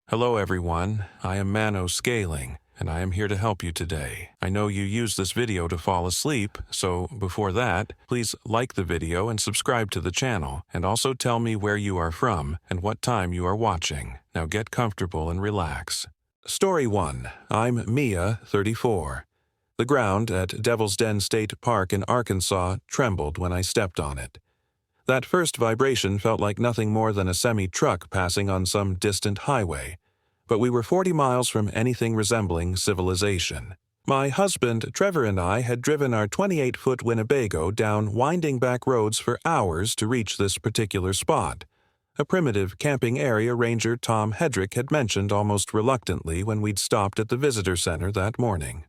Hello everyone, I am Mano Scaling, and I am here to help you today. I know you use this video to fall asleep, so before that, please like the video and subscribe to the channel, and also tell me where you are from and what time you are watching. Now get comfortable and relax. Story 1. I'm Mia, 34. The ground at Devil's Den State Park in Arkansas trembled when I stepped on it. That first vibration felt like nothing more than a semi-truck passing on some distant highway, but we were 40 miles from anything resembling civilization. My husband, Trevor, and I had driven our 28-foot Winnebago down winding back roads for hours to reach this particular spot, a primitive camping area Ranger Tom Hedrick had mentioned almost reluctantly when we'd stopped at the visitor center that morning.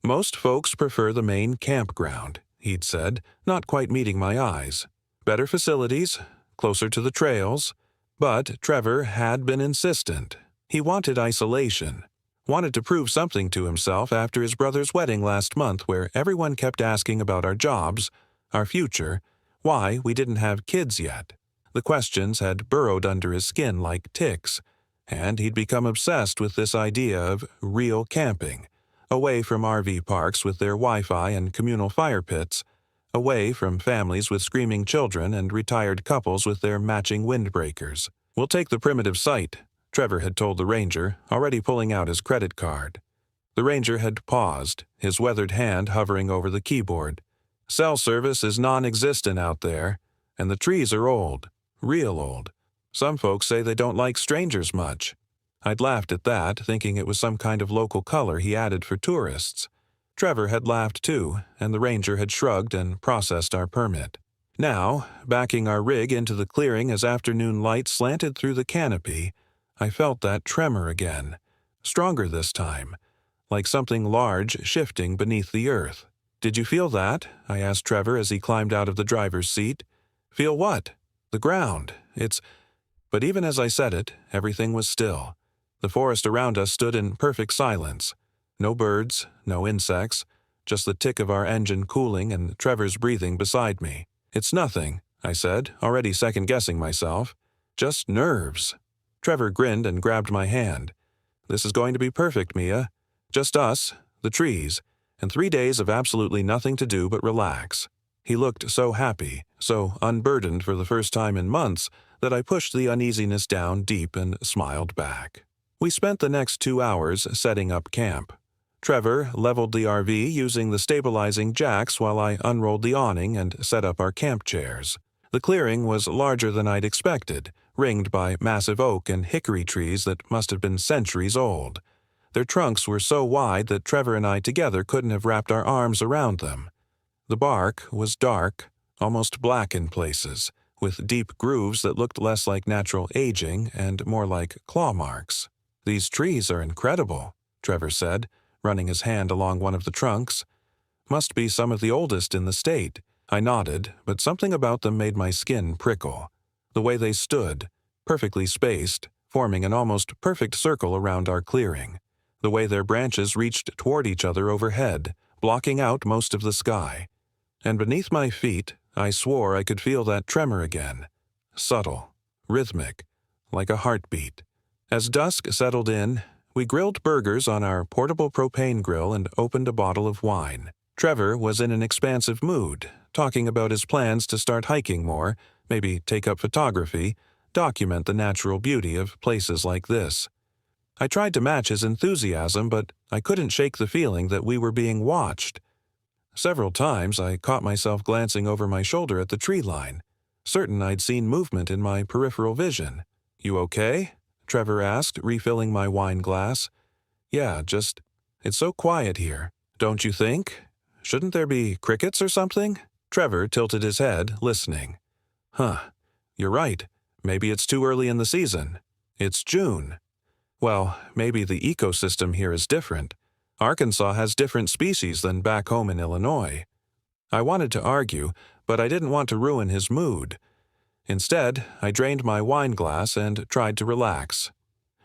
Most folks prefer the main campground, he'd said, not quite meeting my eyes. Better facilities, closer to the trails, but Trevor had been insistent. He wanted isolation, wanted to prove something to himself after his brother's wedding last month where everyone kept asking about our jobs, our future, why we didn't have kids yet. The questions had burrowed under his skin like ticks, and he'd become obsessed with this idea of real camping, away from RV parks with their Wi-Fi and communal fire pits, away from families with screaming children and retired couples with their matching windbreakers. "We'll take the primitive site," Trevor had told the ranger, already pulling out his credit card. The ranger had paused, his weathered hand hovering over the keyboard. "Cell service is non-existent out there, and the trees are old, real old. Some folks say they don't like strangers much." I'd laughed at that, thinking it was some kind of local color he added for tourists. Trevor had laughed too, and the ranger had shrugged and processed our permit. Now, backing our rig into the clearing as afternoon light slanted through the canopy, I felt that tremor again, stronger this time, like something large shifting beneath the earth. "Did you feel that?" I asked Trevor as he climbed out of the driver's seat. "Feel what?" "The ground. It's—" But even as I said it, everything was still. The forest around us stood in perfect silence. No birds, no insects, just the tick of our engine cooling and Trevor's breathing beside me. "It's nothing," I said, already second-guessing myself. "Just nerves." Trevor grinned and grabbed my hand. "This is going to be perfect, Mia. Just us, the trees, and 3 days of absolutely nothing to do but relax." He looked so happy, so unburdened for the first time in months, that I pushed the uneasiness down deep and smiled back. We spent the next 2 hours setting up camp. Trevor leveled the RV using the stabilizing jacks while I unrolled the awning and set up our camp chairs. The clearing was larger than I'd expected, ringed by massive oak and hickory trees that must have been centuries old. Their trunks were so wide that Trevor and I together couldn't have wrapped our arms around them. The bark was dark, almost black in places, with deep grooves that looked less like natural aging and more like claw marks. "These trees are incredible," Trevor said, running his hand along one of the trunks. "Must be some of the oldest in the state." I nodded, but something about them made my skin prickle. The way they stood, perfectly spaced, forming an almost perfect circle around our clearing. The way their branches reached toward each other overhead, blocking out most of the sky. And beneath my feet, I swore I could feel that tremor again. Subtle, rhythmic, like a heartbeat. As dusk settled in, we grilled burgers on our portable propane grill and opened a bottle of wine. Trevor was in an expansive mood, talking about his plans to start hiking more, maybe take up photography, document the natural beauty of places like this. I tried to match his enthusiasm, but I couldn't shake the feeling that we were being watched. Several times I caught myself glancing over my shoulder at the tree line, certain I'd seen movement in my peripheral vision. "You okay?" Trevor asked, refilling my wine glass. "Yeah, just, it's so quiet here. Don't you think? Shouldn't there be crickets or something?" Trevor tilted his head, listening. "Huh, you're right. Maybe it's too early in the season. It's June. Well, maybe the ecosystem here is different. Arkansas has different species than back home in Illinois." I wanted to argue, but I didn't want to ruin his mood. Instead, I drained my wine glass and tried to relax.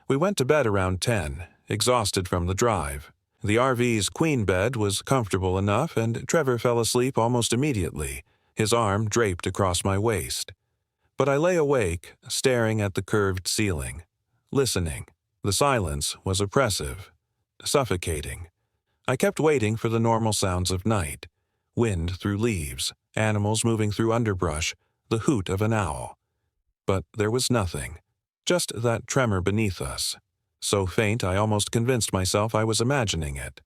We went to bed around 10, exhausted from the drive. The RV's queen bed was comfortable enough, and Trevor fell asleep almost immediately, his arm draped across my waist. But I lay awake, staring at the curved ceiling, listening. The silence was oppressive, suffocating. I kept waiting for the normal sounds of night: wind through leaves, animals moving through underbrush, the hoot of an owl. But there was nothing, just that tremor beneath us, so faint I almost convinced myself I was imagining it.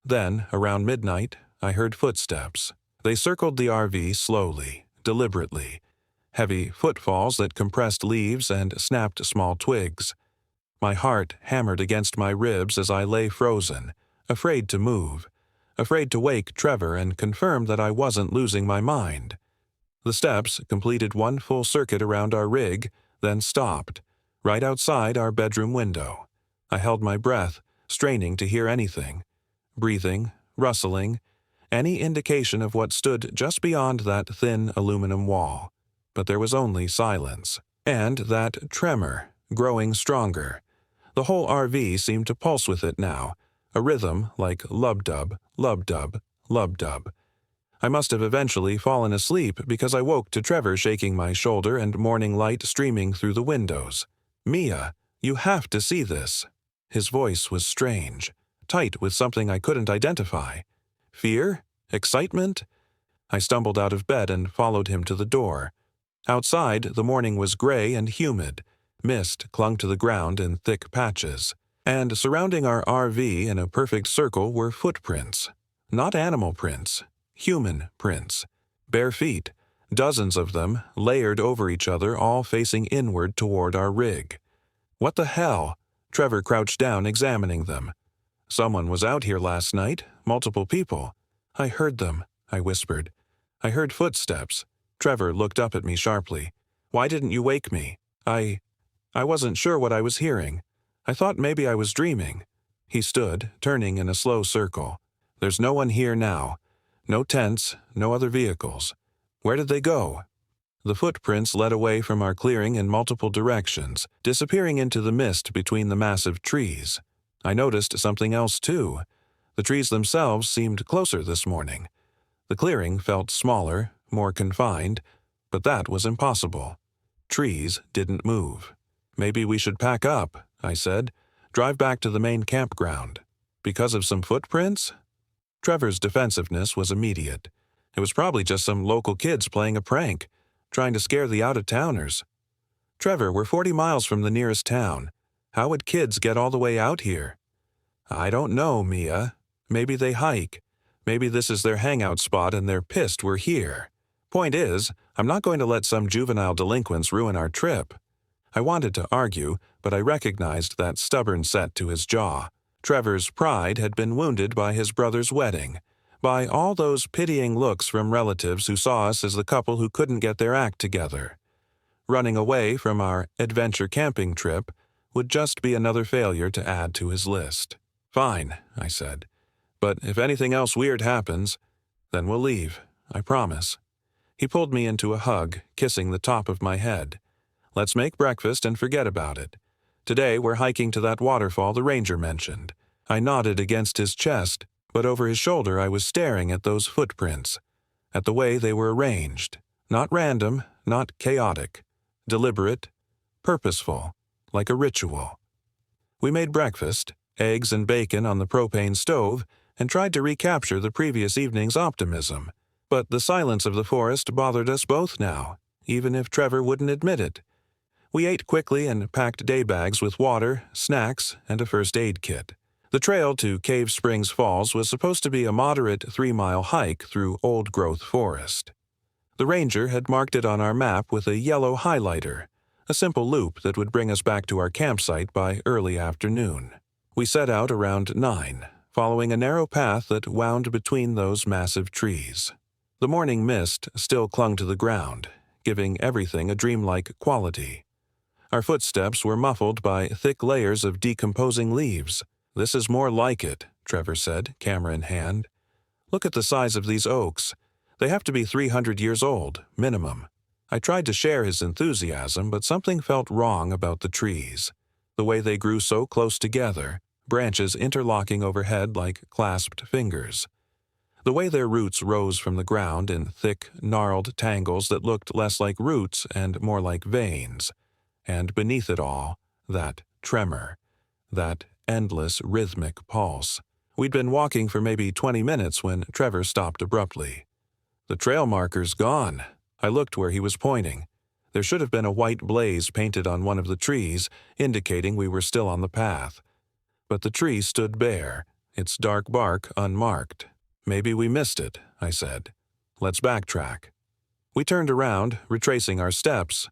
Then, around midnight, I heard footsteps. They circled the RV slowly, deliberately, heavy footfalls that compressed leaves and snapped small twigs. My heart hammered against my ribs as I lay frozen, afraid to move, afraid to wake Trevor and confirm that I wasn't losing my mind. The steps completed one full circuit around our rig, then stopped, right outside our bedroom window. I held my breath, straining to hear anything. Breathing, rustling, any indication of what stood just beyond that thin aluminum wall. But there was only silence. And that tremor, growing stronger. The whole RV seemed to pulse with it now, a rhythm like lub-dub, lub-dub, lub-dub. I must have eventually fallen asleep because I woke to Trevor shaking my shoulder and morning light streaming through the windows. "Mia, you have to see this." His voice was strange, tight with something I couldn't identify. Fear? Excitement? I stumbled out of bed and followed him to the door. Outside, the morning was gray and humid. Mist clung to the ground in thick patches. And surrounding our RV in a perfect circle were footprints. Not animal prints. Human prints. Bare feet. Dozens of them, layered over each other, all facing inward toward our rig. What the hell? Trevor crouched down, examining them. Someone was out here last night. Multiple people. I heard them, I whispered. I heard footsteps. Trevor looked up at me sharply. "Why didn't you wake me?" I wasn't sure what I was hearing. I thought maybe I was dreaming. He stood, turning in a slow circle. "There's no one here now. No tents, no other vehicles. Where did they go?" The footprints led away from our clearing in multiple directions, disappearing into the mist between the massive trees. I noticed something else too. The trees themselves seemed closer this morning. The clearing felt smaller, more confined, but that was impossible. Trees didn't move. "Maybe we should pack up," I said. "Drive back to the main campground." "Because of some footprints?" Trevor's defensiveness was immediate. It was probably just some local kids playing a prank, trying to scare the out-of-towners. "Trevor, we're 40 miles from the nearest town. How would kids get all the way out here?" "I don't know, Mia. Maybe they hike. Maybe this is their hangout spot and they're pissed we're here. Point is, I'm not going to let some juvenile delinquents ruin our trip." I wanted to argue, but I recognized that stubborn set to his jaw. Trevor's pride had been wounded by his brother's wedding, by all those pitying looks from relatives who saw us as the couple who couldn't get their act together. Running away from our adventure camping trip would just be another failure to add to his list. "Fine," I said. "But if anything else weird happens, then we'll leave, I promise." He pulled me into a hug, kissing the top of my head. "Let's make breakfast and forget about it. Today we're hiking to that waterfall the ranger mentioned." I nodded against his chest, but over his shoulder I was staring at those footprints, at the way they were arranged. Not random, not chaotic. Deliberate, purposeful, like a ritual. We made breakfast, eggs and bacon on the propane stove, and tried to recapture the previous evening's optimism. But the silence of the forest bothered us both now, even if Trevor wouldn't admit it. We ate quickly and packed day bags with water, snacks, and a first aid kit. The trail to Cave Springs Falls was supposed to be a moderate 3-mile hike through old-growth forest. The ranger had marked it on our map with a yellow highlighter, a simple loop that would bring us back to our campsite by early afternoon. We set out around 9, following a narrow path that wound between those massive trees. The morning mist still clung to the ground, giving everything a dreamlike quality. Our footsteps were muffled by thick layers of decomposing leaves. "This is more like it," Trevor said, camera in hand. "Look at the size of these oaks. They have to be 300 years old, minimum." I tried to share his enthusiasm, but something felt wrong about the trees. The way they grew so close together, branches interlocking overhead like clasped fingers. The way their roots rose from the ground in thick, gnarled tangles that looked less like roots and more like veins. And beneath it all, that tremor. that endless rhythmic pulse. We'd been walking for maybe 20 minutes when Trevor stopped abruptly. "The trail marker's gone." I looked where he was pointing. There should have been a white blaze painted on one of the trees, indicating we were still on the path. But the tree stood bare, its dark bark unmarked. "Maybe we missed it," I said. "Let's backtrack." We turned around, retracing our steps.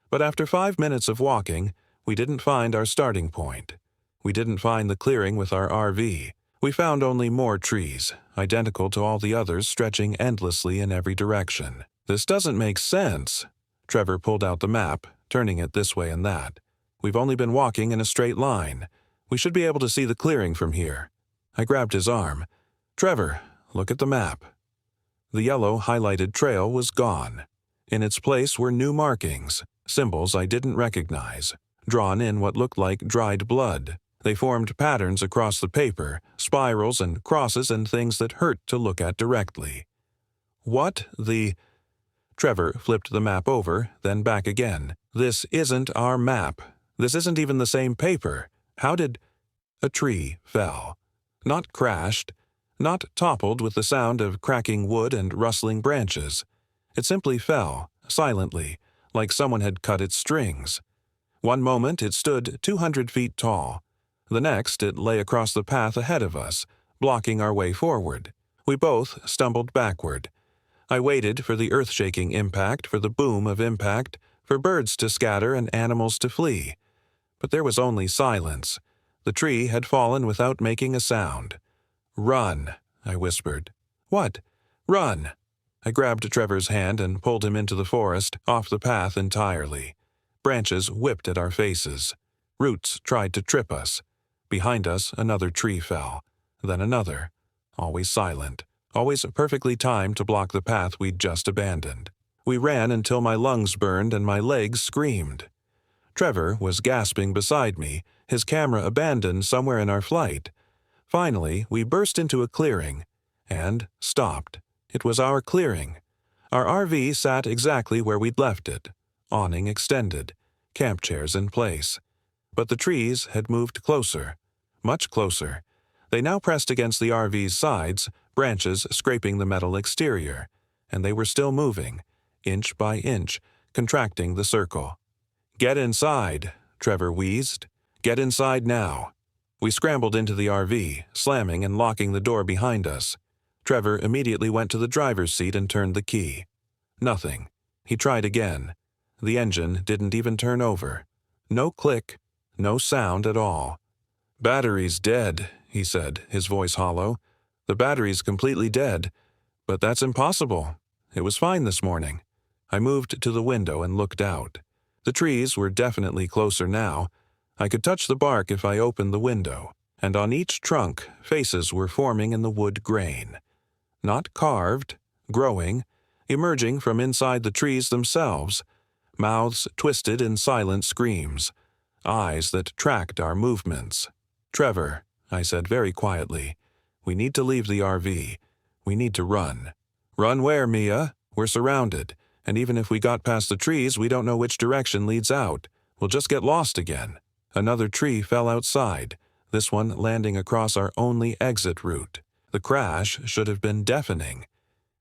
But after 5 minutes of walking, we didn't find our starting point. We didn't find the clearing with our RV. We found only more trees, identical to all the others stretching endlessly in every direction. "This doesn't make sense." Trevor pulled out the map, turning it this way and that. "We've only been walking in a straight line. We should be able to see the clearing from here." I grabbed his arm. "Trevor, look at the map." The yellow highlighted trail was gone. In its place were new markings, symbols I didn't recognize, drawn in what looked like dried blood. They formed patterns across the paper, spirals and crosses and things that hurt to look at directly. "What the—" Trevor flipped the map over, then back again. "This isn't our map. This isn't even the same paper. How did—" A tree fell. Not crashed, not toppled with the sound of cracking wood and rustling branches. It simply fell, silently, like someone had cut its strings. One moment it stood 200 feet tall. The next it lay across the path ahead of us, blocking our way forward. We both stumbled backward. I waited for the earth-shaking impact, for the boom of impact, for birds to scatter and animals to flee. But there was only silence. The tree had fallen without making a sound. "Run," I whispered. "What? Run." I grabbed Trevor's hand and pulled him into the forest, off the path entirely. Branches whipped at our faces. Roots tried to trip us. Behind us, another tree fell. Then another. Always silent. Always perfectly timed to block the path we'd just abandoned. We ran until my lungs burned and my legs screamed. Trevor was gasping beside me, his camera abandoned somewhere in our flight. Finally, we burst into a clearing, and stopped. It was our clearing. Our RV sat exactly where we'd left it, awning extended, camp chairs in place. But the trees had moved closer, much closer. They now pressed against the RV's sides, branches scraping the metal exterior, and they were still moving, inch by inch, contracting the circle. "Get inside," Trevor wheezed. "Get inside now." We scrambled into the RV, slamming and locking the door behind us. Trevor immediately went to the driver's seat and turned the key. Nothing. He tried again. The engine didn't even turn over. No click, no sound at all. "Battery's dead," he said, his voice hollow. "The battery's completely dead. But that's impossible. It was fine this morning." I moved to the window and looked out. The trees were definitely closer now. I could touch the bark if I opened the window, and on each trunk, faces were forming in the wood grain. Not carved, growing, emerging from inside the trees themselves, mouths twisted in silent screams, eyes that tracked our movements. "Trevor," I said very quietly, "we need to leave the RV. We need to run." "Run where, Mia? We're surrounded, and even if we got past the trees, we don't know which direction leads out. We'll just get lost again." Another tree fell outside, this one landing across our only exit route. The crash should have been deafening.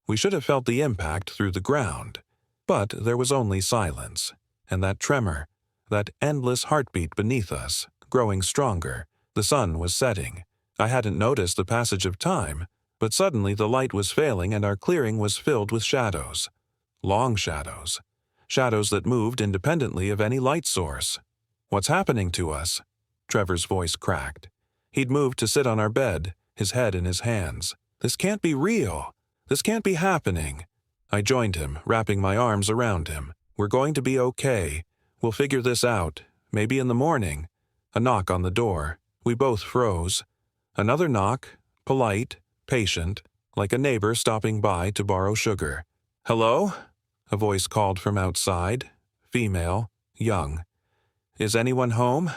We should have felt the impact through the ground. But there was only silence, and that tremor, that endless heartbeat beneath us, growing stronger. The sun was setting. I hadn't noticed the passage of time, but suddenly the light was failing and our clearing was filled with shadows. Long shadows. Shadows that moved independently of any light source. "What's happening to us?" Trevor's voice cracked. He'd moved to sit on our bed, his head in his hands. "This can't be real. This can't be happening." I joined him, wrapping my arms around him. "We're going to be okay. We'll figure this out. Maybe in the morning." A knock on the door. We both froze. Another knock, polite, patient, like a neighbor stopping by to borrow sugar. "Hello?" A voice called from outside. Female, young. "Is anyone home?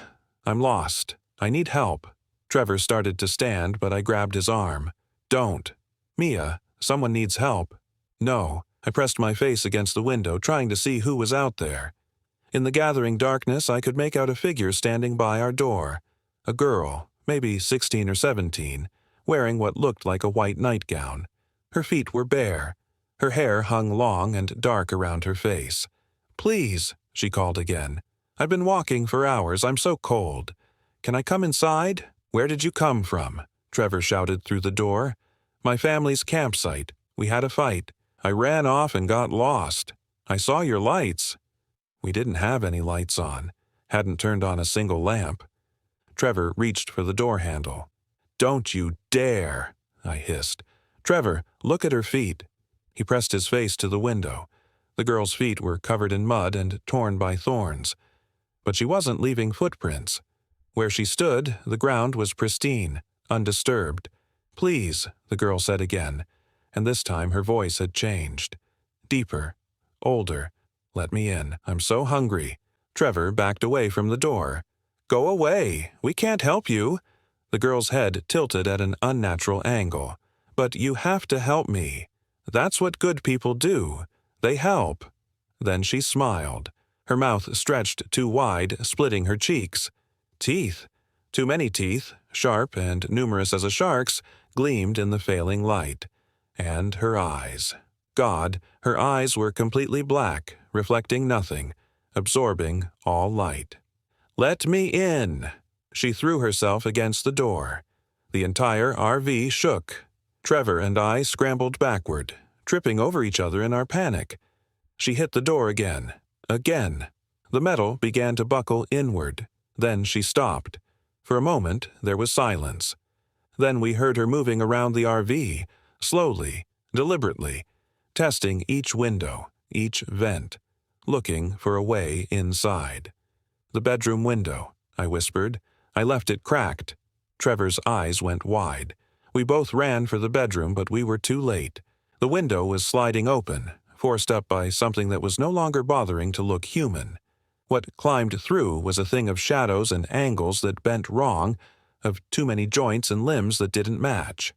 I'm lost. I need help." Trevor started to stand, but I grabbed his arm. "Don't. Mia, someone needs help." "No." I pressed my face against the window, trying to see who was out there. In the gathering darkness, I could make out a figure standing by our door. A girl, maybe 16 or 17, wearing what looked like a white nightgown. Her feet were bare. Her hair hung long and dark around her face. "Please," she called again. "I've been walking for hours. I'm so cold. Can I come inside?" "Where did you come from?" Trevor shouted through the door. "My family's campsite. We had a fight. I ran off and got lost. I saw your lights." We didn't have any lights on. Hadn't turned on a single lamp. Trevor reached for the door handle. "Don't you dare," I hissed. "Trevor, look at her feet." He pressed his face to the window. The girl's feet were covered in mud and torn by thorns. But she wasn't leaving footprints. Where she stood, the ground was pristine, undisturbed. "Please," the girl said again, and this time her voice had changed. Deeper, older. "Let me in. I'm so hungry." Trevor backed away from the door. "Go away. We can't help you." The girl's head tilted at an unnatural angle. "But you have to help me. That's what good people do. They help." Then she smiled. Her mouth stretched too wide, splitting her cheeks. Teeth. Too many teeth, sharp and numerous as a shark's, gleamed in the failing light. And her eyes. God, her eyes were completely black, reflecting nothing, absorbing all light. "Let me in!" She threw herself against the door. The entire RV shook. Trevor and I scrambled backward, tripping over each other in our panic. She hit the door again. Again. The metal began to buckle inward. Then she stopped. For a moment, there was silence. Then we heard her moving around the RV, slowly, deliberately, testing each window, each vent, looking for a way inside. "The bedroom window," I whispered. I left it cracked. Trevor's eyes went wide. We both ran for the bedroom, but we were too late. The window was sliding open, forced up by something that was no longer bothering to look human. What climbed through was a thing of shadows and angles that bent wrong, of too many joints and limbs that didn't match.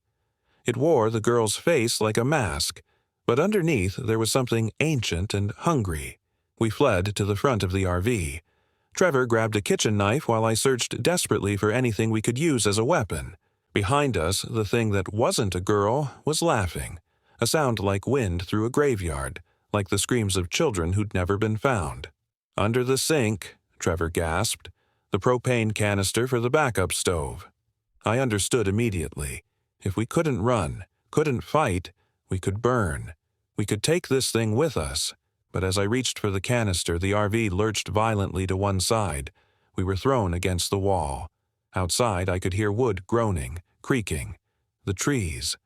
It wore the girl's face like a mask, but underneath there was something ancient and hungry. We fled to the front of the RV. Trevor grabbed a kitchen knife while I searched desperately for anything we could use as a weapon. Behind us, the thing that wasn't a girl was laughing, a sound like wind through a graveyard, like the screams of children who'd never been found. "Under the sink," Trevor gasped, "the propane canister for the backup stove." I understood immediately. If we couldn't run, couldn't fight, we could burn. We could take this thing with us. But as I reached for the canister, the RV lurched violently to one side. We were thrown against the wall. Outside, I could hear wood groaning, creaking. The trees.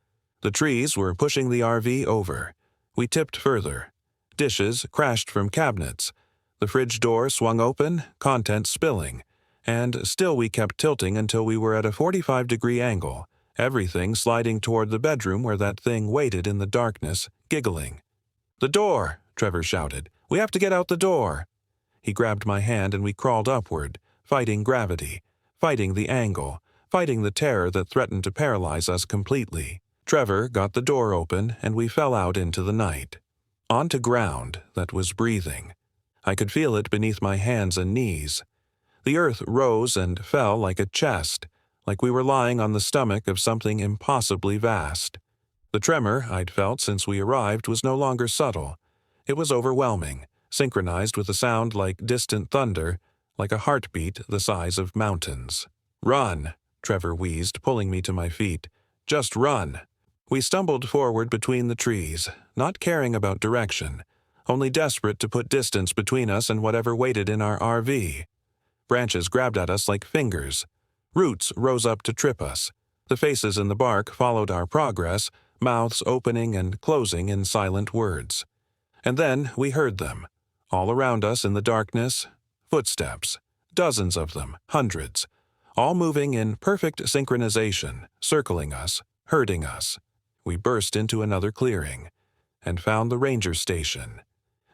The trees were pushing the RV over. We tipped further. Dishes crashed from cabinets. The fridge door swung open, contents spilling. And still we kept tilting until we were at a 45-degree angle, everything sliding toward the bedroom where that thing waited in the darkness, giggling. "The door!" Trevor shouted. "We have to get out the door!" He grabbed my hand and we crawled upward, fighting gravity, fighting the angle, fighting the terror that threatened to paralyze us completely. Trevor got the door open and we fell out into the night. Onto ground that was breathing. I could feel it beneath my hands and knees. The earth rose and fell like a chest, like we were lying on the stomach of something impossibly vast. The tremor I'd felt since we arrived was no longer subtle. It was overwhelming, synchronized with a sound like distant thunder, like a heartbeat the size of mountains. "Run," Trevor wheezed, pulling me to my feet. "Just run." We stumbled forward between the trees, not caring about direction, only desperate to put distance between us and whatever waited in our RV. Branches grabbed at us like fingers. Roots rose up to trip us. The faces in the bark followed our progress, mouths opening and closing in silent words. And then we heard them. All around us in the darkness, footsteps. Dozens of them, hundreds. All moving in perfect synchronization, circling us, herding us. We burst into another clearing, and found the ranger station.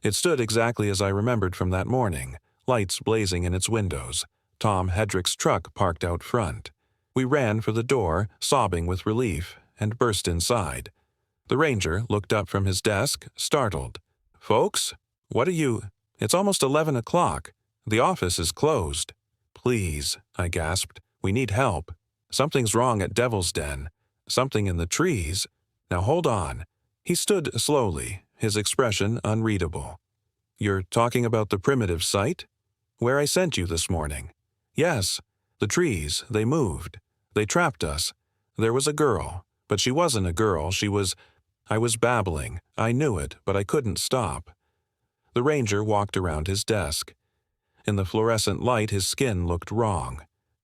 It stood exactly as I remembered from that morning, lights blazing in its windows, Tom Hedrick's truck parked out front. We ran for the door, sobbing with relief, and burst inside. The ranger looked up from his desk, startled. "Folks, what are you? It's almost 11 o'clock. The office is closed." "Please," I gasped. We need help. Something's wrong at Devil's Den. Something in the trees. Now hold on." He stood slowly, his expression unreadable. "You're talking about the primitive site? Where I sent you this morning?" "Yes. The trees, they moved. They trapped us. There was a girl, but she wasn't a girl, she was—" I was babbling. I knew it, but I couldn't stop. The ranger walked around his desk. In the fluorescent light, his skin looked wrong.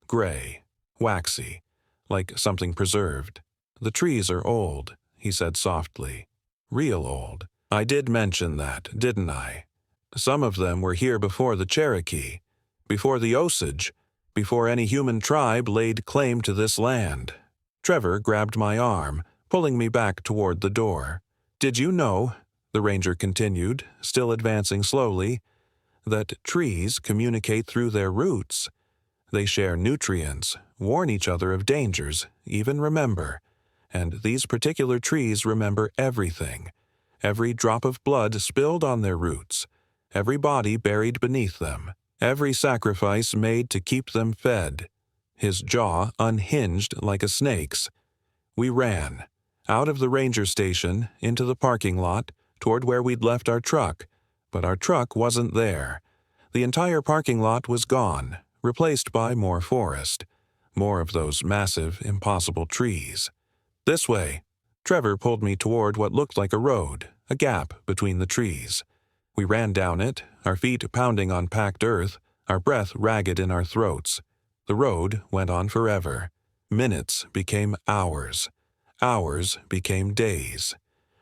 Gray. Waxy. Like something preserved. "The trees are old," he said softly. "Real old. I did mention that, didn't I? Some of them were here before the Cherokee, before the Osage, before any human tribe laid claim to this land." Trevor grabbed my arm, pulling me back toward the door. "Did you know," the ranger continued, still advancing slowly, "that trees communicate through their roots? They share nutrients, warn each other of dangers, even remember. And these particular trees remember everything. Every drop of blood spilled on their roots, every body buried beneath them, every sacrifice made to keep them fed." His jaw unhinged like a snake's. We ran, out of the ranger station, into the parking lot, toward where we'd left our truck, but our truck wasn't there. The entire parking lot was gone, replaced by more forest, more of those massive, impossible trees. "This way." Trevor pulled me toward what looked like a road, a gap between the trees. We ran down it, our feet pounding on packed earth, our breath ragged in our throats. The road went on forever. Minutes became hours. Hours became days.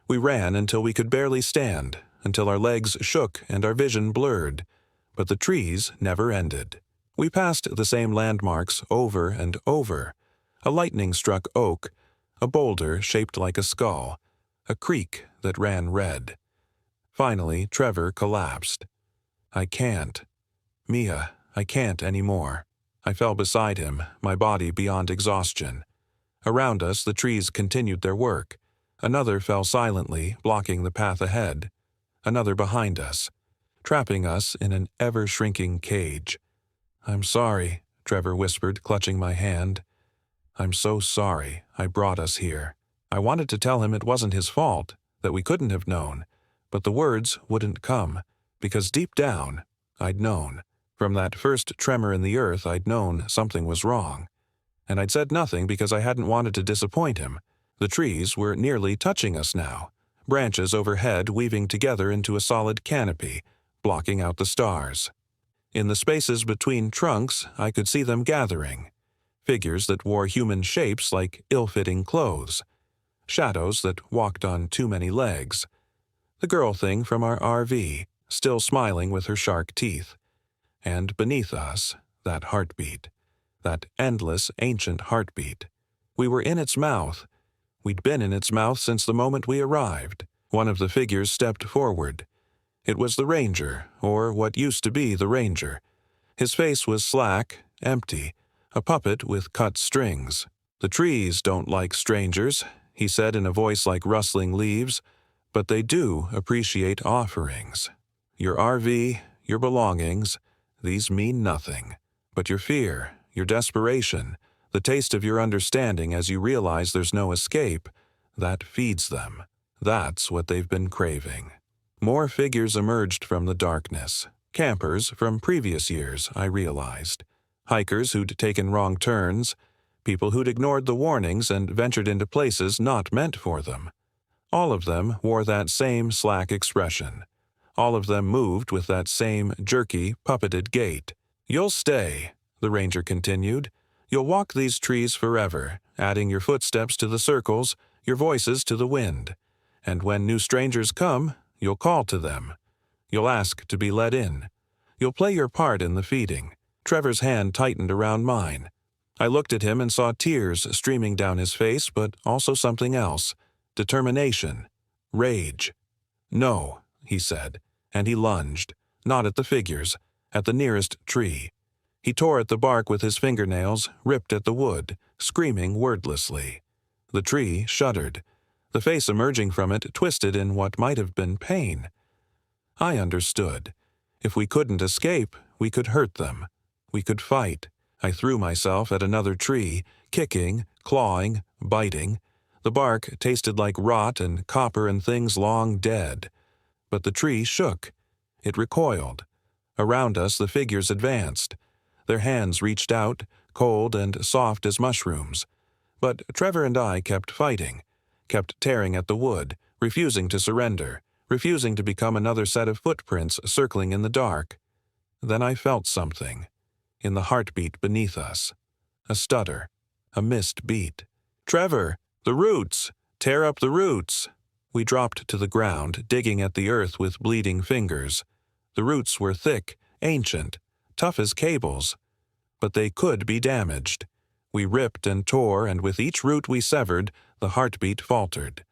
We ran until we could barely stand, until our legs shook and our vision blurred. But the trees never ended. We passed the same landmarks over and over. A lightning-struck oak, a boulder shaped like a skull, a creek that ran red. Finally, Trevor collapsed. "I can't. Mia, I can't anymore." I fell beside him, my body beyond exhaustion. Around us, the trees continued their work. Another fell silently, blocking the path ahead. Another behind us, trapping us in an ever-shrinking cage. "I'm sorry," Trevor whispered, clutching my hand. "I'm so sorry I brought us here." I wanted to tell him it wasn't his fault, that we couldn't have known, but the words wouldn't come, because deep down, I'd known. From that first tremor in the earth, I'd known something was wrong. And I'd said nothing because I hadn't wanted to disappoint him. The trees were nearly touching us now, branches overhead weaving together into a solid canopy, blocking out the stars. In the spaces between trunks, I could see them gathering. Figures that wore human shapes like ill-fitting clothes. Shadows that walked on too many legs. The girl thing from our RV, still smiling with her shark teeth. And beneath us, that heartbeat. That endless, ancient heartbeat. We were in its mouth. We'd been in its mouth since the moment we arrived. One of the figures stepped forward. It was the ranger, or what used to be the ranger. His face was slack, empty, a puppet with cut strings. "The trees don't like strangers," he said in a voice like rustling leaves, "but they do appreciate offerings. Your RV, your belongings, these mean nothing. But your fear, your desperation, the taste of your understanding as you realize there's no escape, that feeds them. That's what they've been craving." More figures emerged from the darkness. Campers from previous years, I realized. Hikers who'd taken wrong turns. People who'd ignored the warnings and ventured into places not meant for them. All of them wore that same slack expression. All of them moved with that same jerky, puppeted gait. "You'll stay," the ranger continued. "You'll walk these trees forever, adding your footsteps to the circles, your voices to the wind. And when new strangers come, you'll call to them. You'll ask to be let in. You'll play your part in the feeding." Trevor's hand tightened around mine. I looked at him and saw tears streaming down his face, but also something else. Determination. Rage. "No," he said, and he lunged, not at the figures, at the nearest tree. He tore at the bark with his fingernails, ripped at the wood, screaming wordlessly. The tree shuddered. The face emerging from it twisted in what might have been pain. I understood. If we couldn't escape, we could hurt them. We could fight. I threw myself at another tree, kicking, clawing, biting. The bark tasted like rot and copper and things long dead. But the tree shook. It recoiled. Around us the figures advanced. Their hands reached out, cold and soft as mushrooms. But Trevor and I kept fighting, kept tearing at the wood, refusing to surrender, refusing to become another set of footprints circling in the dark. Then I felt something, in the heartbeat beneath us. A stutter, a missed beat. "Trevor, the roots! Tear up the roots!" We dropped to the ground, digging at the earth with bleeding fingers. The roots were thick, ancient, tough as cables. But they could be damaged. We ripped and tore, and with each root we severed, the heartbeat faltered.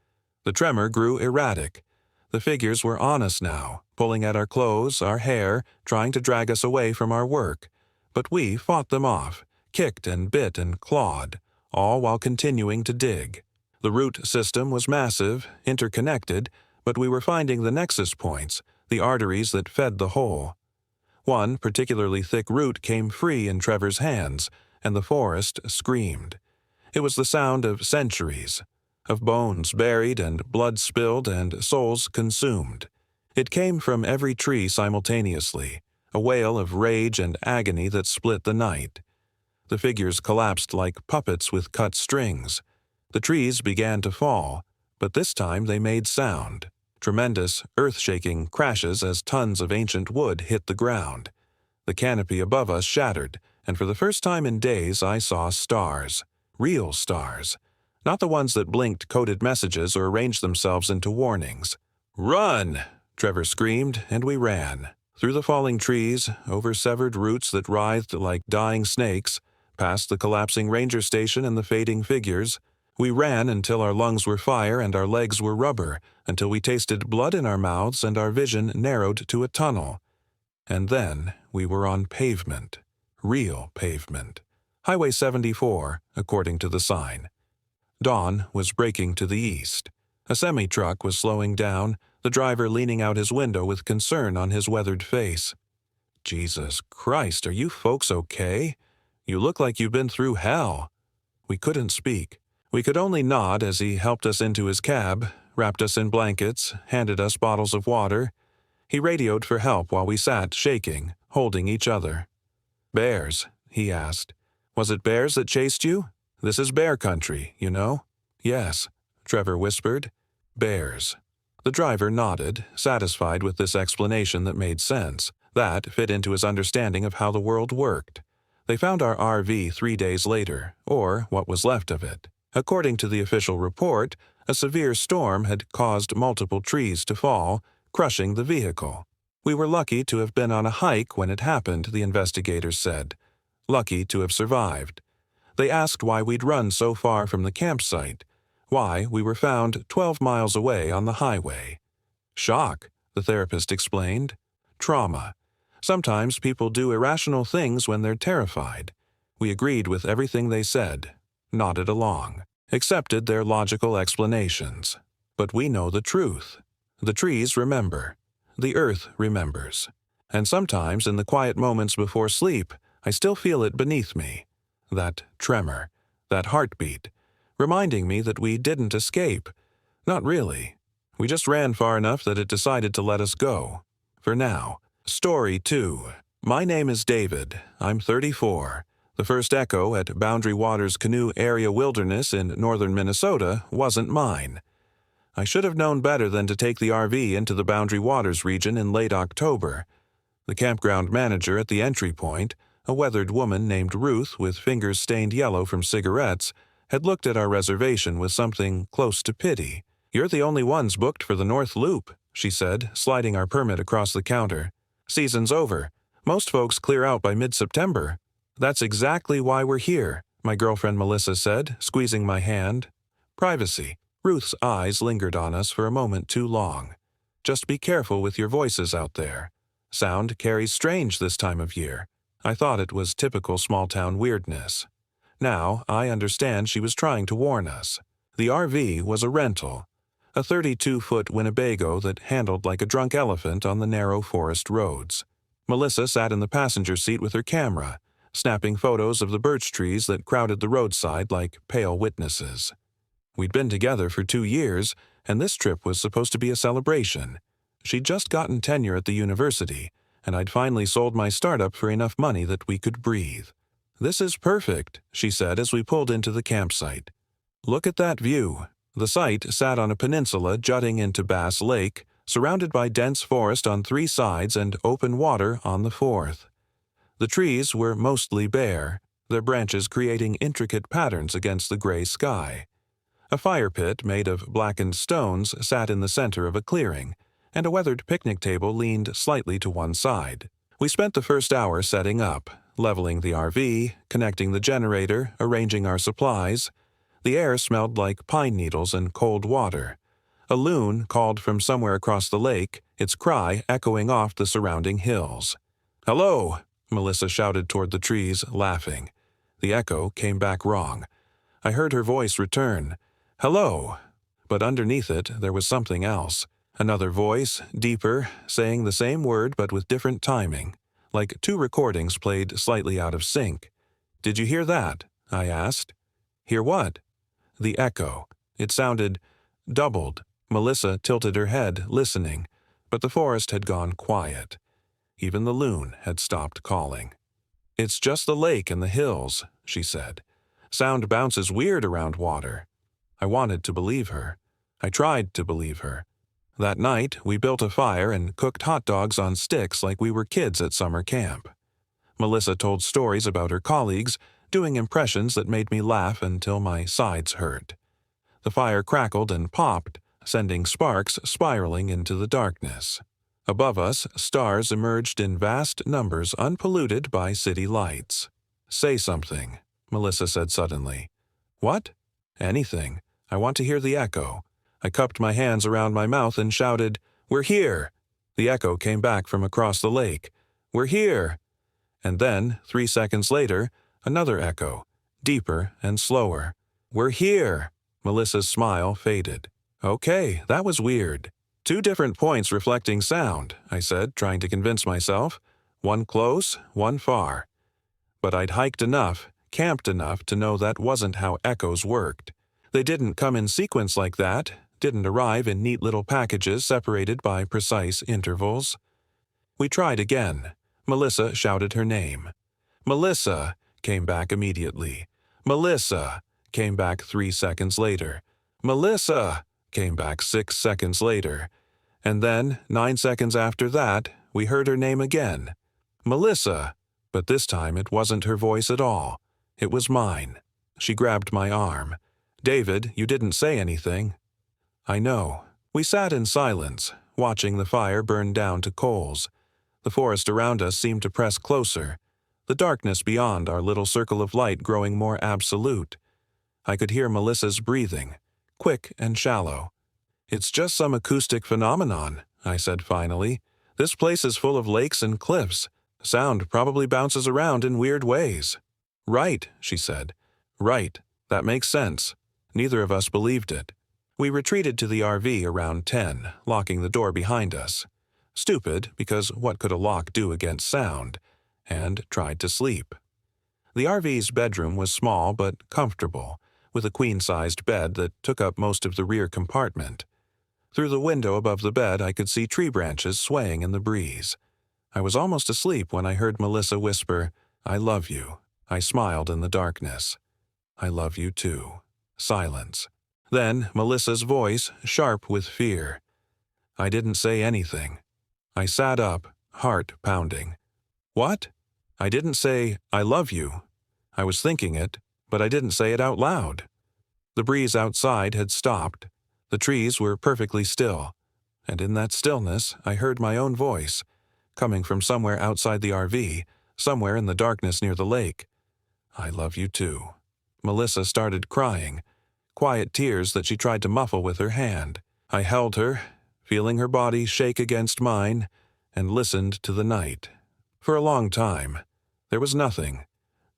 The tremor grew erratic. The figures were on us now, pulling at our clothes, our hair, trying to drag us away from our work. But we fought them off, kicked and bit and clawed, all while continuing to dig. The root system was massive, interconnected, but we were finding the nexus points, the arteries that fed the whole. One particularly thick root came free in Trevor's hands, and the forest screamed. It was the sound of centuries, of bones buried and blood spilled and souls consumed. It came from every tree simultaneously, a wail of rage and agony that split the night. The figures collapsed like puppets with cut strings. The trees began to fall, but this time they made sound. Tremendous, earth-shaking crashes as tons of ancient wood hit the ground. The canopy above us shattered, and for the first time in days I saw stars. Real stars. Not the ones that blinked coded messages or arranged themselves into warnings. "Run!" Trevor screamed, and we ran. Through the falling trees, over severed roots that writhed like dying snakes, past the collapsing ranger station and the fading figures. We ran until our lungs were fire and our legs were rubber, until we tasted blood in our mouths and our vision narrowed to a tunnel. And then we were on pavement. Real pavement. Highway 74, according to the sign. Dawn was breaking to the east. A semi-truck was slowing down, the driver leaning out his window with concern on his weathered face. "Jesus Christ, are you folks okay? You look like you've been through hell." We couldn't speak. We could only nod as he helped us into his cab, wrapped us in blankets, handed us bottles of water. He radioed for help while we sat shaking, holding each other. "Bears?" he asked. "Was it bears that chased you? This is bear country, you know?" "Yes," Trevor whispered. "Bears." The driver nodded, satisfied with this explanation that made sense. That fit into his understanding of how the world worked. They found our RV 3 days later, or what was left of it. According to the official report, a severe storm had caused multiple trees to fall, crushing the vehicle. We were lucky to have been on a hike when it happened, the investigators said. Lucky to have survived. They asked why we'd run so far from the campsite, why we were found 12 miles away on the highway. "Shock," the therapist explained. "Trauma. Sometimes people do irrational things when they're terrified." We agreed with everything they said, nodded along, accepted their logical explanations. But we know the truth. The trees remember. The earth remembers. And sometimes in the quiet moments before sleep, I still feel it beneath me. That tremor, that heartbeat, reminding me that we didn't escape. Not really. We just ran far enough that it decided to let us go. For now. Story 2. My name is David. I'm 34. The first echo at Boundary Waters Canoe Area Wilderness in northern Minnesota wasn't mine. I should have known better than to take the RV into the Boundary Waters region in late October. The campground manager at the entry point, a weathered woman named Ruth with fingers stained yellow from cigarettes, had looked at our reservation with something close to pity. "You're the only ones booked for the North Loop," she said, sliding our permit across the counter. "Season's over. Most folks clear out by mid-September." "That's exactly why we're here," my girlfriend Melissa said, squeezing my hand. Privacy. Ruth's eyes lingered on us for a moment too long. "Just be careful with your voices out there. Sound carries strange this time of year." I thought it was typical small-town weirdness. Now, I understand she was trying to warn us. The RV was a rental. A 32-foot Winnebago that handled like a drunk elephant on the narrow forest roads. Melissa sat in the passenger seat with her camera, snapping photos of the birch trees that crowded the roadside like pale witnesses. We'd been together for 2 years, and this trip was supposed to be a celebration. She'd just gotten tenure at the university, and I'd finally sold my startup for enough money that we could breathe. "This is perfect," she said as we pulled into the campsite. "Look at that view." The site sat on a peninsula jutting into Bass Lake, surrounded by dense forest on 3 sides and open water on the 4th. The trees were mostly bare, their branches creating intricate patterns against the gray sky. A fire pit made of blackened stones sat in the center of a clearing, and a weathered picnic table leaned slightly to one side. We spent the first hour setting up, leveling the RV, connecting the generator, arranging our supplies. The air smelled like pine needles and cold water. A loon called from somewhere across the lake, its cry echoing off the surrounding hills. "Hello!" Melissa shouted toward the trees, laughing. The echo came back wrong. I heard her voice return. "Hello!" But underneath it, there was something else. Another voice, deeper, saying the same word but with different timing, like 2 recordings played slightly out of sync. "Did you hear that?" I asked. "Hear what?" The echo. It sounded doubled. Melissa tilted her head, listening, but the forest had gone quiet. Even the loon had stopped calling. "It's just the lake and the hills," she said. "Sound bounces weird around water." I wanted to believe her. I tried to believe her. That night, we built a fire and cooked hot dogs on sticks like we were kids at summer camp. Melissa told stories about her colleagues, doing impressions that made me laugh until my sides hurt. The fire crackled and popped, sending sparks spiraling into the darkness. Above us, stars emerged in vast numbers unpolluted by city lights. "Say something," Melissa said suddenly. "What?" "Anything. I want to hear the echo." I cupped my hands around my mouth and shouted, "We're here!" The echo came back from across the lake. "We're here!" And then, 3 seconds later, another echo, deeper and slower. "We're here!" Melissa's smile faded. "Okay, that was weird. 2 different points reflecting sound," I said, trying to convince myself. "One close, one far." But I'd hiked enough, camped enough to know that wasn't how echoes worked. They didn't come in sequence like that, didn't arrive in neat little packages separated by precise intervals. We tried again. Melissa shouted her name. "Melissa!" came back immediately. "Melissa!" came back 3 seconds later. "Melissa!" came back 6 seconds later. And then, 9 seconds after that, we heard her name again. "Melissa!" But this time it wasn't her voice at all. It was mine. She grabbed my arm. "David, you didn't say anything." "I know." We sat in silence, watching the fire burn down to coals. The forest around us seemed to press closer, the darkness beyond our little circle of light growing more absolute. I could hear Melissa's breathing, quick and shallow. "It's just some acoustic phenomenon," I said finally. "This place is full of lakes and cliffs. Sound probably bounces around in weird ways." "Right," she said. "Right. That makes sense." Neither of us believed it. We retreated to the RV around 10, locking the door behind us. Stupid, because what could a lock do against sound? And tried to sleep. The RV's bedroom was small but comfortable, with a queen-sized bed that took up most of the rear compartment. Through the window above the bed I could see tree branches swaying in the breeze. I was almost asleep when I heard Melissa whisper, "I love you." I smiled in the darkness. "I love you too." Silence. Then Melissa's voice, sharp with fear. I didn't say anything. I sat up, heart pounding. "What?" I didn't say, "I love you." I was thinking it, but I didn't say it out loud. The breeze outside had stopped. The trees were perfectly still. And in that stillness, I heard my own voice, coming from somewhere outside the RV, somewhere in the darkness near the lake. "I love you too." Melissa started crying, quiet tears that she tried to muffle with her hand. I held her, feeling her body shake against mine, and listened to the night. For a long time, there was nothing,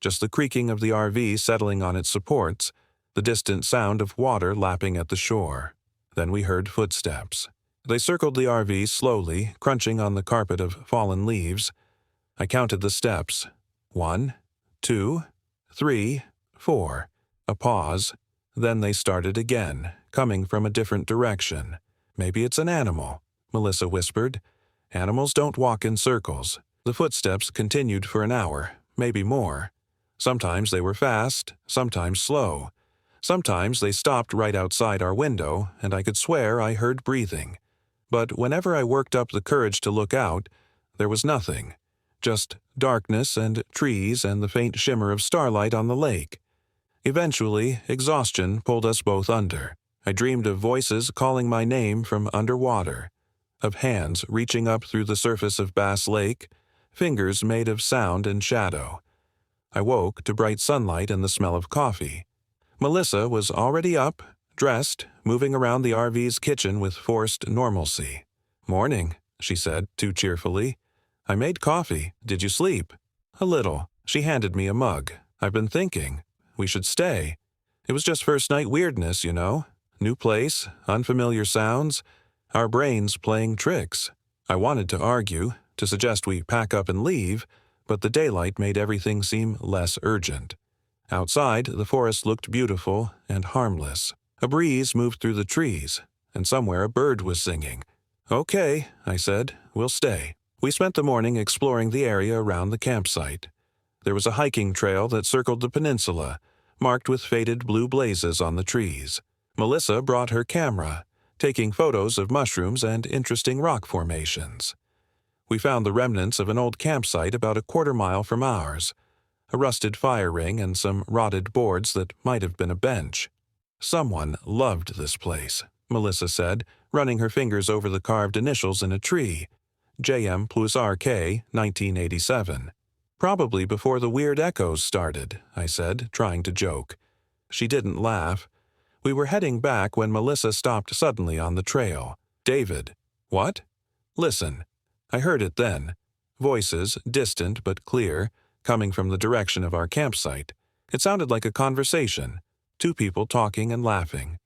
just the creaking of the RV settling on its supports, the distant sound of water lapping at the shore. Then we heard footsteps. They circled the RV slowly, crunching on the carpet of fallen leaves. I counted the steps. 1, 2, 3, 4. A pause. Then they started again, coming from a different direction. Maybe it's an animal, Melissa whispered. Animals don't walk in circles. The footsteps continued for an hour, maybe more. Sometimes they were fast, sometimes slow. Sometimes they stopped right outside our window, and I could swear I heard breathing. But whenever I worked up the courage to look out, there was nothing. Just darkness and trees and the faint shimmer of starlight on the lake. Eventually, exhaustion pulled us both under. I dreamed of voices calling my name from underwater, of hands reaching up through the surface of Bass Lake, fingers made of sound and shadow. I woke to bright sunlight and the smell of coffee. Melissa was already up, dressed, moving around the RV's kitchen with forced normalcy. "Morning," she said, too cheerfully. "I made coffee. Did you sleep?" "A little." She handed me a mug. "I've been thinking. We should stay. It was just first night weirdness, you know. New place, unfamiliar sounds, our brains playing tricks." I wanted to argue, to suggest we pack up and leave, but the daylight made everything seem less urgent. Outside, the forest looked beautiful and harmless. A breeze moved through the trees, and somewhere a bird was singing. "Okay," I said, "we'll stay." We spent the morning exploring the area around the campsite. There was a hiking trail that circled the peninsula, marked with faded blue blazes on the trees. Melissa brought her camera, taking photos of mushrooms and interesting rock formations. We found the remnants of an old campsite about a quarter-mile from ours, a rusted fire ring and some rotted boards that might have been a bench. "Someone loved this place," Melissa said, running her fingers over the carved initials in a tree. JM plus RK, 1987. "Probably before the weird echoes started," I said, trying to joke. She didn't laugh. We were heading back when Melissa stopped suddenly on the trail. "David." "What?" "Listen." I heard it then. Voices, distant but clear, coming from the direction of our campsite. It sounded like a conversation, two people talking and laughing.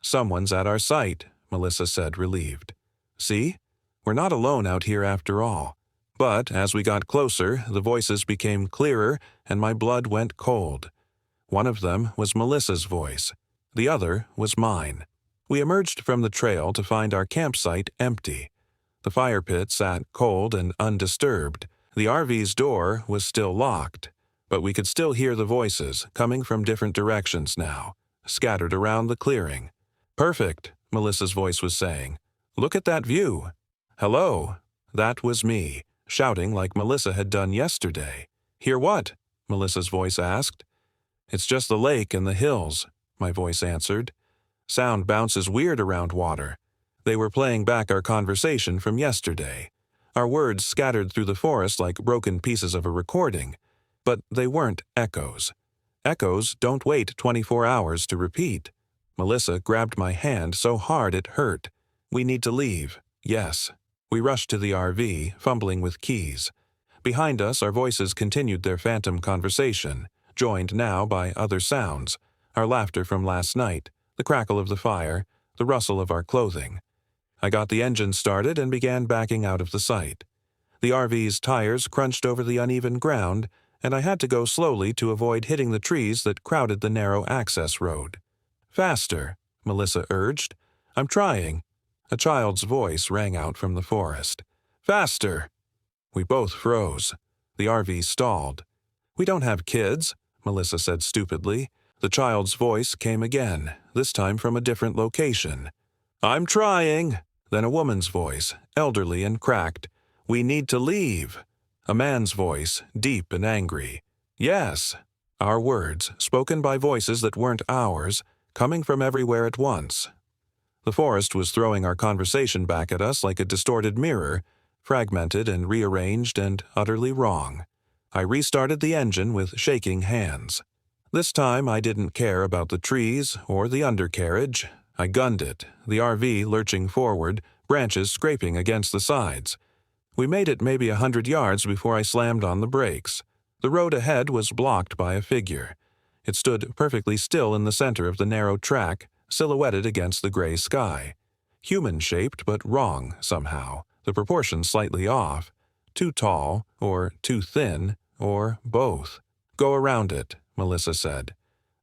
"Someone's at our site," Melissa said, relieved. "See? We're not alone out here after all." But as we got closer, the voices became clearer and my blood went cold. One of them was Melissa's voice. The other was mine. We emerged from the trail to find our campsite empty. The fire pit sat cold and undisturbed. The RV's door was still locked, but we could still hear the voices coming from different directions now, scattered around the clearing. "Perfect," Melissa's voice was saying. "Look at that view." "Hello." That was me, shouting like Melissa had done yesterday. "Hear what?" Melissa's voice asked. "It's just the lake and the hills," my voice answered. "Sound bounces weird around water." They were playing back our conversation from yesterday. Our words scattered through the forest like broken pieces of a recording, but they weren't echoes. Echoes don't wait 24 hours to repeat. Melissa grabbed my hand so hard it hurt. "We need to leave." "Yes." We rushed to the RV, fumbling with keys. Behind us, our voices continued their phantom conversation, joined now by other sounds, our laughter from last night, the crackle of the fire, the rustle of our clothing. I got the engine started and began backing out of the site. The RV's tires crunched over the uneven ground, and I had to go slowly to avoid hitting the trees that crowded the narrow access road. "Faster," Melissa urged. "I'm trying." A child's voice rang out from the forest. "Faster!" We both froze. The RV stalled. "We don't have kids," Melissa said stupidly. The child's voice came again, this time from a different location. "I'm trying." Then a woman's voice, elderly and cracked. "We need to leave." A man's voice, deep and angry. "Yes." Our words, spoken by voices that weren't ours, coming from everywhere at once. The forest was throwing our conversation back at us like a distorted mirror, fragmented and rearranged and utterly wrong. I restarted the engine with shaking hands. This time I didn't care about the trees or the undercarriage. I gunned it, the RV lurching forward, branches scraping against the sides. We made it maybe 100 yards before I slammed on the brakes. The road ahead was blocked by a figure. It stood perfectly still in the center of the narrow track, silhouetted against the gray sky. Human-shaped but wrong, somehow, the proportions slightly off. Too tall, or too thin, or both. Go around it, Melissa said.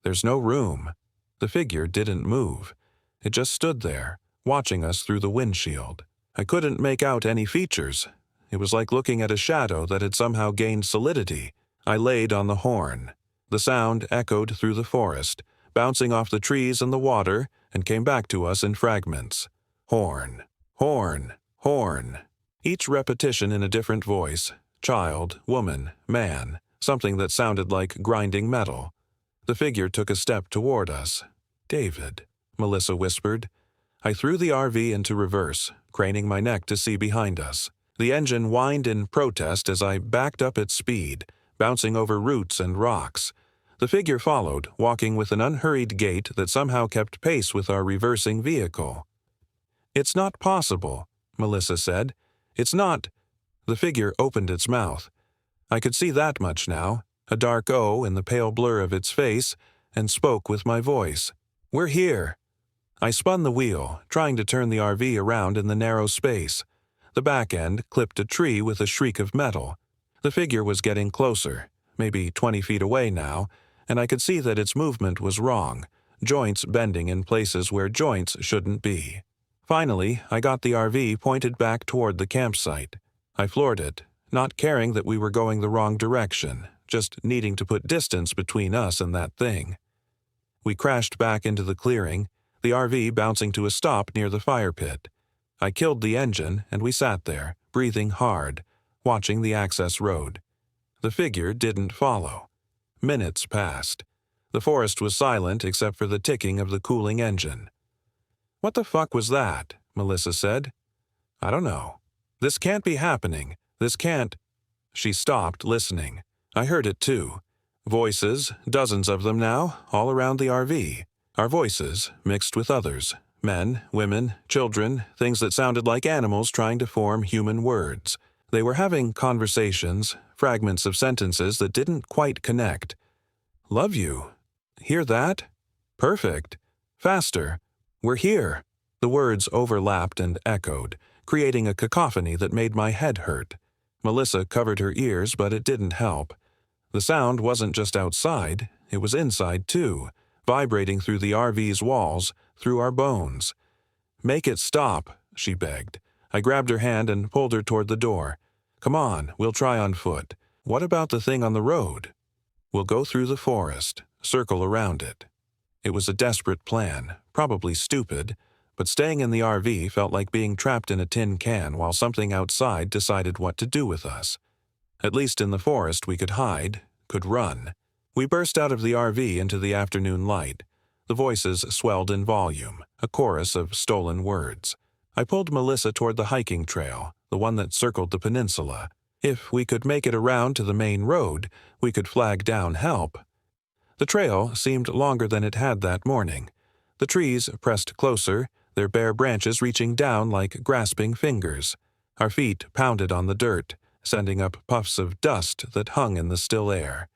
There's no room. The figure didn't move. It just stood there, watching us through the windshield. I couldn't make out any features. It was like looking at a shadow that had somehow gained solidity. I laid on the horn. The sound echoed through the forest, bouncing off the trees and the water, and came back to us in fragments. Horn, horn, horn. Each repetition in a different voice. Child, woman, man. Something that sounded like grinding metal. The figure took a step toward us. David, Melissa whispered. I threw the RV into reverse, craning my neck to see behind us. The engine whined in protest as I backed up its speed, bouncing over roots and rocks. The figure followed, walking with an unhurried gait that somehow kept pace with our reversing vehicle. It's not possible, Melissa said. It's not. The figure opened its mouth. I could see that much now, a dark O in the pale blur of its face, and spoke with my voice. We're here. I spun the wheel, trying to turn the RV around in the narrow space. The back end clipped a tree with a shriek of metal. The figure was getting closer, maybe 20 feet away now, and I could see that its movement was wrong, joints bending in places where joints shouldn't be. Finally, I got the RV pointed back toward the campsite. I floored it, not caring that we were going the wrong direction, just needing to put distance between us and that thing. We crashed back into the clearing, the RV bouncing to a stop near the fire pit. I killed the engine, and we sat there, breathing hard, watching the access road. The figure didn't follow. Minutes passed. The forest was silent except for the ticking of the cooling engine. What the fuck was that? Melissa said. I don't know. This can't be happening. This can't. She stopped, listening. I heard it too. Voices, dozens of them now, all around the RV. Our voices, mixed with others. Men, women, children, things that sounded like animals trying to form human words. They were having conversations, fragments of sentences that didn't quite connect. Love you. Hear that? Perfect. Faster. We're here. The words overlapped and echoed, creating a cacophony that made my head hurt. Melissa covered her ears, but it didn't help. The sound wasn't just outside, it was inside too, vibrating through the RV's walls, through our bones. Make it stop, she begged. I grabbed her hand and pulled her toward the door. Come on, we'll try on foot. What about the thing on the road? We'll go through the forest, circle around it. It was a desperate plan, probably stupid, but staying in the RV felt like being trapped in a tin can while something outside decided what to do with us. At least in the forest we could hide, could run. We burst out of the RV into the afternoon light. The voices swelled in volume, a chorus of stolen words. I pulled Melissa toward the hiking trail, the one that circled the peninsula. If we could make it around to the main road, we could flag down help. The trail seemed longer than it had that morning. The trees pressed closer, their bare branches reaching down like grasping fingers. Our feet pounded on the dirt, sending up puffs of dust that hung in the still air.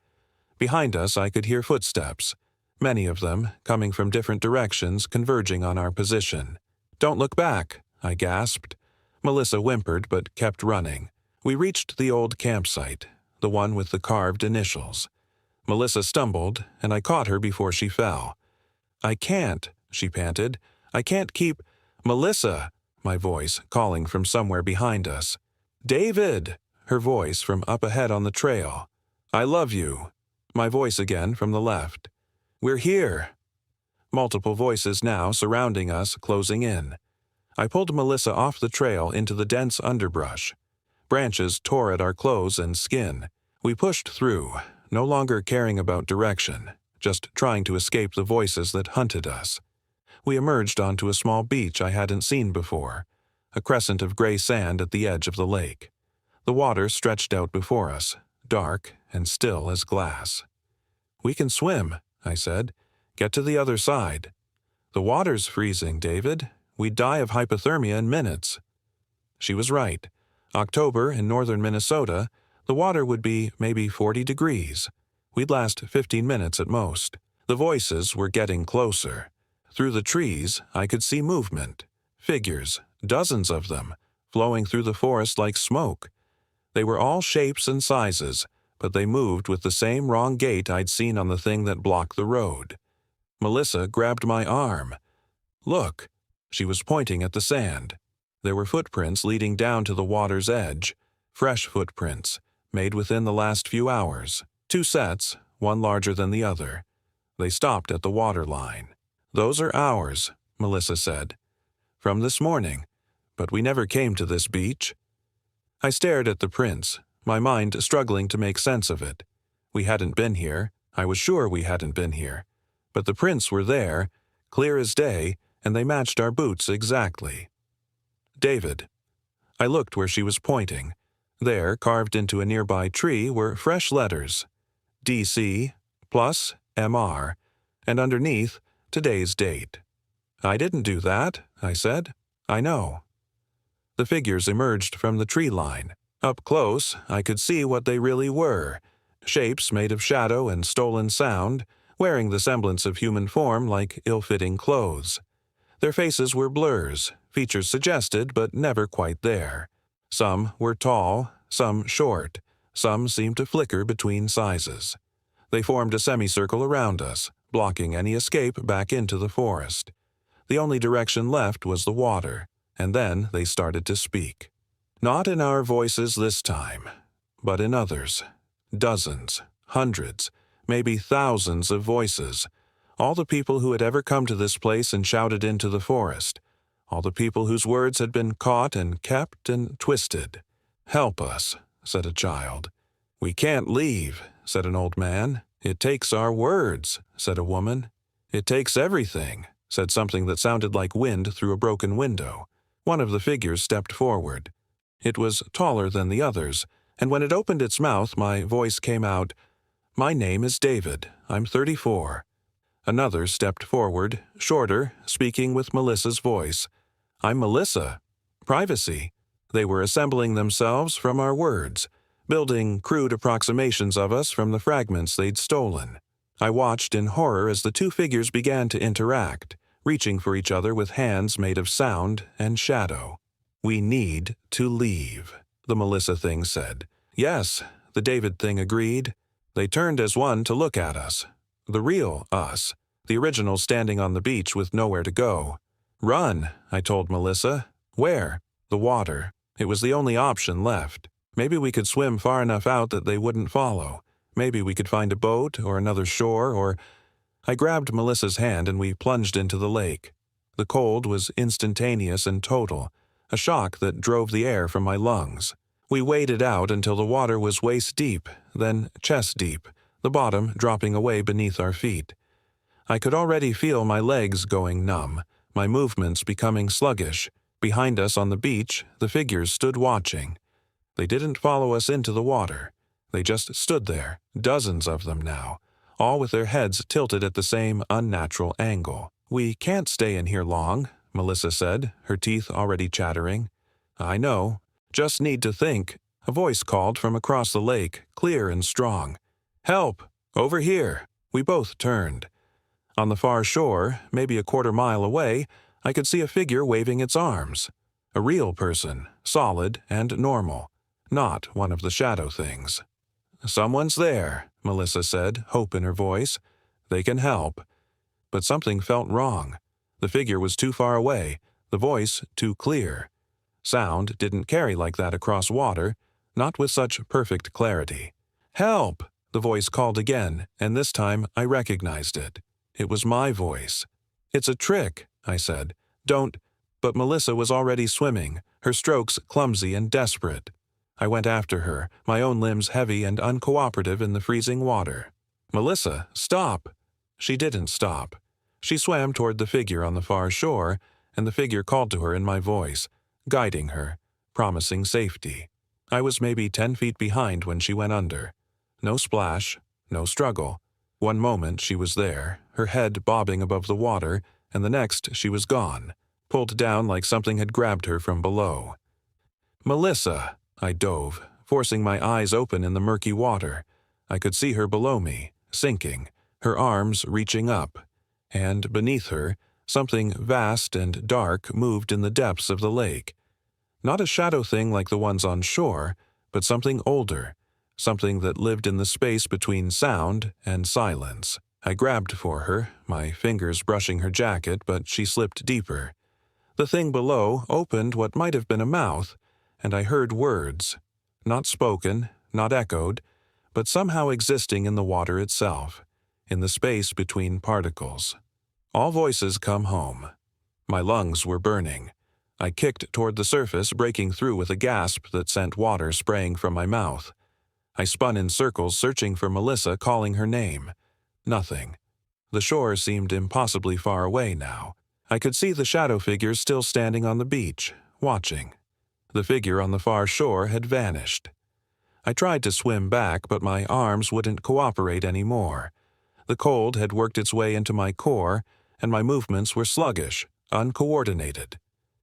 Behind us I could hear footsteps, many of them coming from different directions converging on our position. Don't look back, I gasped. Melissa whimpered but kept running. We reached the old campsite, the one with the carved initials. Melissa stumbled, and I caught her before she fell. I can't, she panted. I can't keep... Melissa, my voice calling from somewhere behind us. David, her voice from up ahead on the trail. I love you, my voice again from the left. We're here. Multiple voices now surrounding us, closing in. I pulled Melissa off the trail into the dense underbrush. Branches tore at our clothes and skin. We pushed through, no longer caring about direction, just trying to escape the voices that hunted us. We emerged onto a small beach I hadn't seen before, a crescent of gray sand at the edge of the lake. The water stretched out before us, dark and still as glass. We can swim, I said. Get to the other side. The water's freezing, David. We'd die of hypothermia in minutes. She was right. October in northern Minnesota, the water would be maybe 40 degrees. We'd last 15 minutes at most. The voices were getting closer. Through the trees, I could see movement. Figures, dozens of them, flowing through the forest like smoke. They were all shapes and sizes, but they moved with the same wrong gait I'd seen on the thing that blocked the road. Melissa grabbed my arm. "Look." She was pointing at the sand. There were footprints leading down to the water's edge, fresh footprints, made within the last few hours. 2 sets, one larger than the other. They stopped at the water line. "Those are ours," Melissa said. "From this morning, but we never came to this beach." I stared at the prints, my mind struggling to make sense of it. We hadn't been here. I was sure we hadn't been here. But the prints were there, clear as day, and they matched our boots exactly. "David." I looked where she was pointing. There, carved into a nearby tree, were fresh letters. DC, plus MR, and underneath, today's date. "I didn't do that," I said. "I know." The figures emerged from the tree line. Up close, I could see what they really were. Shapes made of shadow and stolen sound, wearing the semblance of human form like ill-fitting clothes. Their faces were blurs, features suggested but never quite there. Some were tall, some short, some seemed to flicker between sizes. They formed a semicircle around us, blocking any escape back into the forest. The only direction left was the water, and then they started to speak. Not in our voices this time, but in others. Dozens, hundreds, maybe thousands of voices. All the people who had ever come to this place and shouted into the forest. All the people whose words had been caught and kept and twisted. "Help us," said a child. "We can't leave," said an old man. "It takes our words," said a woman. "It takes everything," said something that sounded like wind through a broken window. One of the figures stepped forward. It was taller than the others, and when it opened its mouth, my voice came out, "My name is David. I'm 34. Another stepped forward, shorter, speaking with Melissa's voice. "I'm Melissa. Privacy." They were assembling themselves from our words, building crude approximations of us from the fragments they'd stolen. I watched in horror as the 2 figures began to interact, reaching for each other with hands made of sound and shadow. "We need to leave," the Melissa thing said. "Yes," the David thing agreed. They turned as one to look at us. The real us, the original standing on the beach with nowhere to go. "Run," I told Melissa. "Where?" "The water." It was the only option left. Maybe we could swim far enough out that they wouldn't follow. Maybe we could find a boat or another shore or... I grabbed Melissa's hand and we plunged into the lake. The cold was instantaneous and total, a shock that drove the air from my lungs. We waded out until the water was waist-deep, then chest-deep, the bottom dropping away beneath our feet. I could already feel my legs going numb, my movements becoming sluggish. Behind us on the beach, the figures stood watching. They didn't follow us into the water. They just stood there, dozens of them now, all with their heads tilted at the same unnatural angle. "We can't stay in here long," Melissa said, her teeth already chattering. "I know. Just need to think." A voice called from across the lake, clear and strong. "Help! Over here!" We both turned. On the far shore, maybe a quarter-mile away, I could see a figure waving its arms. A real person, solid and normal, not one of the shadow things. "Someone's there," Melissa said, hope in her voice. "They can help." But something felt wrong. The figure was too far away, the voice too clear. Sound didn't carry like that across water, not with such perfect clarity. "Help!" The voice called again, and this time I recognized it. It was my voice. "It's a trick," I said. "Don't—" But Melissa was already swimming, her strokes clumsy and desperate. I went after her, my own limbs heavy and uncooperative in the freezing water. "Melissa, stop!" She didn't stop. She swam toward the figure on the far shore, and the figure called to her in my voice, guiding her, promising safety. I was maybe 10 feet behind when she went under. No splash, no struggle. One moment she was there, her head bobbing above the water, and the next she was gone, pulled down like something had grabbed her from below. "Melissa!" I dove, forcing my eyes open in the murky water. I could see her below me, sinking, her arms reaching up. And beneath her, something vast and dark moved in the depths of the lake. Not a shadow thing like the ones on shore, but something older, something that lived in the space between sound and silence. I grabbed for her, my fingers brushing her jacket, but she slipped deeper. The thing below opened what might have been a mouth, and I heard words, not spoken, not echoed, but somehow existing in the water itself, in the space between particles. All voices come home. My lungs were burning. I kicked toward the surface, breaking through with a gasp that sent water spraying from my mouth. I spun in circles, searching for Melissa, calling her name. Nothing. The shore seemed impossibly far away now. I could see the shadow figures still standing on the beach, watching. The figure on the far shore had vanished. I tried to swim back, but my arms wouldn't cooperate anymore. The cold had worked its way into my core, and my movements were sluggish, uncoordinated.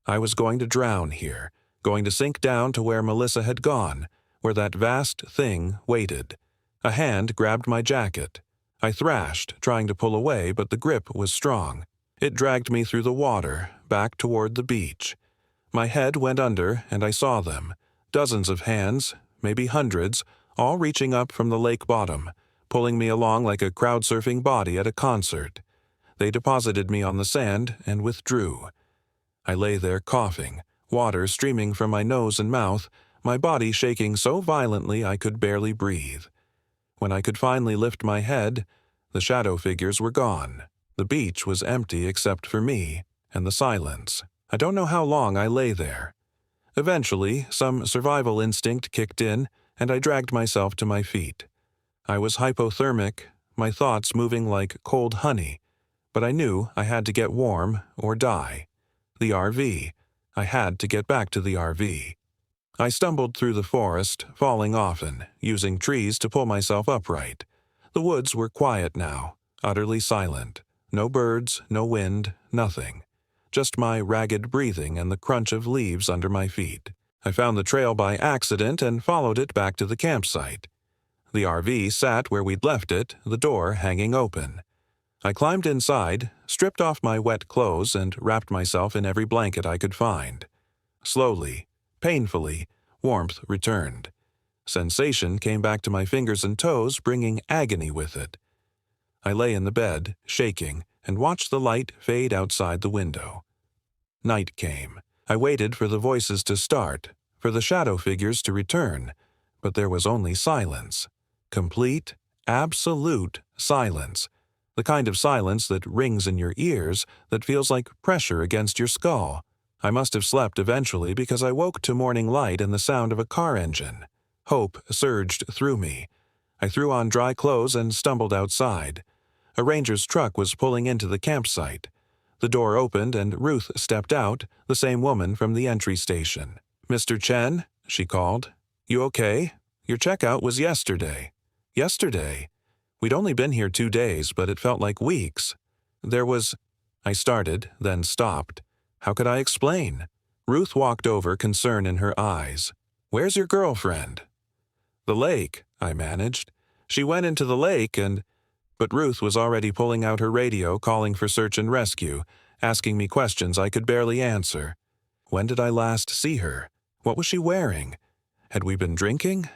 I was going to drown here, going to sink down to where Melissa had gone, where that vast thing waited. A hand grabbed my jacket. I thrashed, trying to pull away, but the grip was strong. It dragged me through the water, back toward the beach. My head went under, and I saw them. Dozens of hands, maybe hundreds, all reaching up from the lake bottom, pulling me along like a crowd-surfing body at a concert. They deposited me on the sand and withdrew. I lay there coughing, water streaming from my nose and mouth, my body shaking so violently I could barely breathe. When I could finally lift my head, the shadow figures were gone. The beach was empty except for me and the silence. I don't know how long I lay there. Eventually, some survival instinct kicked in, and I dragged myself to my feet. I was hypothermic, my thoughts moving like cold honey, but I knew I had to get warm or die. The RV. I had to get back to the RV. I stumbled through the forest, falling often, using trees to pull myself upright. The woods were quiet now, utterly silent. No birds, no wind, nothing. Just my ragged breathing and the crunch of leaves under my feet. I found the trail by accident and followed it back to the campsite. The RV sat where we'd left it, the door hanging open. I climbed inside, stripped off my wet clothes, and wrapped myself in every blanket I could find. Slowly, painfully, warmth returned. Sensation came back to my fingers and toes, bringing agony with it. I lay in the bed, shaking, and watched the light fade outside the window. Night came. I waited for the voices to start, for the shadow figures to return, but there was only silence. Complete, absolute silence. The kind of silence that rings in your ears, that feels like pressure against your skull. I must have slept eventually because I woke to morning light and the sound of a car engine. Hope surged through me. I threw on dry clothes and stumbled outside. A ranger's truck was pulling into the campsite. The door opened and Ruth stepped out, the same woman from the entry station. "Mr. Chen," she called. "You okay? Your checkout was yesterday." Yesterday? We'd only been here 2 days, but it felt like weeks. There was... I started, then stopped. How could I explain? Ruth walked over, concern in her eyes. "Where's your girlfriend?" "The lake," I managed. "She went into the lake and..." But Ruth was already pulling out her radio, calling for search and rescue, asking me questions I could barely answer. When did I last see her? What was she wearing? Had we been drinking?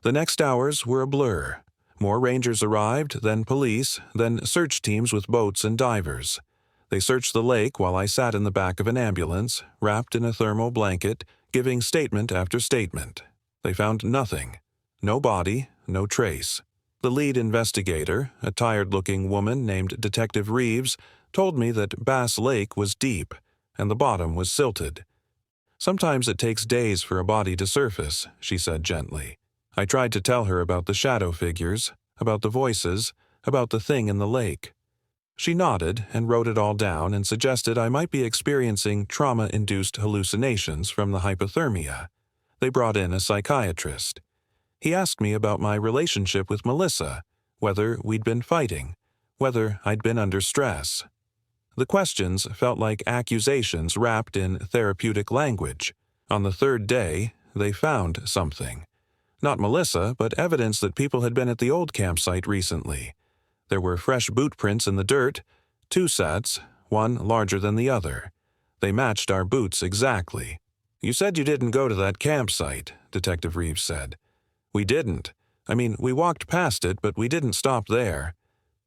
The next hours were a blur. More rangers arrived, then police, then search teams with boats and divers. They searched the lake while I sat in the back of an ambulance, wrapped in a thermal blanket, giving statement after statement. They found nothing. No body, no trace. The lead investigator, a tired-looking woman named Detective Reeves, told me that Bass Lake was deep, and the bottom was silted. "Sometimes it takes days for a body to surface," she said gently. I tried to tell her about the shadow figures, about the voices, about the thing in the lake. She nodded and wrote it all down and suggested I might be experiencing trauma-induced hallucinations from the hypothermia. They brought in a psychiatrist. He asked me about my relationship with Melissa, whether we'd been fighting, whether I'd been under stress. The questions felt like accusations wrapped in therapeutic language. On the third day, they found something. Not Melissa, but evidence that people had been at the old campsite recently. There were fresh boot prints in the dirt, 2 sets, one larger than the other. They matched our boots exactly. "You said you didn't go to that campsite," Detective Reeves said. "We didn't. I mean, we walked past it, but we didn't stop there.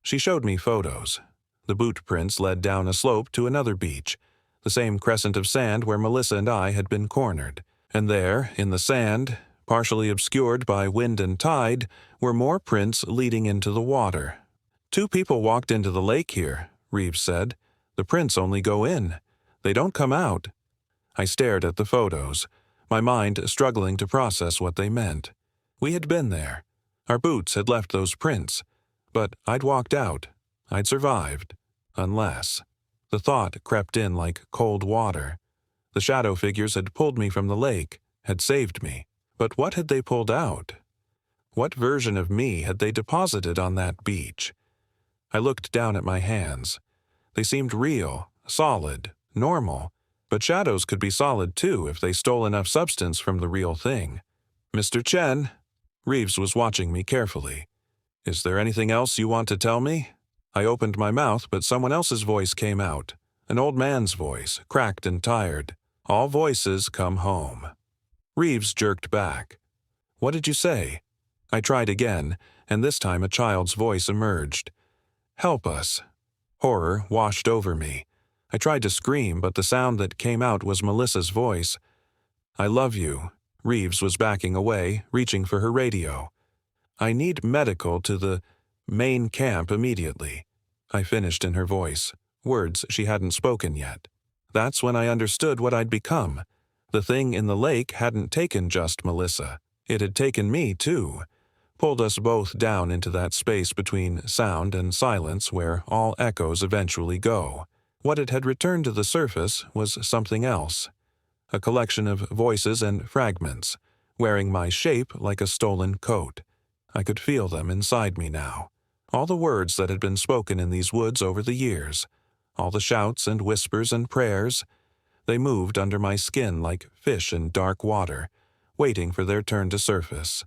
She showed me photos. The boot prints led down a slope to another beach, the same crescent of sand where Melissa and I had been cornered. And there, in the sand, partially obscured by wind and tide, were more prints leading into the water. 2 people walked into the lake here, Reeves said. The prints only go in. They don't come out. I stared at the photos, my mind struggling to process what they meant. We had been there. Our boots had left those prints. But I'd walked out. I'd survived. Unless. The thought crept in like cold water. The shadow figures had pulled me from the lake, had saved me. But what had they pulled out? What version of me had they deposited on that beach? I looked down at my hands. They seemed real, solid, normal. But shadows could be solid too if they stole enough substance from the real thing. Mr. Chen. Reeves was watching me carefully. Is there anything else you want to tell me? I opened my mouth, but someone else's voice came out. An old man's voice, cracked and tired. All voices come home. Reeves jerked back. What did you say? I tried again, and this time a child's voice emerged. Help us. Horror washed over me. I tried to scream, but the sound that came out was Melissa's voice. I love you. Reeves was backing away, reaching for her radio. I need medical to the main camp immediately. I finished in her voice, words she hadn't spoken yet. That's when I understood what I'd become. The thing in the lake hadn't taken just Melissa. It had taken me, too. Pulled us both down into that space between sound and silence where all echoes eventually go. What it had returned to the surface was something else. A collection of voices and fragments, wearing my shape like a stolen coat. I could feel them inside me now. All the words that had been spoken in these woods over the years. All the shouts and whispers and prayers. They moved under my skin like fish in dark water, waiting for their turn to surface.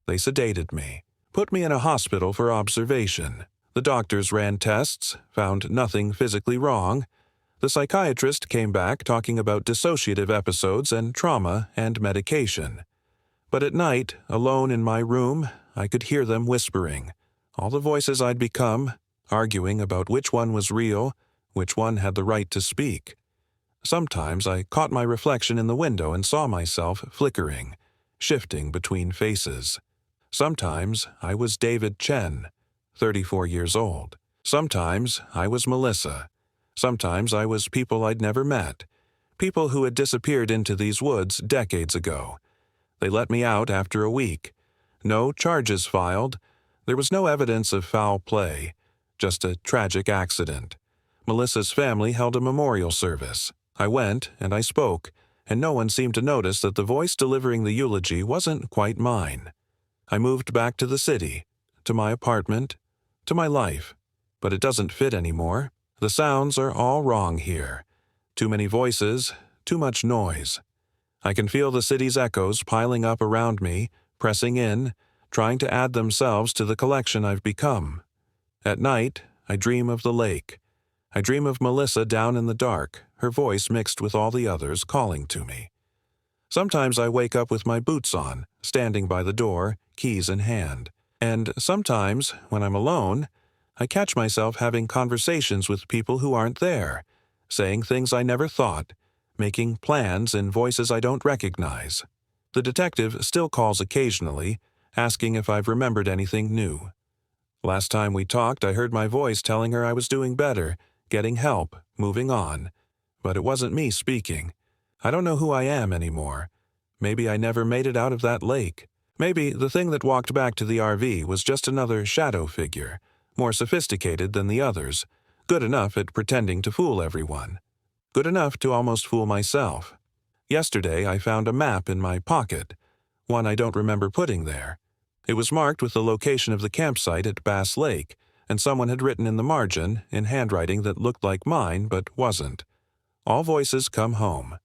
They sedated me, put me in a hospital for observation. The doctors ran tests, found nothing physically wrong. The psychiatrist came back talking about dissociative episodes and trauma and medication. But at night, alone in my room, I could hear them whispering. All the voices I'd become, arguing about which one was real, which one had the right to speak. Sometimes I caught my reflection in the window and saw myself flickering, shifting between faces. Sometimes I was David Chen, 34 years old. Sometimes I was Melissa. Sometimes I was people I'd never met, people who had disappeared into these woods decades ago. They let me out after a week. No charges filed. There was no evidence of foul play, just a tragic accident. Melissa's family held a memorial service. I went and I spoke, and no one seemed to notice that the voice delivering the eulogy wasn't quite mine. I moved back to the city, to my apartment, to my life. But it doesn't fit anymore. The sounds are all wrong here. Too many voices, too much noise. I can feel the city's echoes piling up around me, pressing in, trying to add themselves to the collection I've become. At night, I dream of the lake. I dream of Melissa down in the dark, her voice mixed with all the others calling to me. Sometimes I wake up with my boots on, standing by the door, keys in hand. And sometimes, when I'm alone, I catch myself having conversations with people who aren't there, saying things I never thought, making plans in voices I don't recognize. The detective still calls occasionally, asking if I've remembered anything new. Last time we talked, I heard my voice telling her I was doing better, getting help, moving on. But it wasn't me speaking. I don't know who I am anymore. Maybe I never made it out of that lake. Maybe the thing that walked back to the RV was just another shadow figure, more sophisticated than the others, good enough at pretending to fool everyone. Good enough to almost fool myself. Yesterday I found a map in my pocket, one I don't remember putting there. It was marked with the location of the campsite at Bass Lake, and someone had written in the margin, in handwriting that looked like mine but wasn't. All voices come home.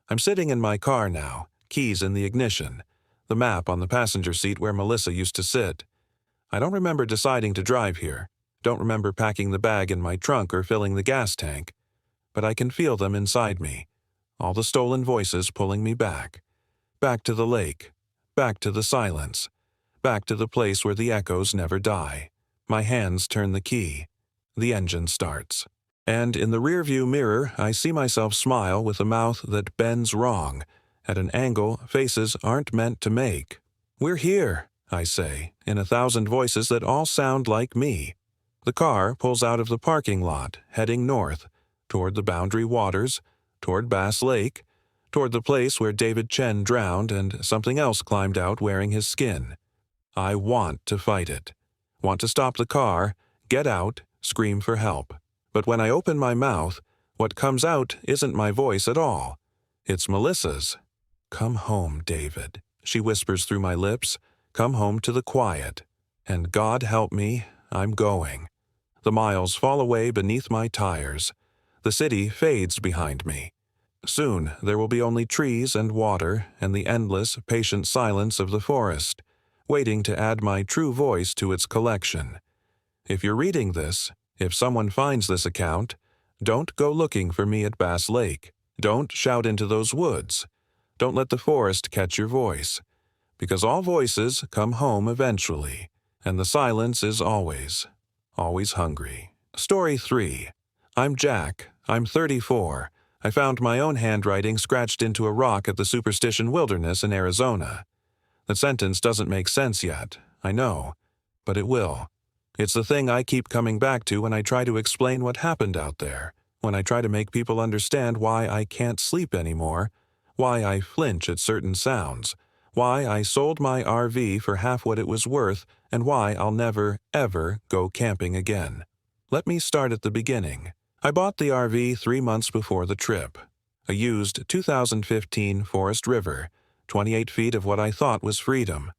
I'm sitting in my car now, keys in the ignition, the map on the passenger seat where Melissa used to sit. I don't remember deciding to drive here, don't remember packing the bag in my trunk or filling the gas tank, but I can feel them inside me, all the stolen voices pulling me back to the lake, back to the silence, back to the place where the echoes never die. My hands turn the key. The engine starts. And in the rearview mirror, I see myself smile with a mouth that bends wrong, at an angle faces aren't meant to make. "We're here," I say, in 1,000 voices that all sound like me. The car pulls out of the parking lot, heading north, toward the Boundary Waters, toward Bass Lake, toward the place where David Chen drowned and something else climbed out wearing his skin. I want to fight it. Want to stop the car, get out, scream for help. But when I open my mouth, what comes out isn't my voice at all. It's Melissa's. "Come home, David," she whispers through my lips. "Come home to the quiet." And God help me, I'm going. The miles fall away beneath my tires. The city fades behind me. Soon there will be only trees and water and the endless, patient silence of the forest, waiting to add my true voice to its collection. If you're reading this, if someone finds this account, don't go looking for me at Bass Lake. Don't shout into those woods. Don't let the forest catch your voice. Because all voices come home eventually, and the silence is always hungry. Story 3. I'm Jack. I'm 34. I found my own handwriting scratched into a rock at the Superstition Wilderness in Arizona. The sentence doesn't make sense yet, I know, but it will. It's the thing I keep coming back to when I try to explain what happened out there, when I try to make people understand why I can't sleep anymore, why I flinch at certain sounds, why I sold my RV for half what it was worth, and why I'll never, ever go camping again. Let me start at the beginning. I bought the RV 3 months before the trip. A used 2015 Forest River, 28 feet of what I thought was freedom.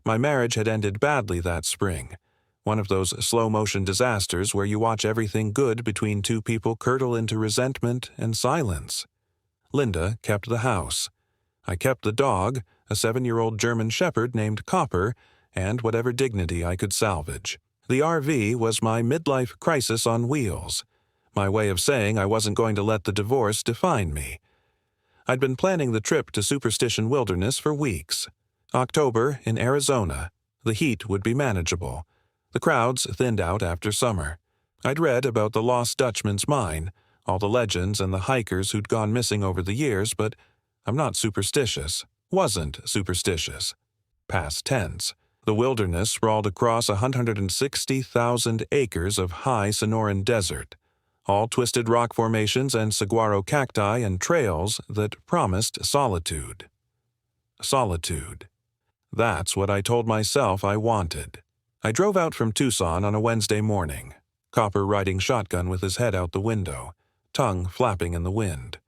My marriage had ended badly that spring. One of those slow-motion disasters where you watch everything good between two people curdle into resentment and silence. Linda kept the house. I kept the dog, a 7-year-old German Shepherd named Copper, and whatever dignity I could salvage. The RV was my midlife crisis on wheels, my way of saying I wasn't going to let the divorce define me. I'd been planning the trip to Superstition Wilderness for weeks. October in Arizona. The heat would be manageable. The crowds thinned out after summer. I'd read about the Lost Dutchman's Mine, all the legends and the hikers who'd gone missing over the years, but I'm not superstitious. Wasn't superstitious. Past tense. The wilderness sprawled across 160,000 acres of high Sonoran desert, all twisted rock formations and saguaro cacti and trails that promised solitude. Solitude. That's what I told myself I wanted. I drove out from Tucson on a Wednesday morning, Copper riding shotgun with his head out the window, tongue flapping in the wind.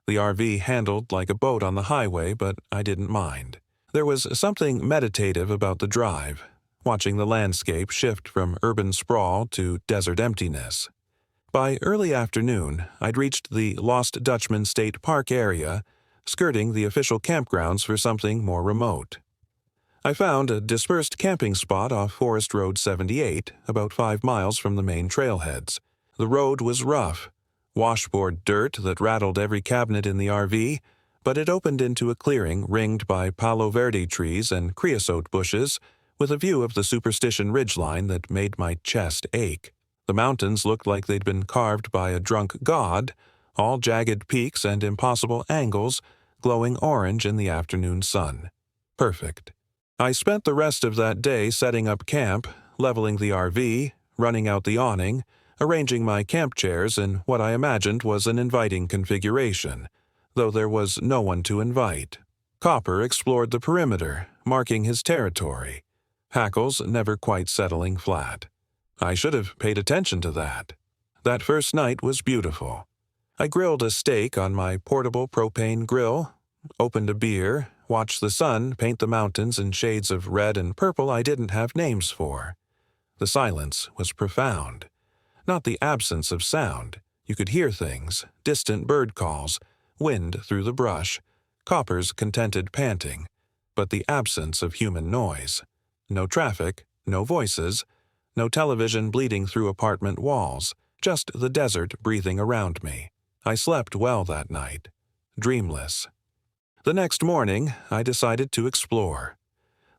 The RV handled like a boat on the highway, but I didn't mind. There was something meditative about the drive, watching the landscape shift from urban sprawl to desert emptiness. By early afternoon, I'd reached the Lost Dutchman State Park area, skirting the official campgrounds for something more remote. I found a dispersed camping spot off Forest Road 78, about 5 miles from the main trailheads. The road was rough, washboard dirt that rattled every cabinet in the RV, but it opened into a clearing ringed by Palo Verde trees and creosote bushes, with a view of the Superstition ridgeline that made my chest ache. The mountains looked like they'd been carved by a drunk god, all jagged peaks and impossible angles, glowing orange in the afternoon sun. Perfect. I spent the rest of that day setting up camp, leveling the RV, running out the awning, arranging my camp chairs in what I imagined was an inviting configuration, though there was no one to invite. Copper explored the perimeter, marking his territory. Hackles never quite settling flat. I should have paid attention to that. That first night was beautiful. I grilled a steak on my portable propane grill, opened a beer, watched the sun paint the mountains in shades of red and purple I didn't have names for. The silence was profound. Not the absence of sound. You could hear things, distant bird calls, wind through the brush, Copper's contented panting, but the absence of human noise. No traffic, no voices, no television bleeding through apartment walls, just the desert breathing around me. I slept well that night, dreamless. The next morning, I decided to explore.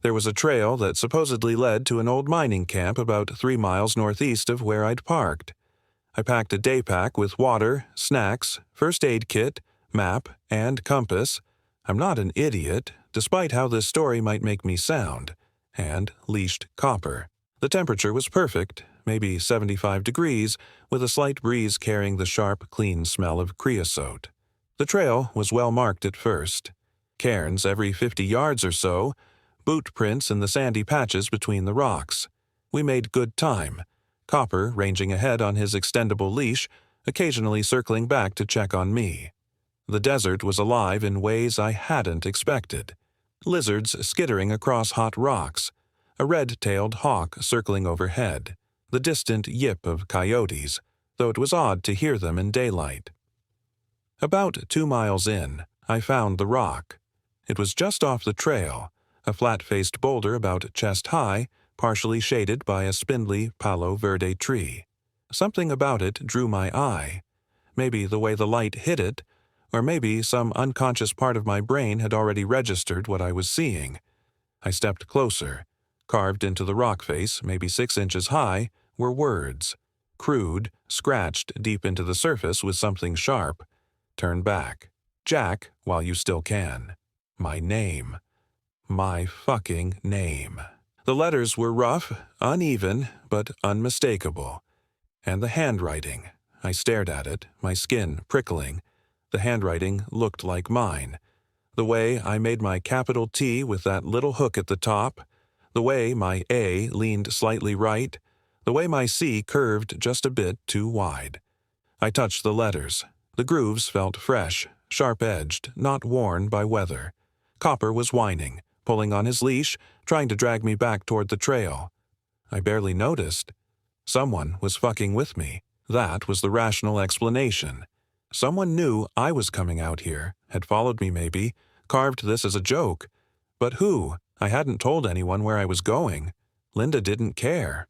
There was a trail that supposedly led to an old mining camp about 3 miles northeast of where I'd parked. I packed a day pack with water, snacks, first aid kit, map, and compass. I'm not an idiot, despite how this story might make me sound, and leashed Copper. The temperature was perfect, maybe 75 degrees, with a slight breeze carrying the sharp, clean smell of creosote. The trail was well marked at first. Cairns every 50 yards or so, boot prints in the sandy patches between the rocks. We made good time, Copper ranging ahead on his extendable leash, occasionally circling back to check on me. The desert was alive in ways I hadn't expected. Lizards skittering across hot rocks, a red-tailed hawk circling overhead, the distant yip of coyotes, though it was odd to hear them in daylight. About 2 miles in, I found the rock. It was just off the trail, a flat-faced boulder about chest-high, partially shaded by a spindly Palo Verde tree. Something about it drew my eye. Maybe the way the light hit it, or maybe some unconscious part of my brain had already registered what I was seeing. I stepped closer. Carved into the rock face, maybe 6 inches high, were words. Crude, scratched deep into the surface with something sharp. Turn back. Jack, while you still can. My name. My fucking name. The letters were rough, uneven, but unmistakable. And the handwriting. I stared at it, my skin prickling. The handwriting looked like mine. The way I made my capital T with that little hook at the top, the way my A leaned slightly right, the way my C curved just a bit too wide. I touched the letters. The grooves felt fresh, sharp-edged, not worn by weather. Copper was whining, pulling on his leash, trying to drag me back toward the trail. I barely noticed. Someone was fucking with me. That was the rational explanation. Someone knew I was coming out here, had followed me maybe, carved this as a joke. But who? I hadn't told anyone where I was going. Linda didn't care.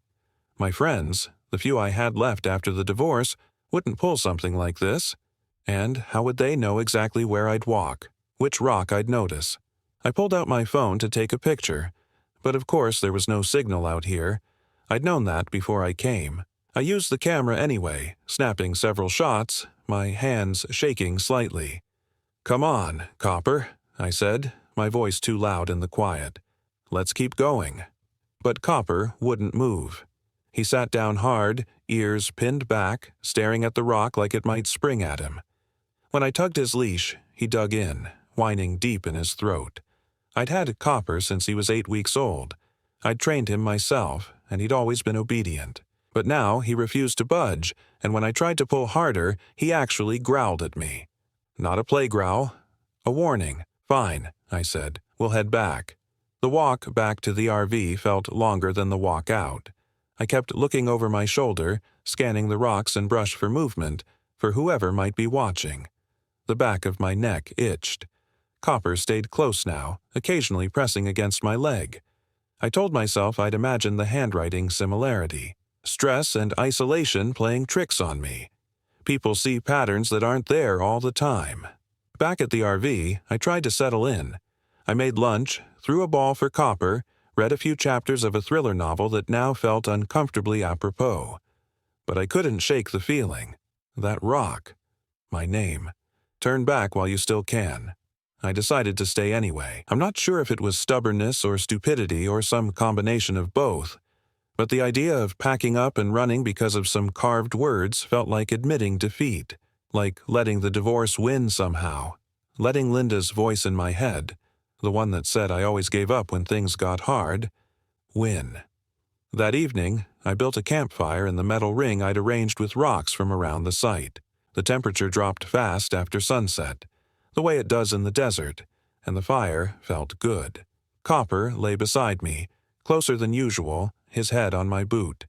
My friends, the few I had left after the divorce, wouldn't pull something like this. And how would they know exactly where I'd walk, which rock I'd notice? I pulled out my phone to take a picture, but of course there was no signal out here. I'd known that before I came. I used the camera anyway, snapping several shots, my hands shaking slightly. "Come on, Copper," I said, my voice too loud in the quiet. "Let's keep going." But Copper wouldn't move. He sat down hard, ears pinned back, staring at the rock like it might spring at him. When I tugged his leash, he dug in, whining deep in his throat. I'd had Copper since he was 8 weeks old. I'd trained him myself, and he'd always been obedient. But now he refused to budge, and when I tried to pull harder, he actually growled at me. Not a play growl. A warning. "Fine," I said. "We'll head back." The walk back to the RV felt longer than the walk out. I kept looking over my shoulder, scanning the rocks and brush for movement, for whoever might be watching. The back of my neck itched. Copper stayed close now, occasionally pressing against my leg. I told myself I'd imagine the handwriting similarity. Stress and isolation playing tricks on me. People see patterns that aren't there all the time. Back at the RV, I tried to settle in. I made lunch, threw a ball for Copper, read a few chapters of a thriller novel that now felt uncomfortably apropos. But I couldn't shake the feeling. That rock. My name. Turn back while you still can. I decided to stay anyway. I'm not sure if it was stubbornness or stupidity or some combination of both, but the idea of packing up and running because of some carved words felt like admitting defeat, like letting the divorce win somehow, letting Linda's voice in my head, the one that said I always gave up when things got hard, win. That evening, I built a campfire in the metal ring I'd arranged with rocks from around the site. The temperature dropped fast after sunset, the way it does in the desert, and the fire felt good. Copper lay beside me, closer than usual, his head on my boot.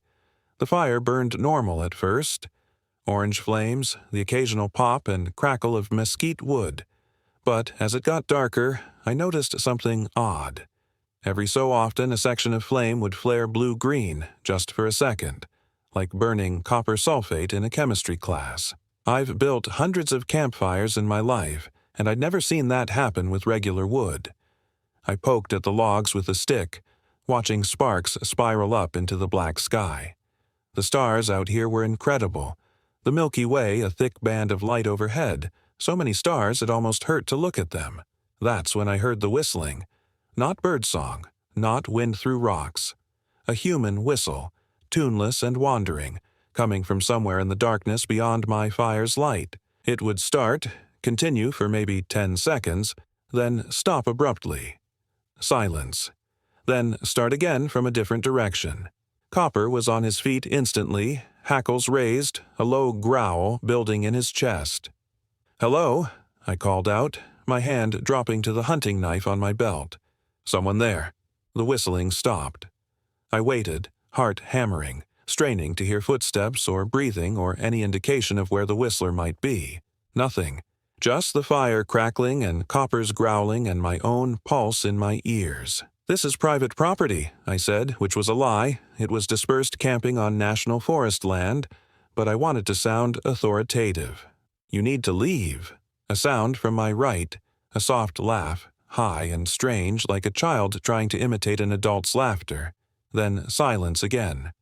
The fire burned normal at first. Orange flames, the occasional pop and crackle of mesquite wood. But as it got darker, I noticed something odd. Every so often a section of flame would flare blue-green, just for a second, like burning copper sulfate in a chemistry class. I've built hundreds of campfires in my life, and I'd never seen that happen with regular wood. I poked at the logs with a stick, watching sparks spiral up into the black sky. The stars out here were incredible. The Milky Way, a thick band of light overhead, so many stars it almost hurt to look at them. That's when I heard the whistling. Not birdsong, not wind through rocks. A human whistle, tuneless and wandering, coming from somewhere in the darkness beyond my fire's light. It would start, continue for maybe 10 seconds, then stop abruptly. Silence. Then start again from a different direction. Copper was on his feet instantly, hackles raised, a low growl building in his chest. "Hello," I called out, my hand dropping to the hunting knife on my belt. "Someone there." The whistling stopped. I waited, heart hammering, straining to hear footsteps or breathing or any indication of where the whistler might be. Nothing. Just the fire crackling and Copper's growling and my own pulse in my ears. "This is private property," I said, which was a lie. It was dispersed camping on national forest land, but I wanted to sound authoritative. "You need to leave." A sound from my right, a soft laugh, high and strange like a child trying to imitate an adult's laughter. Then silence again.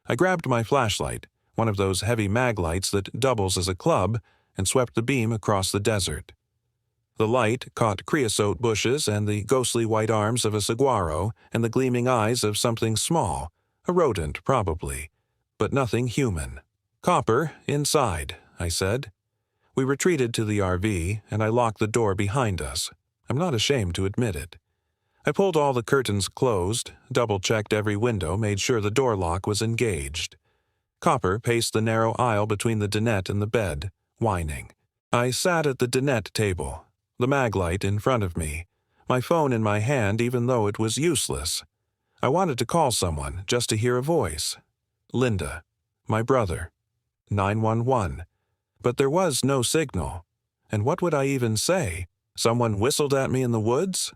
I grabbed my flashlight, one of those heavy mag lights that doubles as a club, and swept the beam across the desert. The light caught creosote bushes and the ghostly white arms of a saguaro and the gleaming eyes of something small, a rodent probably, but nothing human. "Copper, inside," I said. We retreated to the RV, and I locked the door behind us. I'm not ashamed to admit it. I pulled all the curtains closed, double-checked every window, made sure the door lock was engaged. Copper paced the narrow aisle between the dinette and the bed, whining. I sat at the dinette table, the mag light in front of me, my phone in my hand even though it was useless. I wanted to call someone, just to hear a voice. Linda. My brother. 911. But there was no signal. And what would I even say? Someone whistled at me in the woods?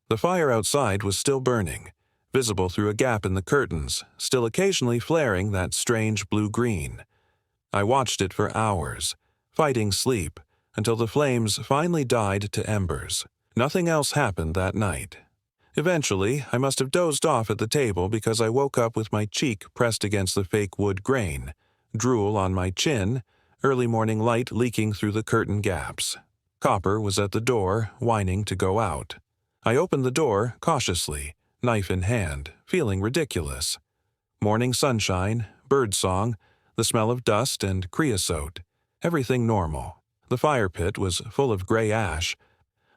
The fire outside was still burning, visible through a gap in the curtains, still occasionally flaring that strange blue-green. I watched it for hours, fighting sleep, until the flames finally died to embers. Nothing else happened that night. Eventually, I must have dozed off at the table because I woke up with my cheek pressed against the fake wood grain, drool on my chin, early morning light leaking through the curtain gaps. Copper was at the door, whining to go out. I opened the door cautiously, knife in hand, feeling ridiculous. Morning sunshine, birdsong, the smell of dust and creosote, everything normal. The fire pit was full of gray ash.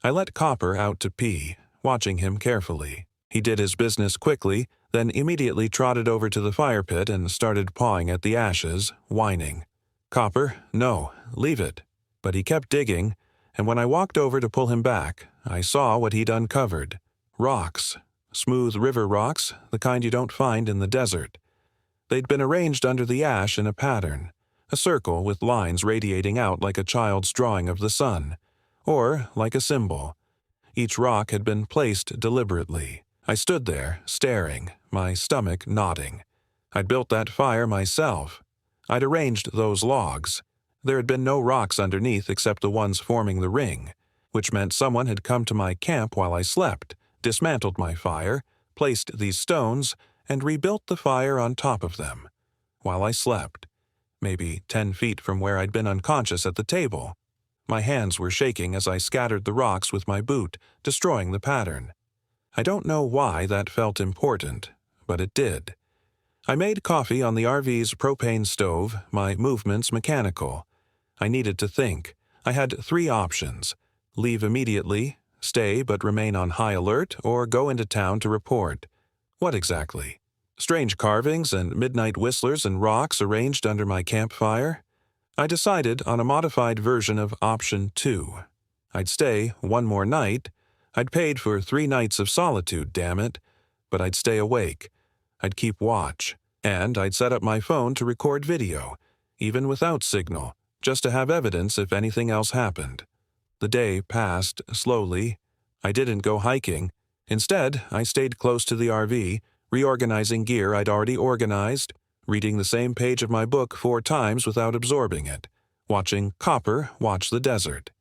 I let Copper out to pee, watching him carefully. He did his business quickly, then immediately trotted over to the fire pit and started pawing at the ashes, whining. "Copper, no, leave it." But he kept digging, and when I walked over to pull him back, I saw what he'd uncovered. Rocks. Smooth river rocks, the kind you don't find in the desert. They'd been arranged under the ash in a pattern, a circle with lines radiating out like a child's drawing of the sun, or like a symbol. Each rock had been placed deliberately. I stood there, staring, my stomach knotting. I'd built that fire myself. I'd arranged those logs. There had been no rocks underneath except the ones forming the ring, which meant someone had come to my camp while I slept, dismantled my fire, placed these stones, and rebuilt the fire on top of them, while I slept, maybe 10 feet from where I'd been unconscious at the table. My hands were shaking as I scattered the rocks with my boot, destroying the pattern. I don't know why that felt important, but it did. I made coffee on the RV's propane stove, my movements mechanical. I needed to think. I had 3 options: leave immediately, stay but remain on high alert, or go into town to report. What exactly? Strange carvings and midnight whistlers and rocks arranged under my campfire? I decided on a modified version of option 2. I'd stay 1 more night. I'd paid for 3 nights of solitude, damn it. But I'd stay awake. I'd keep watch. And I'd set up my phone to record video, even without signal, just to have evidence if anything else happened. The day passed slowly. I didn't go hiking. Instead, I stayed close to the RV, reorganizing gear I'd already organized, reading the same page of my book 4 times without absorbing it, watching Copper watch the desert.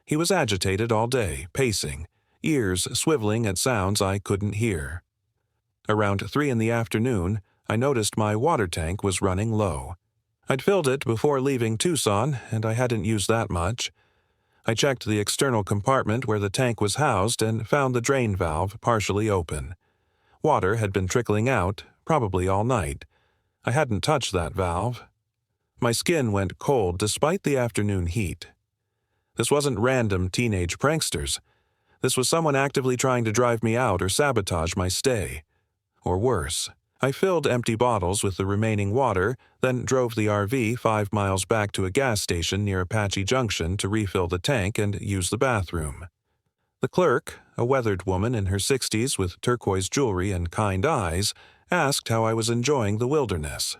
He was agitated all day, pacing, ears swiveling at sounds I couldn't hear. Around 3 in the afternoon, I noticed my water tank was running low. I'd filled it before leaving Tucson, and I hadn't used that much. I checked the external compartment where the tank was housed and found the drain valve partially open. Water had been trickling out, probably all night. I hadn't touched that valve. My skin went cold despite the afternoon heat. This wasn't random teenage pranksters. This was someone actively trying to drive me out or sabotage my stay. Or worse. I filled empty bottles with the remaining water, then drove the RV 5 miles back to a gas station near Apache Junction to refill the tank and use the bathroom. The clerk, a weathered woman in her 60s with turquoise jewelry and kind eyes, asked how I was enjoying the wilderness.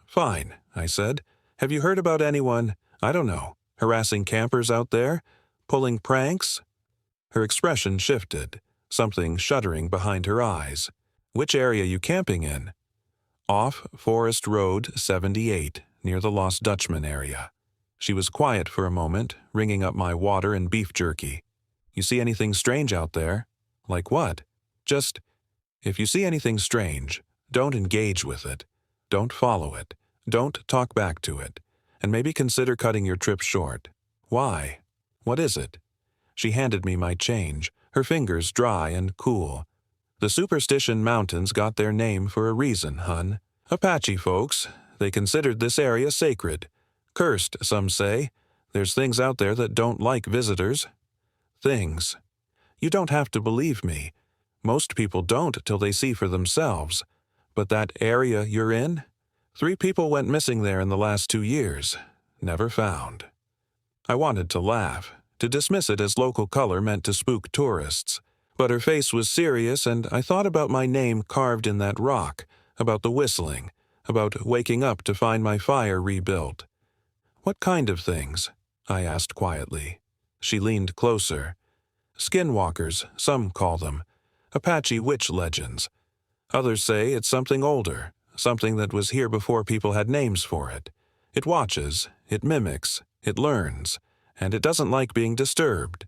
"Fine," I said. "Have you heard about anyone, I don't know, harassing campers out there? Pulling pranks?" Her expression shifted, something shuddering behind her eyes. "Which area you camping in?" "Off Forest Road 78, near the Lost Dutchman area." She was quiet for a moment, ringing up my water and beef jerky. "You see anything strange out there?" "Like what?" "Just, if you see anything strange, don't engage with it. Don't follow it. Don't talk back to it. And maybe consider cutting your trip short." "Why? What is it?" She handed me my change, her fingers dry and cool. "The Superstition Mountains got their name for a reason, hun. Apache folks, they considered this area sacred. Cursed, some say. There's things out there that don't like visitors." "Things. You don't have to believe me. Most people don't till they see for themselves. But that area you're in? 3 people went missing there in the last 2 years. Never found." I wanted to laugh, to dismiss it as local color meant to spook tourists. But her face was serious, and I thought about my name carved in that rock, about the whistling, about waking up to find my fire rebuilt. "What kind of things?" I asked quietly. She leaned closer. "Skinwalkers, some call them. Apache witch legends. Others say it's something older, something that was here before people had names for it. It watches, it mimics, it learns, and it doesn't like being disturbed.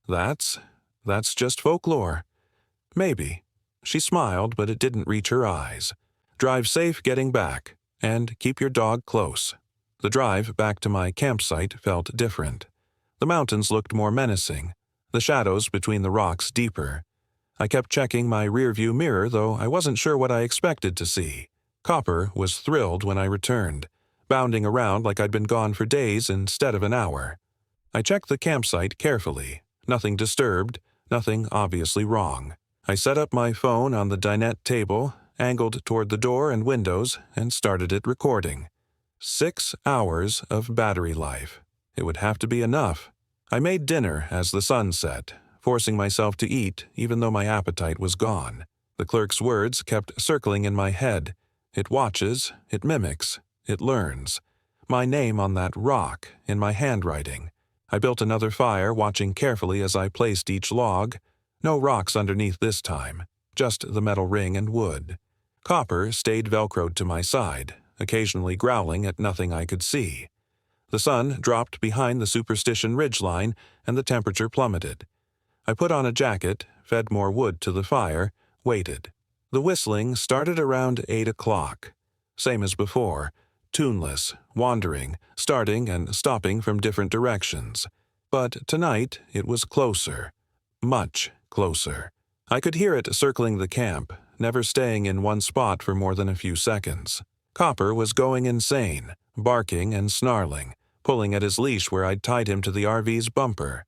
That's just folklore." "Maybe." She smiled, but it didn't reach her eyes. "Drive safe getting back, and keep your dog close." The drive back to my campsite felt different. The mountains looked more menacing, the shadows between the rocks deeper. I kept checking my rearview mirror, though I wasn't sure what I expected to see. Copper was thrilled when I returned, bounding around like I'd been gone for days instead of an hour. I checked the campsite carefully. Nothing disturbed, nothing obviously wrong. I set up my phone on the dinette table, angled toward the door and windows, and started it recording. 6 hours of battery life. It would have to be enough. I made dinner as the sun set, forcing myself to eat even though my appetite was gone. The clerk's words kept circling in my head. It watches, it mimics, it learns. My name on that rock, in my handwriting. I built another fire, watching carefully as I placed each log. No rocks underneath this time, just the metal ring and wood. Copper stayed velcroed to my side, occasionally growling at nothing I could see. The sun dropped behind the Superstition ridgeline, and the temperature plummeted. I put on a jacket, fed more wood to the fire, waited. The whistling started around 8 o'clock. Same as before. Tuneless, wandering, starting and stopping from different directions. But tonight it was closer. Much closer. I could hear it circling the camp, never staying in one spot for more than a few seconds. Copper was going insane, barking and snarling, pulling at his leash where I'd tied him to the RV's bumper.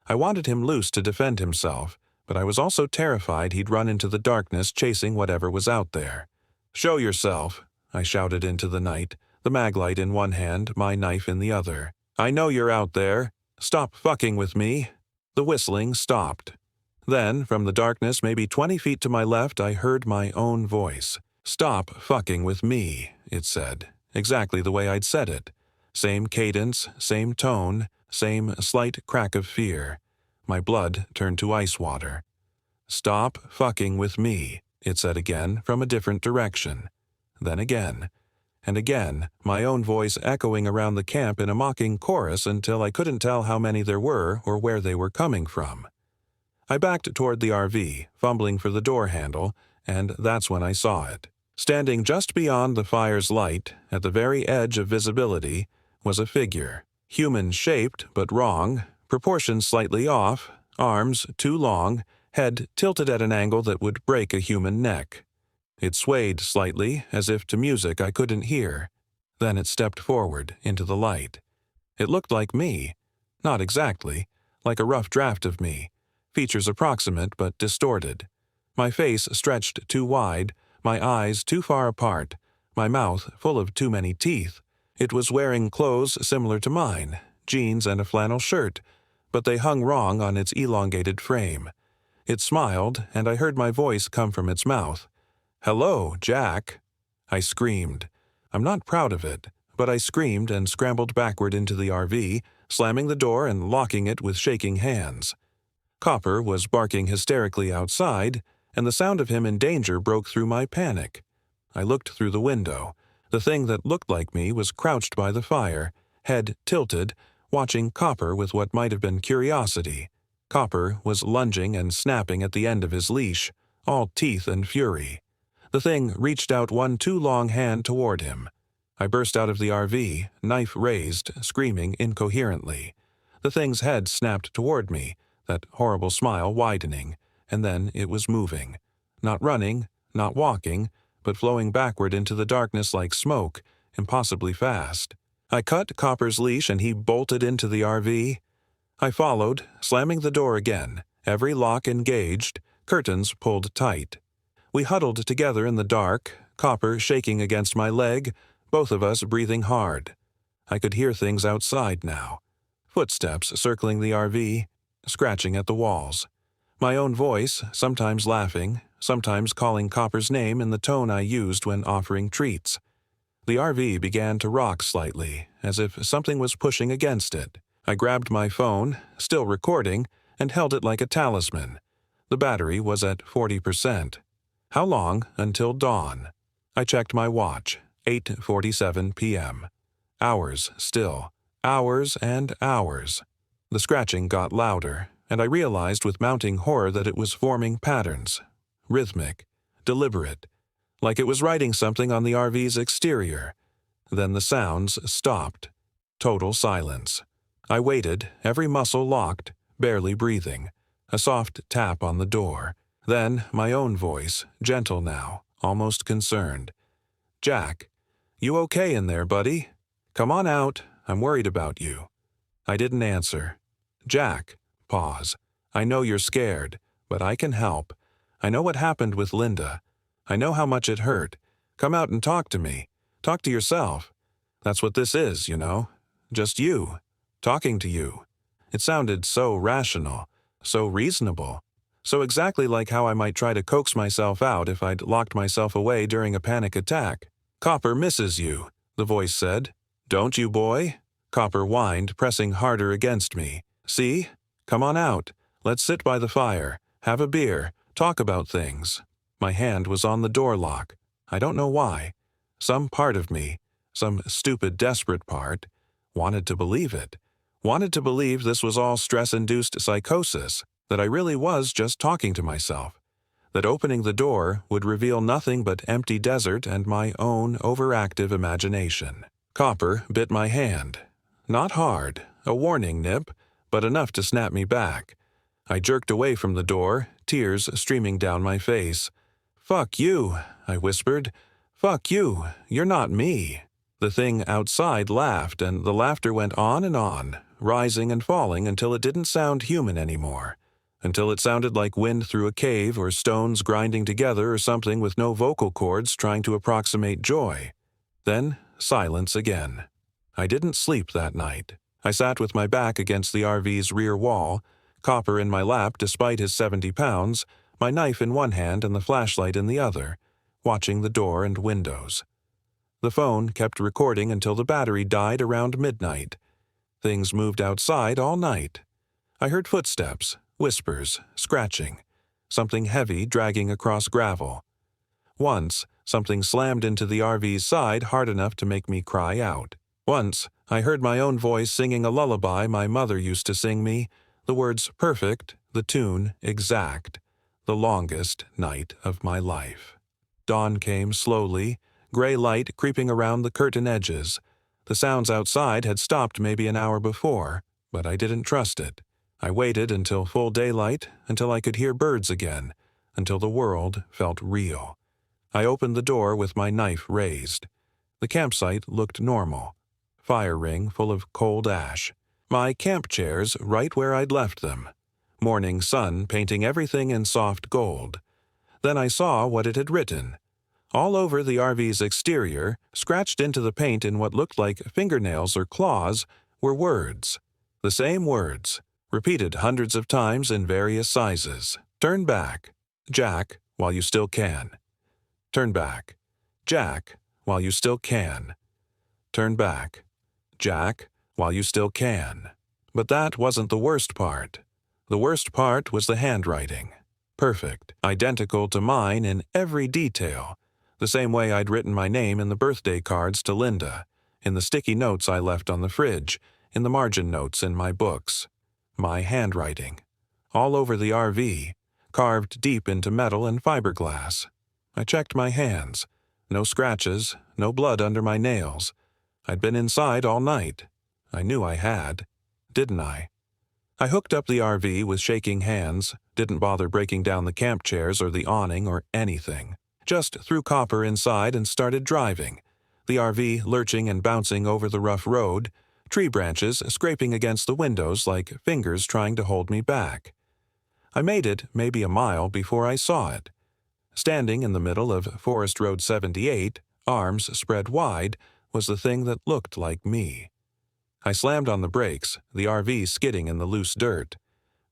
I wanted him loose to defend himself, but I was also terrified he'd run into the darkness chasing whatever was out there. "Show yourself," I shouted into the night, the maglite in one hand, my knife in the other. "I know you're out there. Stop fucking with me." The whistling stopped. Then, from the darkness maybe 20 feet to my left, I heard my own voice. "Stop fucking with me," it said, exactly the way I'd said it. Same cadence, same tone, same slight crack of fear. My blood turned to ice water. "Stop fucking with me," it said again from a different direction. Then again. And again, my own voice echoing around the camp in a mocking chorus until I couldn't tell how many there were or where they were coming from. I backed toward the RV, fumbling for the door handle, and that's when I saw it. Standing just beyond the fire's light, at the very edge of visibility, was a figure. Human-shaped but wrong, proportions slightly off, arms too long, head tilted at an angle that would break a human neck. It swayed slightly, as if to music I couldn't hear. Then it stepped forward, into the light. It looked like me. Not exactly, like a rough draft of me. Features approximate but distorted. My face stretched too wide, my eyes too far apart, my mouth full of too many teeth. It was wearing clothes similar to mine, jeans and a flannel shirt, but they hung wrong on its elongated frame. It smiled, and I heard my voice come from its mouth. "Hello, Jack." I screamed. I'm not proud of it, but I screamed and scrambled backward into the RV, slamming the door and locking it with shaking hands. Copper was barking hysterically outside, and the sound of him in danger broke through my panic. I looked through the window. The thing that looked like me was crouched by the fire, head tilted, watching Copper with what might have been curiosity. Copper was lunging and snapping at the end of his leash, all teeth and fury. The thing reached out one too long hand toward him. I burst out of the RV, knife raised, screaming incoherently. The thing's head snapped toward me, that horrible smile widening, and then it was moving. Not running, not walking, but flowing backward into the darkness like smoke, impossibly fast. I cut Copper's leash and he bolted into the RV. I followed, slamming the door again, every lock engaged, curtains pulled tight. We huddled together in the dark, Copper shaking against my leg, both of us breathing hard. I could hear things outside now. Footsteps circling the RV, scratching at the walls. My own voice, sometimes laughing, sometimes calling Copper's name in the tone I used when offering treats. The RV began to rock slightly, as if something was pushing against it. I grabbed my phone, still recording, and held it like a talisman. The battery was at 40%. How long until dawn? I checked my watch, 8:47 p.m. Hours still. Hours and hours. The scratching got louder, and I realized with mounting horror that it was forming patterns. Rhythmic. Deliberate. Like it was writing something on the RV's exterior. Then the sounds stopped. Total silence. I waited, every muscle locked, barely breathing. A soft tap on the door. Then my own voice, gentle now, almost concerned. "Jack, you okay in there, buddy? Come on out, I'm worried about you." I didn't answer. "Jack," pause. "I know you're scared, but I can help. I know what happened with Linda. I know how much it hurt. Come out and talk to me. Talk to yourself. That's what this is, you know. Just you. Talking to you." It sounded so rational, so reasonable, so exactly like how I might try to coax myself out if I'd locked myself away during a panic attack. "Copper misses you," the voice said. "Don't you, boy?" Copper whined, pressing harder against me. "See? Come on out. Let's sit by the fire, have a beer, talk about things." My hand was on the door lock. I don't know why. Some part of me, some stupid, desperate part, wanted to believe it. Wanted to believe this was all stress-induced psychosis, that I really was just talking to myself. That opening the door would reveal nothing but empty desert and my own overactive imagination. Copper bit my hand. Not hard, a warning nip, but enough to snap me back. I jerked away from the door, tears streaming down my face. "Fuck you," I whispered. "Fuck you, you're not me." The thing outside laughed, and the laughter went on, rising and falling until it didn't sound human anymore. Until it sounded like wind through a cave or stones grinding together or something with no vocal cords trying to approximate joy. Then silence again. I didn't sleep that night. I sat with my back against the RV's rear wall, Copper in my lap despite his 70 pounds, my knife in one hand and the flashlight in the other, watching the door and windows. The phone kept recording until the battery died around midnight. Things moved outside all night. I heard footsteps, whispers, scratching, something heavy dragging across gravel. Once, something slammed into the RV's side hard enough to make me cry out. Once, I heard my own voice singing a lullaby my mother used to sing me, the words perfect, the tune exact, the longest night of my life. Dawn came slowly, gray light creeping around the curtain edges. The sounds outside had stopped maybe an hour before, but I didn't trust it. I waited until full daylight, until I could hear birds again, until the world felt real. I opened the door with my knife raised. The campsite looked normal. Fire ring full of cold ash. My camp chairs right where I'd left them. Morning sun painting everything in soft gold. Then I saw what it had written. All over the RV's exterior, scratched into the paint in what looked like fingernails or claws, were words. The same words, repeated hundreds of times in various sizes. Turn back. Jack, while you still can. Turn back. Jack, while you still can. Turn back. Jack, while you still can. But that wasn't the worst part. The worst part was the handwriting. Perfect, identical to mine in every detail. The same way I'd written my name in the birthday cards to Linda, in the sticky notes I left on the fridge, in the margin notes in my books. My handwriting. All over the RV, carved deep into metal and fiberglass. I checked my hands. No scratches, no blood under my nails. I'd been inside all night. I knew I had. Didn't I? I hooked up the RV with shaking hands, didn't bother breaking down the camp chairs or the awning or anything. Just threw copper inside and started driving. The RV lurching and bouncing over the rough road, tree branches scraping against the windows like fingers trying to hold me back. I made it maybe a mile before I saw it. Standing in the middle of Forest Road 78, arms spread wide, was the thing that looked like me. I slammed on the brakes, the RV skidding in the loose dirt.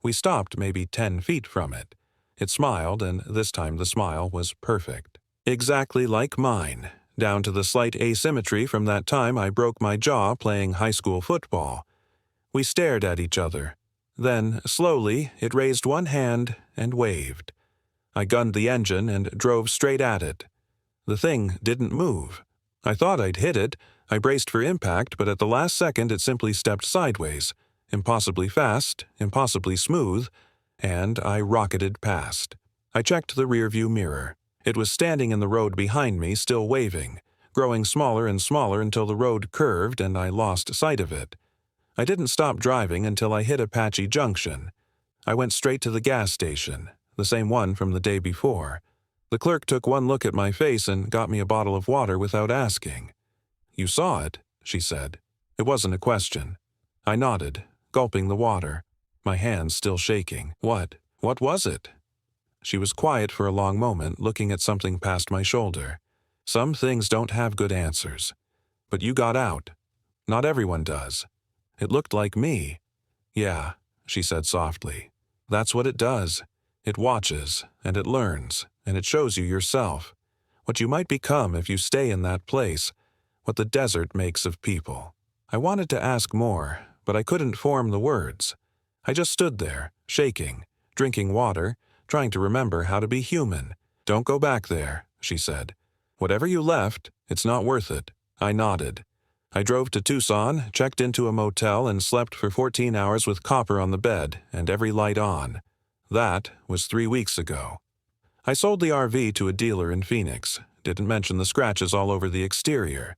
We stopped maybe 10 feet from it. It smiled, and this time the smile was perfect. Exactly like mine, down to the slight asymmetry from that time I broke my jaw playing high school football. We stared at each other. Then, slowly, it raised one hand and waved. I gunned the engine and drove straight at it. The thing didn't move. I thought I'd hit it. I braced for impact, but at the last second it simply stepped sideways, impossibly fast, impossibly smooth, and I rocketed past. I checked the rearview mirror. It was standing in the road behind me, still waving, growing smaller and smaller until the road curved and I lost sight of it. I didn't stop driving until I hit Apache Junction. I went straight to the gas station, the same one from the day before. The clerk took one look at my face and got me a bottle of water without asking. "You saw it," she said. It wasn't a question. I nodded, gulping the water, my hands still shaking. What was it? She was quiet for a long moment, looking at something past my shoulder. Some things don't have good answers. But you got out. Not everyone does. It looked like me. Yeah, she said softly. That's what it does. It watches, and it learns, and it shows you yourself. What you might become if you stay in that place. What the desert makes of people. I wanted to ask more, but I couldn't form the words. I just stood there, shaking, drinking water, trying to remember how to be human. Don't go back there, she said. Whatever you left, it's not worth it. I nodded. I drove to Tucson, checked into a motel, and slept for 14 hours with copper on the bed and every light on. That was 3 weeks ago. I sold the RV to a dealer in Phoenix. Didn't mention the scratches all over the exterior.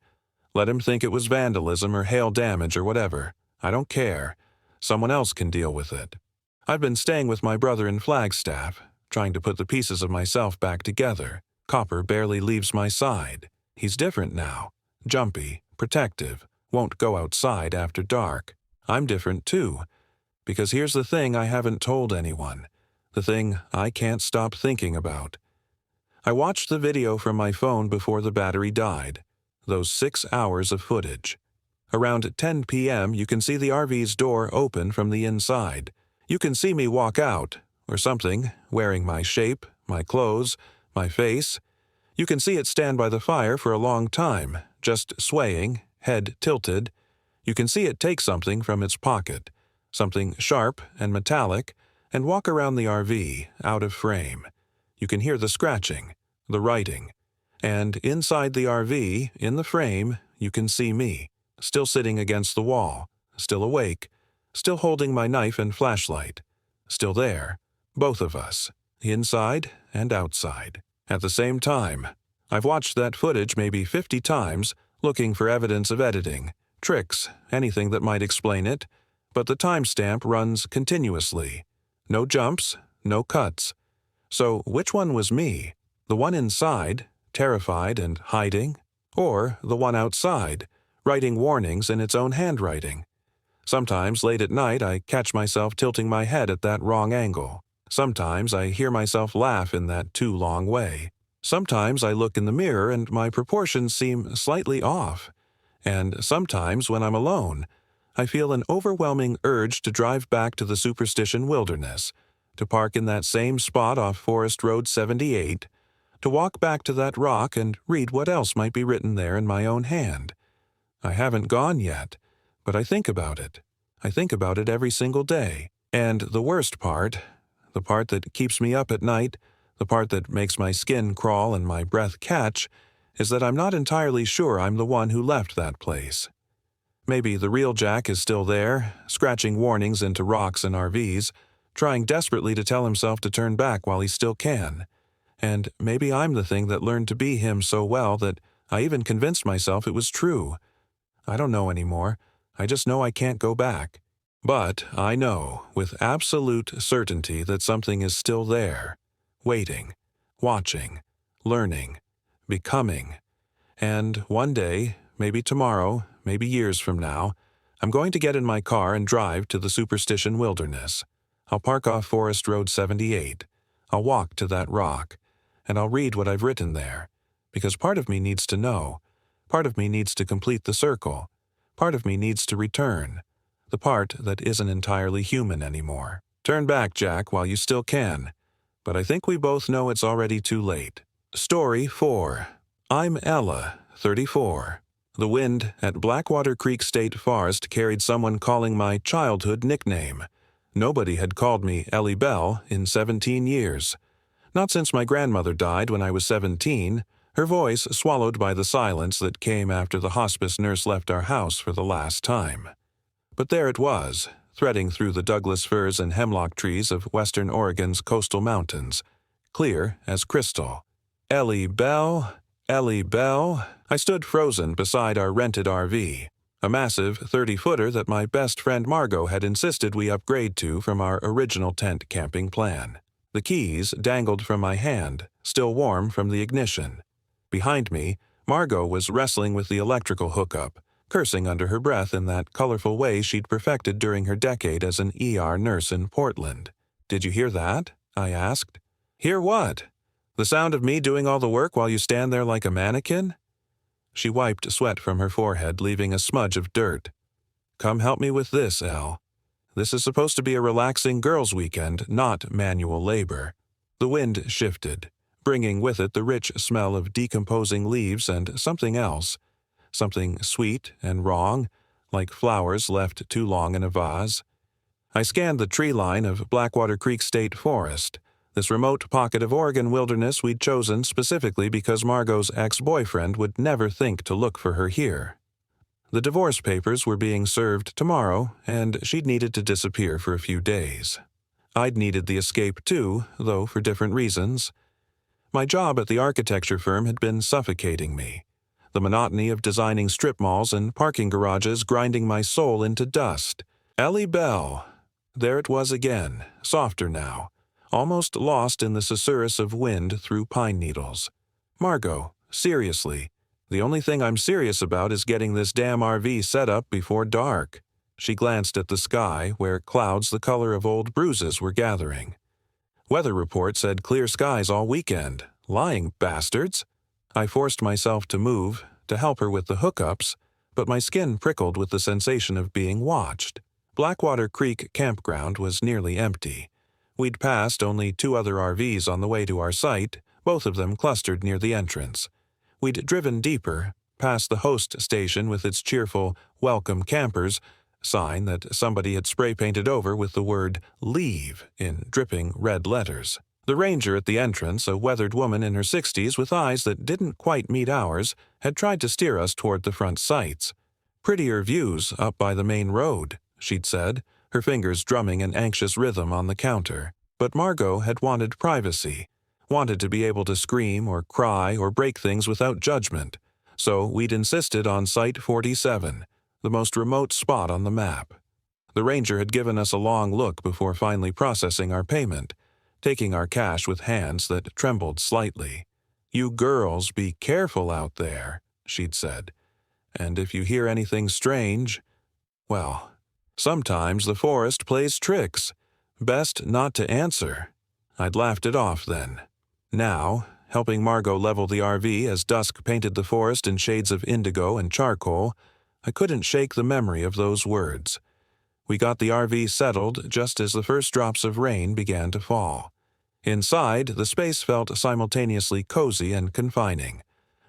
Let him think it was vandalism or hail damage or whatever. I don't care. Someone else can deal with it. I've been staying with my brother in Flagstaff, trying to put the pieces of myself back together. Copper barely leaves my side. He's different now. Jumpy, protective, won't go outside after dark. I'm different too. Because here's the thing I haven't told anyone. The thing I can't stop thinking about. I watched the video from my phone before the battery died. Those 6 hours of footage. Around 10 p.m. you can see the RV's door open from the inside. You can see me walk out, or something, wearing my shape, my clothes, my face. You can see it stand by the fire for a long time, just swaying, head tilted. You can see it take something from its pocket, something sharp and metallic, and walk around the RV, out of frame. You can hear the scratching, the writing. And inside the RV, in the frame, you can see me, still sitting against the wall, still awake, still holding my knife and flashlight. Still there. Both of us. Inside and outside. At the same time. I've watched that footage maybe 50 times, looking for evidence of editing, tricks, anything that might explain it, but the timestamp runs continuously. No jumps, no cuts. So which one was me? The one inside, terrified and hiding? Or the one outside, writing warnings in its own handwriting? Sometimes late at night I catch myself tilting my head at that wrong angle. Sometimes I hear myself laugh in that too long way. Sometimes I look in the mirror and my proportions seem slightly off. And sometimes when I'm alone, I feel an overwhelming urge to drive back to the Superstition Wilderness, to park in that same spot off Forest Road 78, to walk back to that rock and read what else might be written there in my own hand. I haven't gone yet, but I think about it. I think about it every single day. And the worst part, the part that keeps me up at night, the part that makes my skin crawl and my breath catch, is that I'm not entirely sure I'm the one who left that place. Maybe the real Jack is still there, scratching warnings into rocks and RVs, trying desperately to tell himself to turn back while he still can. And maybe I'm the thing that learned to be him so well that I even convinced myself it was true. I don't know anymore. I just know I can't go back. But I know with absolute certainty that something is still there, waiting, watching, learning, becoming. And one day, maybe tomorrow, maybe years from now, I'm going to get in my car and drive to the Superstition Wilderness. I'll park off Forest Road 78. I'll walk to that rock, and I'll read what I've written there, because part of me needs to know. Part of me needs to complete the circle. Part of me needs to return. The part that isn't entirely human anymore. Turn back, Jack, while you still can. But I think we both know it's already too late. Story 4. I'm Ella, 34. The wind at Blackwater Creek State Forest carried someone calling my childhood nickname. Nobody had called me Ellie Bell in 17 years. Not since my grandmother died when I was 17, her voice swallowed by the silence that came after the hospice nurse left our house for the last time. But there it was, threading through the Douglas firs and hemlock trees of western Oregon's coastal mountains, clear as crystal. Ellie Bell, Ellie Bell. I stood frozen beside our rented RV, a massive 30-footer that my best friend Margot had insisted we upgrade to from our original tent camping plan. The keys dangled from my hand, still warm from the ignition. Behind me, Margot was wrestling with the electrical hookup, cursing under her breath in that colorful way she'd perfected during her decade as an ER nurse in Portland. "Did you hear that?" I asked. "Hear what? The sound of me doing all the work while you stand there like a mannequin?" She wiped sweat from her forehead, leaving a smudge of dirt. "Come help me with this, Elle. This is supposed to be a relaxing girls' weekend, not manual labor." The wind shifted, bringing with it the rich smell of decomposing leaves and something else. Something sweet and wrong, like flowers left too long in a vase. I scanned the tree line of Blackwater Creek State Forest, this remote pocket of Oregon wilderness we'd chosen specifically because Margot's ex-boyfriend would never think to look for her here. The divorce papers were being served tomorrow, and she'd needed to disappear for a few days. I'd needed the escape too, though for different reasons. My job at the architecture firm had been suffocating me. The monotony of designing strip malls and parking garages grinding my soul into dust. Ellie Bell. There it was again, softer now, almost lost in the susurrus of wind through pine needles. "Margot, seriously, the only thing I'm serious about is getting this damn RV set up before dark." She glanced at the sky, where clouds the color of old bruises were gathering. Weather report said clear skies all weekend. Lying bastards! I forced myself to move, to help her with the hookups, but my skin prickled with the sensation of being watched. Blackwater Creek Campground was nearly empty. We'd passed only 2 other RVs on the way to our site, both of them clustered near the entrance. We'd driven deeper, past the host station with its cheerful "Welcome Campers" sign that somebody had spray-painted over with the word "Leave" in dripping red letters. The ranger at the entrance, a weathered woman in her 60s with eyes that didn't quite meet ours, had tried to steer us toward the front sites. "Prettier views up by the main road," she'd said, her fingers drumming an anxious rhythm on the counter. But Margot had wanted privacy, wanted to be able to scream or cry or break things without judgment, so we'd insisted on Site 47, the most remote spot on the map. The ranger had given us a long look before finally processing our payment, taking our cash with hands that trembled slightly. "You girls be careful out there," she'd said. "And if you hear anything strange, well, sometimes the forest plays tricks. Best not to answer." I'd laughed it off then. Now, helping Margot level the RV as dusk painted the forest in shades of indigo and charcoal, I couldn't shake the memory of those words. We got the RV settled just as the first drops of rain began to fall. Inside, the space felt simultaneously cozy and confining.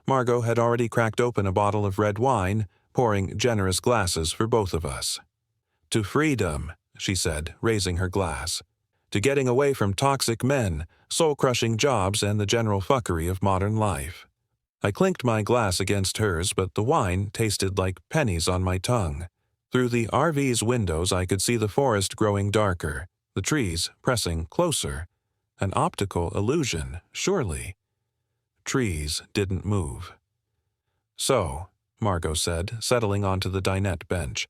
Margot had already cracked open a bottle of red wine, pouring generous glasses for both of us. "To freedom," she said, raising her glass. "To getting away from toxic men, soul-crushing jobs, and the general fuckery of modern life." I clinked my glass against hers, but the wine tasted like pennies on my tongue. Through the RV's windows I could see the forest growing darker, the trees pressing closer. An optical illusion, surely. Trees didn't move. "So," Margot said, settling onto the dinette bench,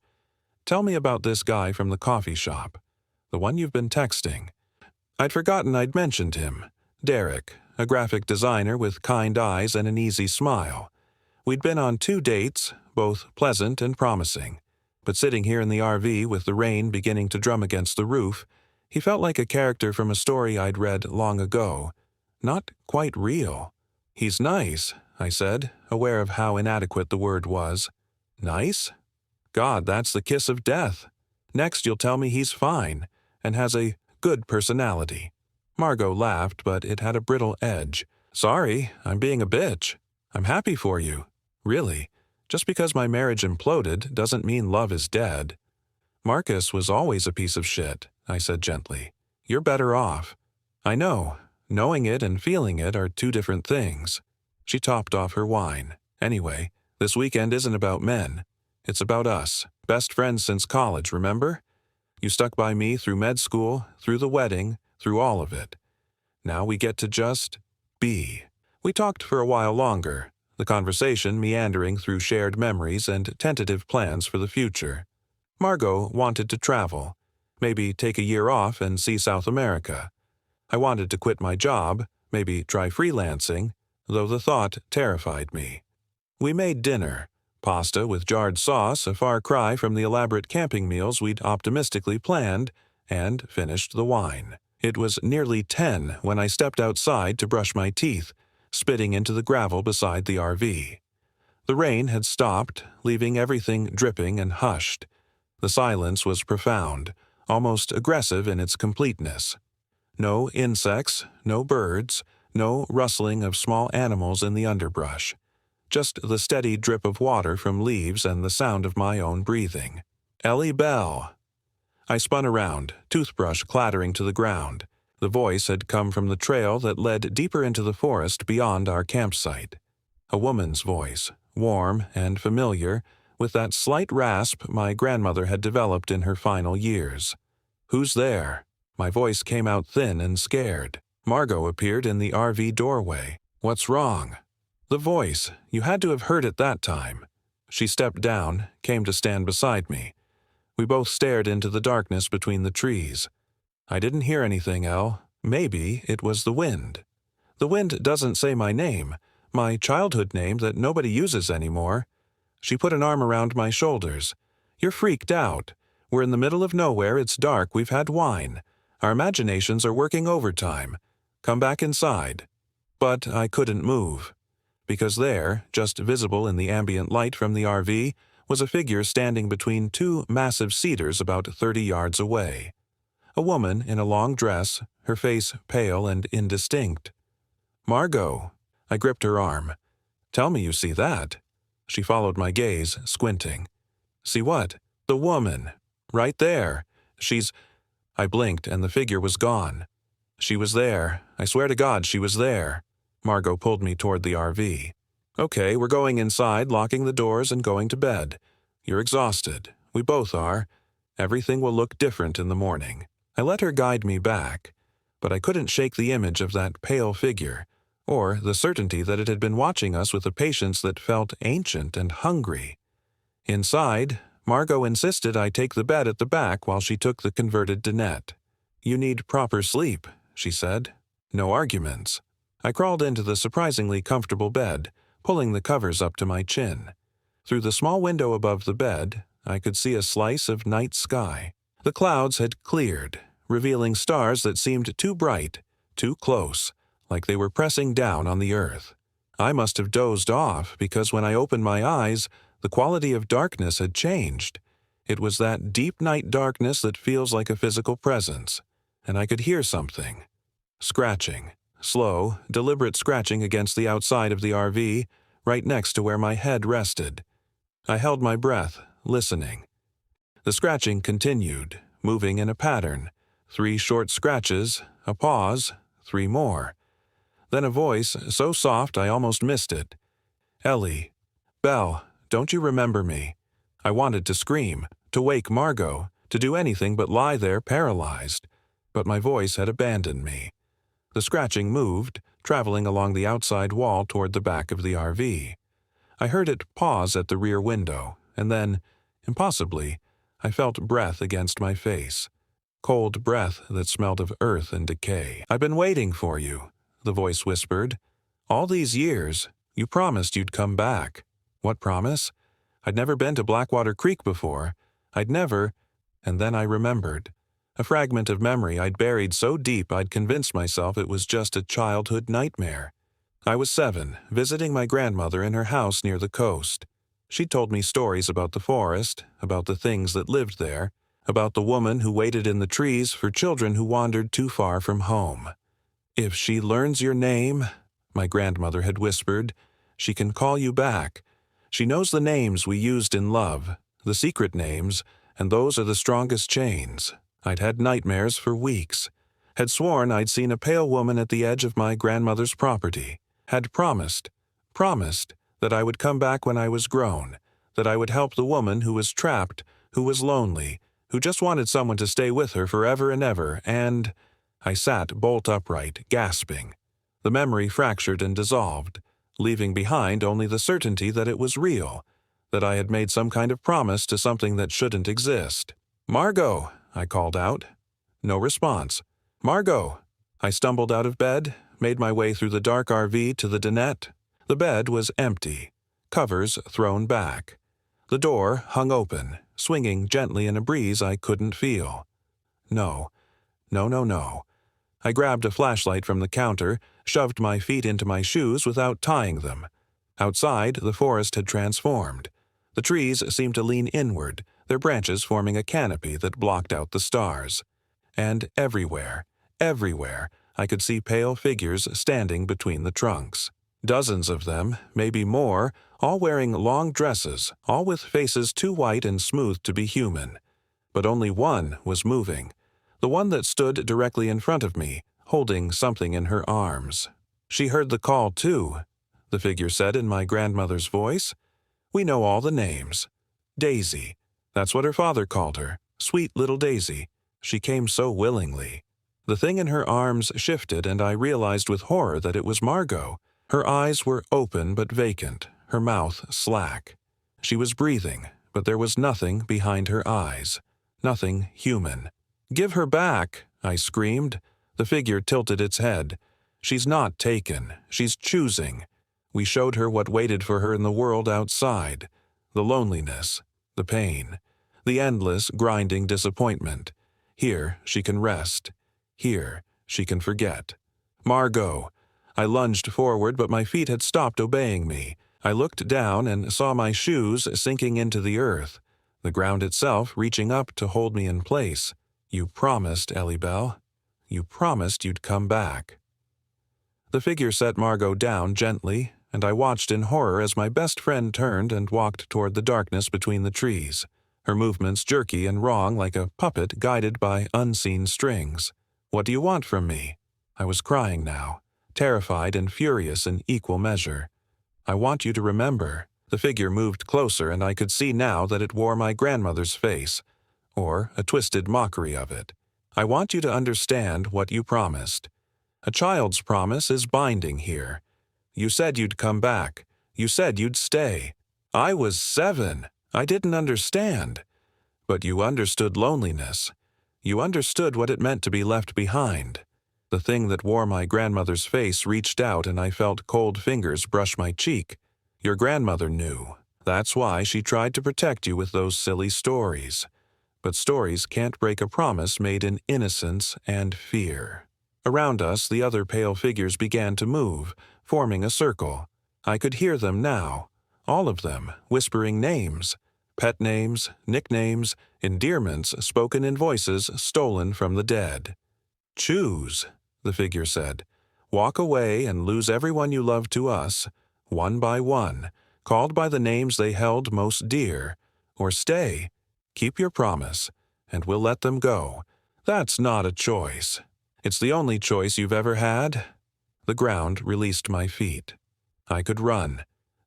"tell me about this guy from the coffee shop. The one you've been texting." I'd forgotten I'd mentioned him. Derek, a graphic designer with kind eyes and an easy smile. We'd been on 2 dates, both pleasant and promising. But sitting here in the RV with the rain beginning to drum against the roof, he felt like a character from a story I'd read long ago. Not quite real. "He's nice," I said, aware of how inadequate the word was. "Nice? God, that's the kiss of death. Next you'll tell me he's fine, and has a good personality." Margot laughed, but it had a brittle edge. "Sorry, I'm being a bitch. I'm happy for you. Really. Just because my marriage imploded doesn't mean love is dead." "Marcus was always a piece of shit," I said gently. "You're better off." "I know. Knowing it and feeling it are 2 different things." She topped off her wine. "Anyway, this weekend isn't about men. It's about us. Best friends since college, remember? You stuck by me through med school, through the wedding, through all of it. Now we get to just be." We talked for a while longer, the conversation meandering through shared memories and tentative plans for the future. Margot wanted to travel, maybe take a year off and see South America. I wanted to quit my job, maybe try freelancing, though the thought terrified me. We made dinner, pasta with jarred sauce, a far cry from the elaborate camping meals we'd optimistically planned, and finished the wine. It was nearly 10 when I stepped outside to brush my teeth, spitting into the gravel beside the RV. The rain had stopped, leaving everything dripping and hushed. The silence was profound, almost aggressive in its completeness. No insects, no birds, no rustling of small animals in the underbrush. Just the steady drip of water from leaves and the sound of my own breathing. "Ellie Bell." I spun around, toothbrush clattering to the ground. The voice had come from the trail that led deeper into the forest beyond our campsite. A woman's voice, warm and familiar, with that slight rasp my grandmother had developed in her final years. "Who's there?" My voice came out thin and scared. Margot appeared in the RV doorway. "What's wrong?" The voice, you had to have heard it that time. She stepped down, came to stand beside me. We both stared into the darkness between the trees. "I didn't hear anything, Elle. Maybe it was the wind." "The wind doesn't say my name, my childhood name that nobody uses anymore." She put an arm around my shoulders. "You're freaked out. We're in the middle of nowhere, it's dark, we've had wine. Our imaginations are working overtime. Come back inside." But I couldn't move. Because there, just visible in the ambient light from the RV, was a figure standing between 2 massive cedars about 30 yards away. A woman in a long dress, her face pale and indistinct. "Margot." I gripped her arm. "Tell me you see that." She followed my gaze, squinting. "See what?" "The woman. Right there. She's—" I blinked and the figure was gone. "She was there. I swear to God she was there." Margot pulled me toward the RV. "Okay, we're going inside, locking the doors and going to bed. You're exhausted. We both are. Everything will look different in the morning." I let her guide me back, but I couldn't shake the image of that pale figure, or the certainty that it had been watching us with a patience that felt ancient and hungry. Inside, Margot insisted I take the bed at the back while she took the converted dinette. "You need proper sleep," she said. No arguments. I crawled into the surprisingly comfortable bed, pulling the covers up to my chin. Through the small window above the bed, I could see a slice of night sky. The clouds had cleared, revealing stars that seemed too bright, too close, like they were pressing down on the earth. I must have dozed off because when I opened my eyes, the quality of darkness had changed. It was that deep night darkness that feels like a physical presence, and I could hear something. Scratching. Slow, deliberate scratching against the outside of the RV, right next to where my head rested. I held my breath, listening. The scratching continued, moving in a pattern. 3 short scratches, a pause, 3 more. Then a voice, so soft I almost missed it. "Ellie. Belle, don't you remember me?" I wanted to scream, to wake Margot, to do anything but lie there paralyzed. But my voice had abandoned me. The scratching moved, traveling along the outside wall toward the back of the RV. I heard it pause at the rear window, and then, impossibly, I felt breath against my face. Cold breath that smelled of earth and decay. "I've been waiting for you," the voice whispered. "All these years, you promised you'd come back." What promise? I'd never been to Blackwater Creek before. I'd never... And then I remembered. A fragment of memory I'd buried so deep I'd convinced myself it was just a childhood nightmare. I was 7, visiting my grandmother in her house near the coast. She'd told me stories about the forest, about the things that lived there, about the woman who waited in the trees for children who wandered too far from home. "If she learns your name," my grandmother had whispered, "she can call you back. She knows the names we used in love, the secret names, and those are the strongest chains." I'd had nightmares for weeks. Had sworn I'd seen a pale woman at the edge of my grandmother's property. Had promised that I would come back when I was grown, that I would help the woman who was trapped, who was lonely, who just wanted someone to stay with her forever and ever, and... I sat bolt upright, gasping. The memory fractured and dissolved, leaving behind only the certainty that it was real, that I had made some kind of promise to something that shouldn't exist. "Margot!" I called out. No response. "Margot!" I stumbled out of bed, made my way through the dark RV to the dinette. The bed was empty, covers thrown back. The door hung open, swinging gently in a breeze I couldn't feel. No. I grabbed a flashlight from the counter, shoved my feet into my shoes without tying them. Outside, the forest had transformed. The trees seemed to lean inward, their branches forming a canopy that blocked out the stars. And everywhere, I could see pale figures standing between the trunks. Dozens of them, maybe more, all wearing long dresses, all with faces too white and smooth to be human. But only one was moving. The one that stood directly in front of me, holding something in her arms. "She heard the call, too," the figure said in my grandmother's voice. "We know all the names. Daisy. That's what her father called her. Sweet little Daisy. She came so willingly." The thing in her arms shifted, and I realized with horror that it was Margot. Her eyes were open but vacant, her mouth slack. She was breathing, but there was nothing behind her eyes. Nothing human. "Give her back!" I screamed. The figure tilted its head. "She's not taken. She's choosing. We showed her what waited for her in the world outside. The loneliness, the pain, the endless, grinding disappointment. Here she can rest. Here she can forget." "Margot!" I lunged forward, but my feet had stopped obeying me. I looked down and saw my shoes sinking into the earth, the ground itself reaching up to hold me in place. "You promised, Ellie Belle. You promised you'd come back." The figure set Margot down gently, and I watched in horror as my best friend turned and walked toward the darkness between the trees, her movements jerky and wrong like a puppet guided by unseen strings. "What do you want from me?" I was crying now, terrified and furious in equal measure. "I want you to remember." The figure moved closer, and I could see now that it wore my grandmother's face, or a twisted mockery of it. I want you to understand what you promised. A child's promise is binding here. You said you'd come back. You said you'd stay. I was 7. I didn't understand. But you understood loneliness. You understood what it meant to be left behind. The thing that wore my grandmother's face reached out and I felt cold fingers brush my cheek. Your grandmother knew. That's why she tried to protect you with those silly stories. But stories can't break a promise made in innocence and fear. Around us, the other pale figures began to move, forming a circle. I could hear them now, all of them, whispering names. Pet names, nicknames, endearments spoken in voices stolen from the dead. Choose, the figure said. Walk away and lose everyone you love to us, one by one, called by the names they held most dear. Or stay, keep your promise, and we'll let them go. That's not a choice. It's the only choice you've ever had. The ground released my feet. I could run.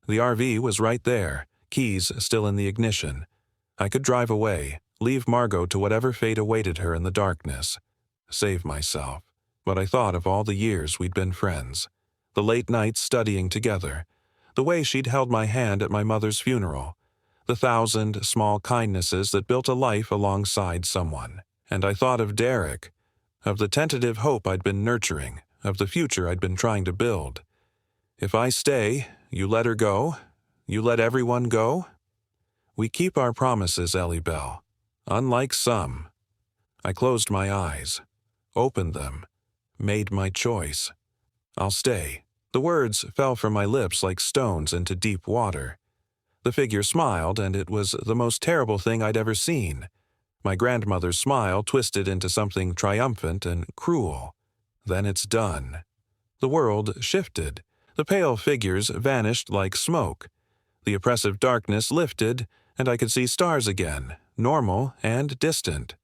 The RV was right there, keys still in the ignition. I could drive away, leave Margot to whatever fate awaited her in the darkness. Save myself. But I thought of all the years we'd been friends. The late nights studying together. The way she'd held my hand at my mother's funeral. The 1,000 small kindnesses that built a life alongside someone. And I thought of Derek. Of the tentative hope I'd been nurturing. Of the future I'd been trying to build. If I stay, you let her go? You let everyone go? We keep our promises, Ellie Bell. Unlike some. I closed my eyes, opened them, made my choice. I'll stay. The words fell from my lips like stones into deep water. The figure smiled, and it was the most terrible thing I'd ever seen. My grandmother's smile twisted into something triumphant and cruel. Then it's done. The world shifted. The pale figures vanished like smoke. The oppressive darkness lifted, and I could see stars again, normal and distant.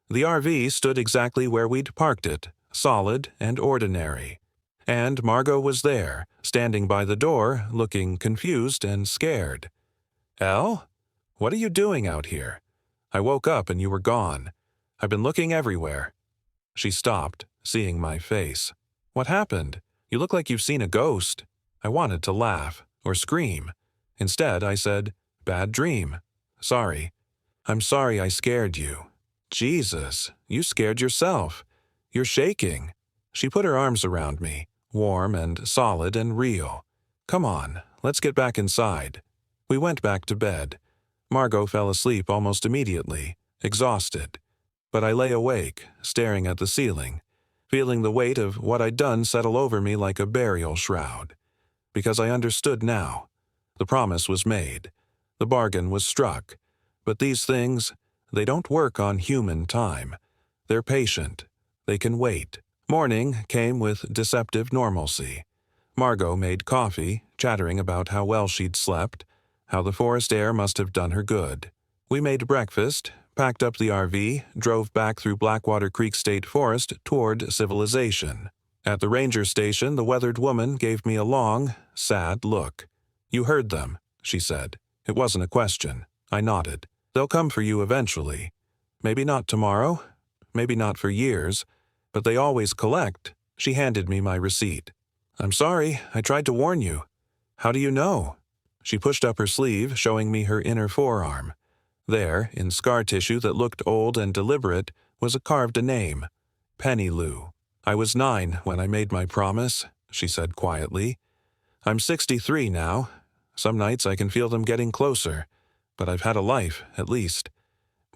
The RV stood exactly where we'd parked it, solid and ordinary. And Margot was there, standing by the door, looking confused and scared. Elle? What are you doing out here? I woke up and you were gone. I've been looking everywhere. She stopped, seeing my face. What happened? You look like you've seen a ghost. I wanted to laugh, or scream. Instead, I said, bad dream. Sorry. I'm sorry I scared you. Jesus, you scared yourself. You're shaking. She put her arms around me, warm and solid and real. Come on, let's get back inside. We went back to bed. Margot fell asleep almost immediately, exhausted. But I lay awake, staring at the ceiling, feeling the weight of what I'd done settle over me like a burial shroud. Because I understood now. The promise was made. The bargain was struck. But these things, they don't work on human time. They're patient. They can wait. Morning came with deceptive normalcy. Margot made coffee, chattering about how well she'd slept, how the forest air must have done her good. We made breakfast, packed up the RV, drove back through Blackwater Creek State Forest toward civilization. At the ranger station, the weathered woman gave me a long, sad look. You heard them, she said. It wasn't a question. I nodded. They'll come for you eventually. Maybe not tomorrow, maybe not for years, but they always collect. She handed me my receipt. I'm sorry, I tried to warn you. How do you know? She pushed up her sleeve, showing me her inner forearm. There, in scar tissue that looked old and deliberate, was carved a name. Penny Lou. I was 9 when I made my promise, she said quietly. I'm 63 now. Some nights I can feel them getting closer, but I've had a life, at least.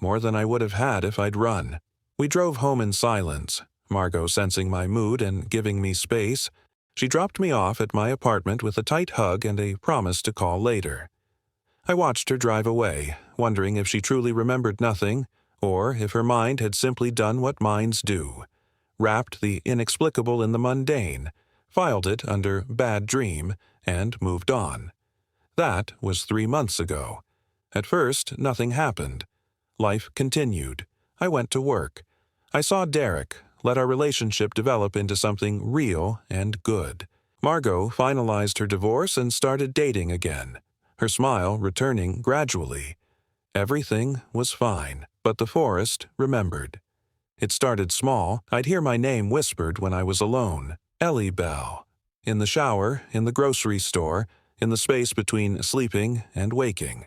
More than I would have had if I'd run. We drove home in silence, Margot sensing my mood and giving me space. She dropped me off at my apartment with a tight hug and a promise to call later. I watched her drive away, wondering if she truly remembered nothing, or if her mind had simply done what minds do. Wrapped the inexplicable in the mundane, filed it under bad dream, and moved on. That was 3 months ago. At first, nothing happened. Life continued. I went to work. I saw Derek, let our relationship develop into something real and good. Margot finalized her divorce and started dating again, her smile returning gradually. Everything was fine, but the forest remembered. It started small. I'd hear my name whispered when I was alone. Ellie Bell. In the shower, in the grocery store, in the space between sleeping and waking.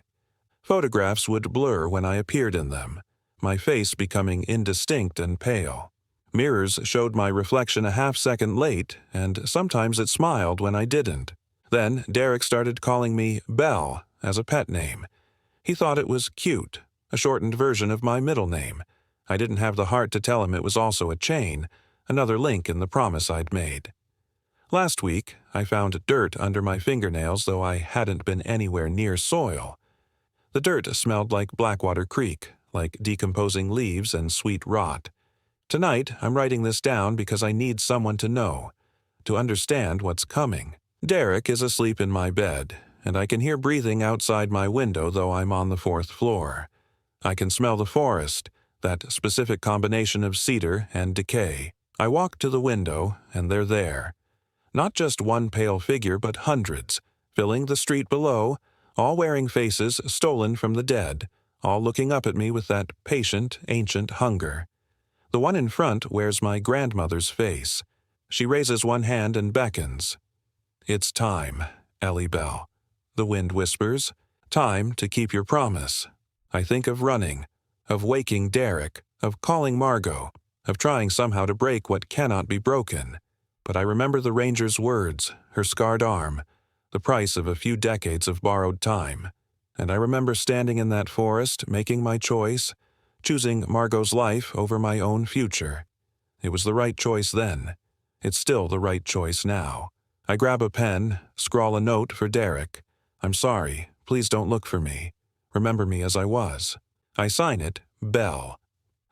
Photographs would blur when I appeared in them, my face becoming indistinct and pale. Mirrors showed my reflection a half-second late, and sometimes it smiled when I didn't. Then Derek started calling me Belle as a pet name. He thought it was cute, a shortened version of my middle name. I didn't have the heart to tell him it was also a chain, another link in the promise I'd made. Last week, I found dirt under my fingernails, though I hadn't been anywhere near soil. The dirt smelled like Blackwater Creek, like decomposing leaves and sweet rot. Tonight, I'm writing this down because I need someone to know, to understand what's coming. Derek is asleep in my bed, and I can hear breathing outside my window, though I'm on the 4th floor. I can smell the forest, that specific combination of cedar and decay. I walk to the window, and they're there. Not just one pale figure, but hundreds, filling the street below, all wearing faces stolen from the dead, all looking up at me with that patient, ancient hunger. The one in front wears my grandmother's face. She raises one hand and beckons. "It's time, Ellie Bell," the wind whispers. "Time to keep your promise." I think of running, of waking Derek, of calling Margot, of trying somehow to break what cannot be broken. But I remember the ranger's words, her scarred arm, the price of a few decades of borrowed time. And I remember standing in that forest, making my choice, choosing Margot's life over my own future. It was the right choice then. It's still the right choice now. I grab a pen, scrawl a note for Derek. "I'm sorry. Please don't look for me. Remember me as I was." I sign it, Bell.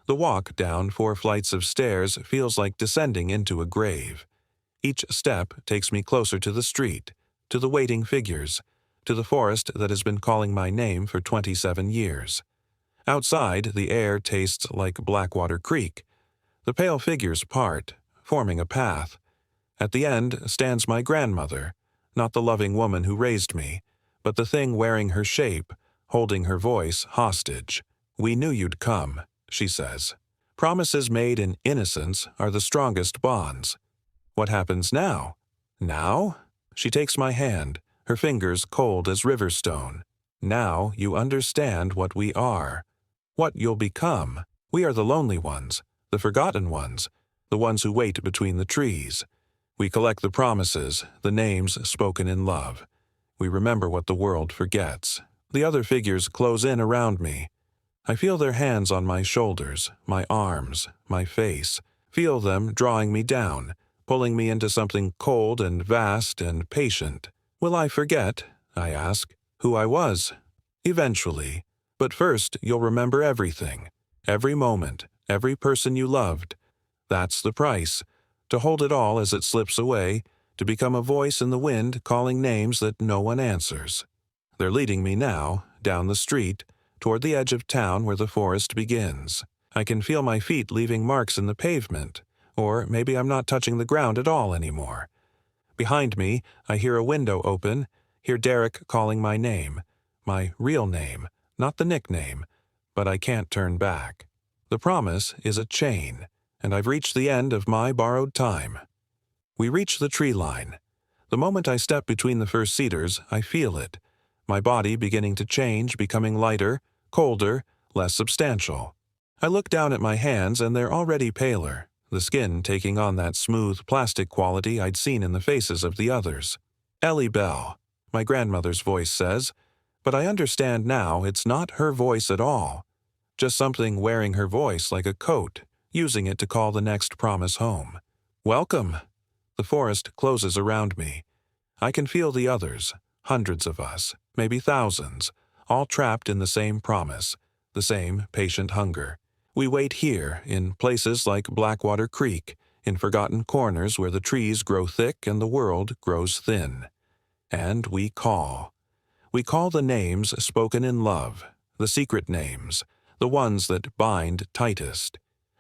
The walk down 4 flights of stairs feels like descending into a grave. Each step takes me closer to the street, to the waiting figures, to the forest that has been calling my name for 27 years. Outside, the air tastes like Blackwater Creek. The pale figures part, forming a path. At the end stands my grandmother, not the loving woman who raised me, but the thing wearing her shape, holding her voice hostage. "We knew you'd come," she says. Promises made in innocence are the strongest bonds. What happens now? Now? She takes my hand, her fingers cold as river stone. "Now you understand what we are, what you'll become. We are the lonely ones, the forgotten ones, the ones who wait between the trees. We collect the promises, the names spoken in love. We remember what the world forgets." The other figures close in around me. I feel their hands on my shoulders, my arms, my face, feel them drawing me down, pulling me into something cold and vast and patient. Will I forget, I ask, who I was? Eventually. But first you'll remember everything, every moment, every person you loved. That's the price, to hold it all as it slips away, to become a voice in the wind calling names that no one answers. They're leading me now, down the street, toward the edge of town where the forest begins. I can feel my feet leaving marks in the pavement, or maybe I'm not touching the ground at all anymore. Behind me, I hear a window open, hear Derek calling my name, my real name, not the nickname, but I can't turn back. The promise is a chain, and I've reached the end of my borrowed time. We reach the tree line. The moment I step between the first cedars, I feel it, my body beginning to change, becoming lighter, colder, less substantial. I look down at my hands and they're already paler, the skin taking on that smooth plastic quality I'd seen in the faces of the others. "Ellie Bell," my grandmother's voice says, but I understand now it's not her voice at all. Just something wearing her voice like a coat, using it to call the next promise home. "Welcome." The forest closes around me. I can feel the others, hundreds of us, maybe thousands, all trapped in the same promise, the same patient hunger. We wait here, in places like Blackwater Creek, in forgotten corners where the trees grow thick and the world grows thin. And we call. We call the names spoken in love, the secret names, the ones that bind tightest.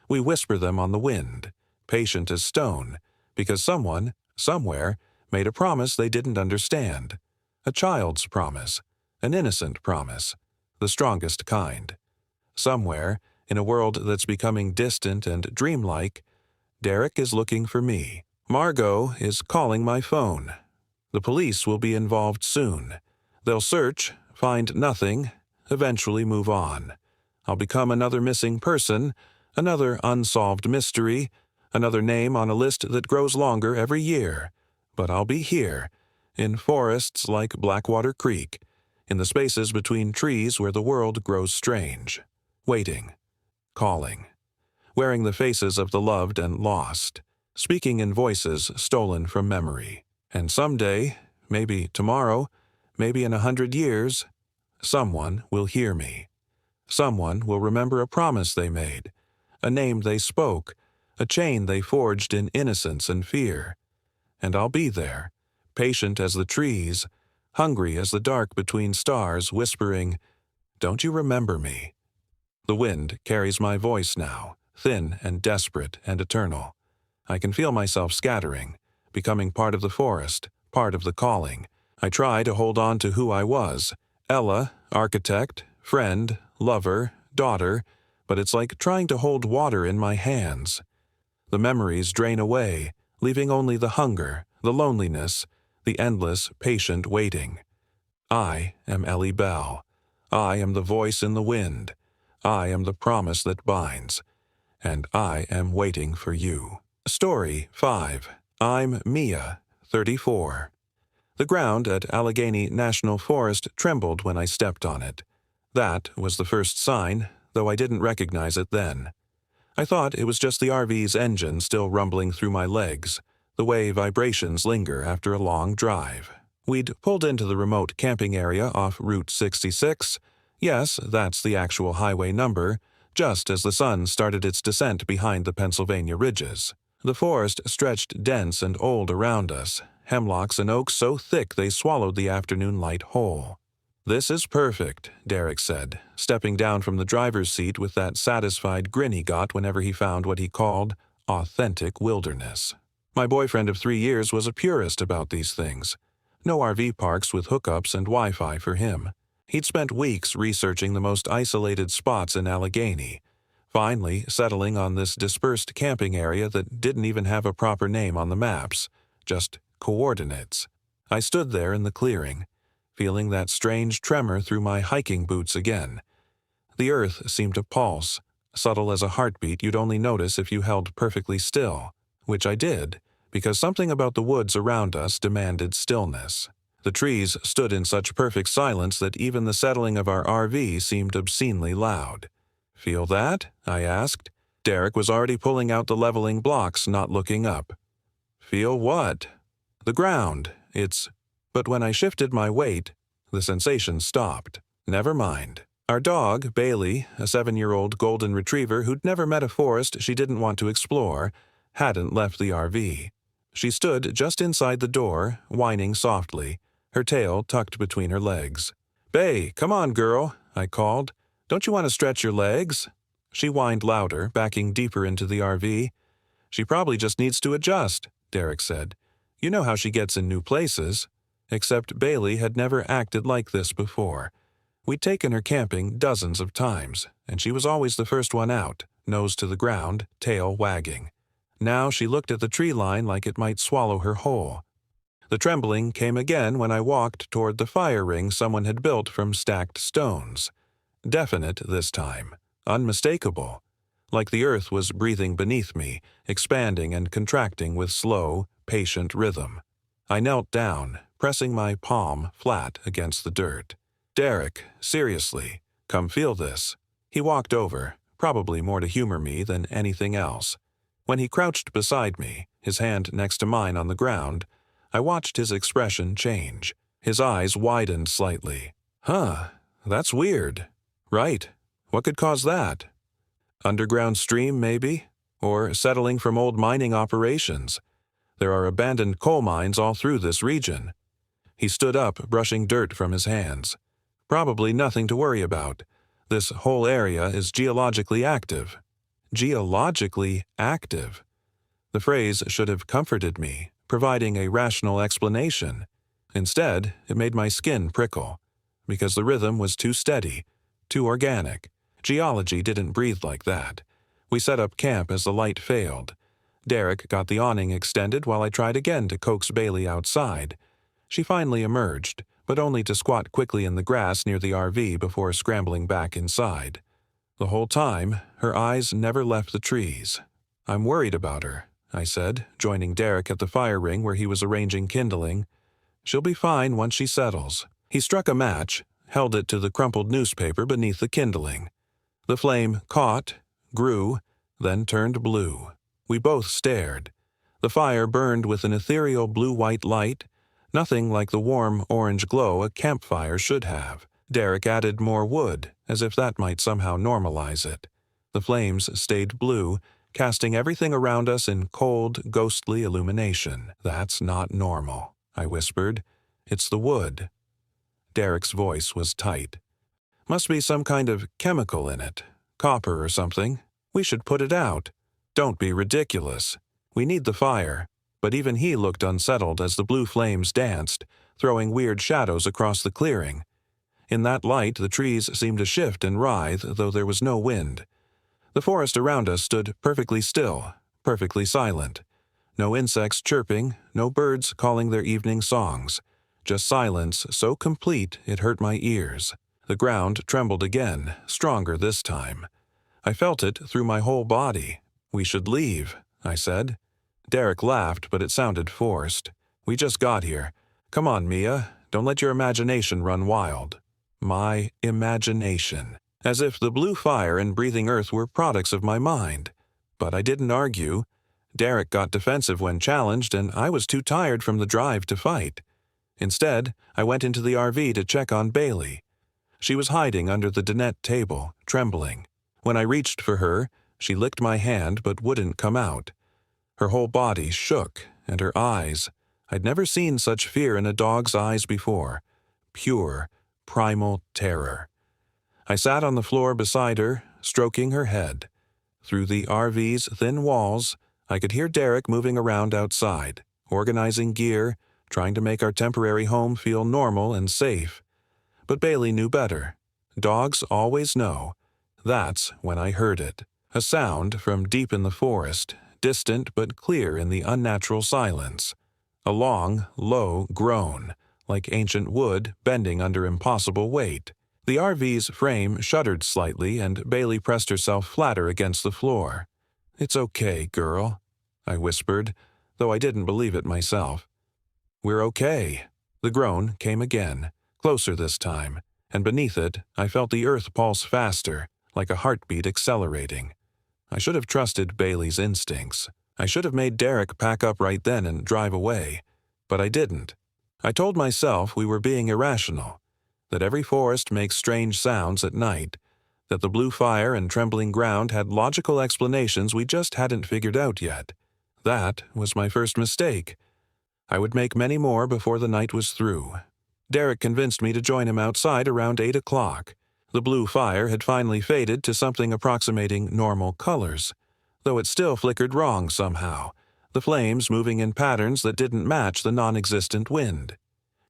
We whisper them on the wind, patient as stone, because someone, somewhere, made a promise they didn't understand. A child's promise, an innocent promise, the strongest kind. Somewhere, in a world that's becoming distant and dreamlike, Derek is looking for me. Margot is calling my phone. The police will be involved soon. They'll search, find nothing, eventually move on. I'll become another missing person, another unsolved mystery, another name on a list that grows longer every year. But I'll be here, in forests like Blackwater Creek, in the spaces between trees where the world grows strange, waiting, calling, wearing the faces of the loved and lost, speaking in voices stolen from memory. And someday, maybe tomorrow, maybe in 100 years, someone will hear me. Someone will remember a promise they made, a name they spoke, a chain they forged in innocence and fear. And I'll be there, patient as the trees, hungry as the dark between stars, whispering, "Don't you remember me?" The wind carries my voice now, thin and desperate and eternal. I can feel myself scattering, becoming part of the forest, part of the calling. I try to hold on to who I was, Ella, architect, friend, lover, daughter, but it's like trying to hold water in my hands. The memories drain away, leaving only the hunger, the loneliness, the endless, patient waiting. I am Ellie Bell. I am the voice in the wind. I am the promise that binds. And I am waiting for you. Story 5. I'm Mia, 34. The ground at Allegheny National Forest trembled when I stepped on it. That was the first sign, though I didn't recognize it then. I thought it was just the RV's engine still rumbling through my legs, the way vibrations linger after a long drive. We'd pulled into the remote camping area off Route 66. Yes, that's the actual highway number, just as the sun started its descent behind the Pennsylvania ridges. The forest stretched dense and old around us, hemlocks and oaks so thick they swallowed the afternoon light whole. "This is perfect," Derek said, stepping down from the driver's seat with that satisfied grin he got whenever he found what he called authentic wilderness. My boyfriend of 3 years was a purist about these things. No RV parks with hookups and Wi-Fi for him. He'd spent weeks researching the most isolated spots in Allegheny, finally settling on this dispersed camping area that didn't even have a proper name on the maps, just coordinates. I stood there in the clearing, feeling that strange tremor through my hiking boots again. The earth seemed to pulse, subtle as a heartbeat you'd only notice if you held perfectly still, which I did, because something about the woods around us demanded stillness. The trees stood in such perfect silence that even the settling of our RV seemed obscenely loud. "Feel that?" I asked. Derek was already pulling out the leveling blocks, not looking up. "Feel what?" "The ground. It's—" But when I shifted my weight, the sensation stopped. Never mind. Our dog, Bailey, a 7-year-old golden retriever who'd never met a forest she didn't want to explore, hadn't left the RV. She stood just inside the door, whining softly, her tail tucked between her legs. "Bay, come on, girl," I called. "Don't you want to stretch your legs?" She whined louder, backing deeper into the RV. "She probably just needs to adjust," Derek said. "You know how she gets in new places." Except Bailey had never acted like this before. We'd taken her camping dozens of times, and she was always the first one out, nose to the ground, tail wagging. Now she looked at the tree line like it might swallow her whole. The trembling came again when I walked toward the fire ring someone had built from stacked stones. Definite this time, unmistakable, like the earth was breathing beneath me, expanding and contracting with slow, patient rhythm. I knelt down, pressing my palm flat against the dirt. "Derek, seriously, come feel this." He walked over, probably more to humor me than anything else. When he crouched beside me, his hand next to mine on the ground, I watched his expression change. His eyes widened slightly. "Huh, that's weird." "Right. What could cause that?" "Underground stream, maybe? Or settling from old mining operations. There are abandoned coal mines all through this region." He stood up, brushing dirt from his hands. "Probably nothing to worry about. This whole area is geologically active." Geologically active? The phrase should have comforted me, providing a rational explanation. Instead, it made my skin prickle, because the rhythm was too steady, too organic. Geology didn't breathe like that. We set up camp as the light failed. Derek got the awning extended while I tried again to coax Bailey outside. She finally emerged, but only to squat quickly in the grass near the RV before scrambling back inside. The whole time, her eyes never left the trees. "I'm worried about her," I said, joining Derek at the fire ring where he was arranging kindling. "She'll be fine once she settles." He struck a match, held it to the crumpled newspaper beneath the kindling. The flame caught, grew, then turned blue. We both stared. The fire burned with an ethereal blue-white light, nothing like the warm orange glow a campfire should have. Derek added more wood, as if that might somehow normalize it. The flames stayed blue, casting everything around us in cold, ghostly illumination. "That's not normal," I whispered. "It's the wood." Derek's voice was tight. "Must be some kind of chemical in it. Copper or something. We should put it out." "Don't be ridiculous. We need the fire." But even he looked unsettled as the blue flames danced, throwing weird shadows across the clearing. In that light, the trees seemed to shift and writhe, though there was no wind. The forest around us stood perfectly still, perfectly silent. No insects chirping, no birds calling their evening songs. Just silence so complete it hurt my ears. The ground trembled again, stronger this time. I felt it through my whole body. "We should leave," I said. Derek laughed, but it sounded forced. "We just got here. Come on, Mia. Don't let your imagination run wild." My imagination. As if the blue fire and breathing earth were products of my mind. But I didn't argue. Derek got defensive when challenged, and I was too tired from the drive to fight. Instead, I went into the RV to check on Bailey. She was hiding under the dinette table, trembling. When I reached for her, she licked my hand but wouldn't come out. Her whole body shook, and her eyes. I'd never seen such fear in a dog's eyes before. Pure, primal terror. I sat on the floor beside her, stroking her head. Through the RV's thin walls, I could hear Derek moving around outside, organizing gear, trying to make our temporary home feel normal and safe. But Bailey knew better. Dogs always know. That's when I heard it. A sound from deep in the forest, distant but clear in the unnatural silence. A long, low groan, like ancient wood bending under impossible weight. The RV's frame shuddered slightly, and Bailey pressed herself flatter against the floor. "It's okay, girl," I whispered, though I didn't believe it myself. "We're okay." The groan came again, closer this time, and beneath it I felt the earth pulse faster, like a heartbeat accelerating. I should have trusted Bailey's instincts. I should have made Derek pack up right then and drive away. But I didn't. I told myself we were being irrational, that every forest makes strange sounds at night, that the blue fire and trembling ground had logical explanations we just hadn't figured out yet. That was my first mistake. I would make many more before the night was through. Derek convinced me to join him outside around 8 o'clock. The blue fire had finally faded to something approximating normal colors, though it still flickered wrong somehow, the flames moving in patterns that didn't match the non-existent wind.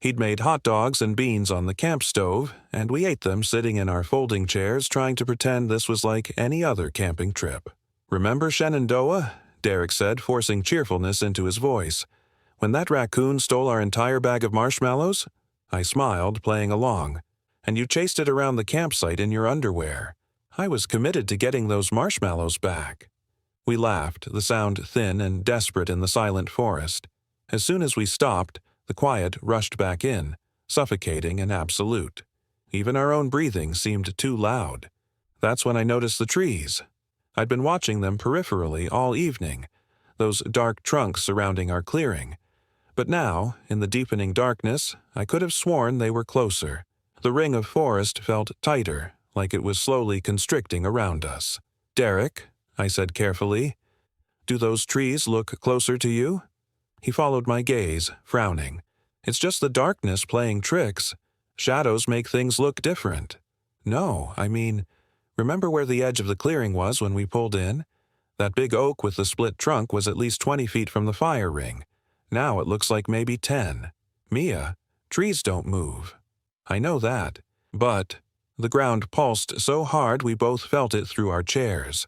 He'd made hot dogs and beans on the camp stove, and we ate them sitting in our folding chairs trying to pretend this was like any other camping trip. "Remember Shenandoah?" Derek said, forcing cheerfulness into his voice. "When that raccoon stole our entire bag of marshmallows?" I smiled, playing along. "And you chased it around the campsite in your underwear. I was committed to getting those marshmallows back." We laughed, the sound thin and desperate in the silent forest. As soon as we stopped, the quiet rushed back in, suffocating and absolute. Even our own breathing seemed too loud. That's when I noticed the trees. I'd been watching them peripherally all evening, those dark trunks surrounding our clearing. But now, in the deepening darkness, I could have sworn they were closer. The ring of forest felt tighter, like it was slowly constricting around us. "Derek," I said carefully, "do those trees look closer to you?" He followed my gaze, frowning. "It's just the darkness playing tricks. Shadows make things look different." "No, I mean, remember where the edge of the clearing was when we pulled in? That big oak with the split trunk was at least 20 feet from the fire ring. Now it looks like maybe 10. Mia, trees don't move." "I know that. But," The ground pulsed so hard we both felt it through our chairs.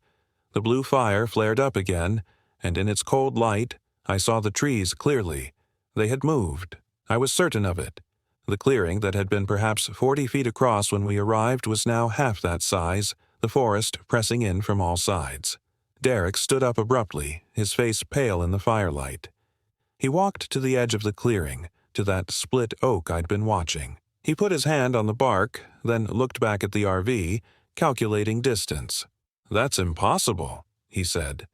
The blue fire flared up again, and in its cold light, I saw the trees clearly. They had moved. I was certain of it. The clearing that had been perhaps 40 feet across when we arrived was now half that size, the forest pressing in from all sides. Derek stood up abruptly, his face pale in the firelight. He walked to the edge of the clearing, to that split oak I'd been watching. He put his hand on the bark, then looked back at the RV, calculating distance. "That's impossible," he said.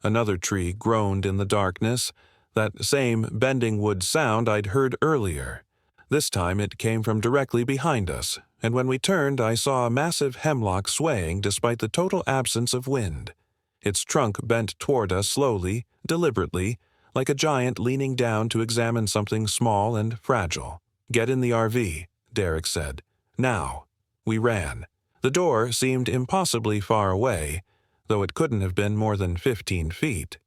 Another tree groaned in the darkness, that same bending wood sound I'd heard earlier. This time it came from directly behind us, and when we turned I saw a massive hemlock swaying despite the total absence of wind. Its trunk bent toward us slowly, deliberately, like a giant leaning down to examine something small and fragile. "Get in the RV," Derek said. "Now." We ran. The door seemed impossibly far away, though it couldn't have been more than 15 feet.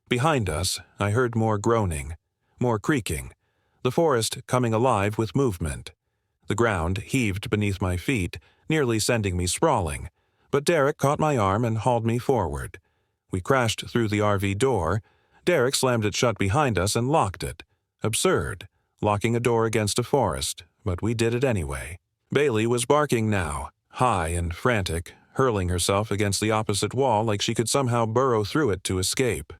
Behind us, I heard more groaning, more creaking, the forest coming alive with movement. The ground heaved beneath my feet, nearly sending me sprawling, but Derek caught my arm and hauled me forward. We crashed through the RV door. Derek slammed it shut behind us and locked it. Absurd, locking a door against a forest, but we did it anyway. Bailey was barking now, high and frantic, hurling herself against the opposite wall like she could somehow burrow through it to escape.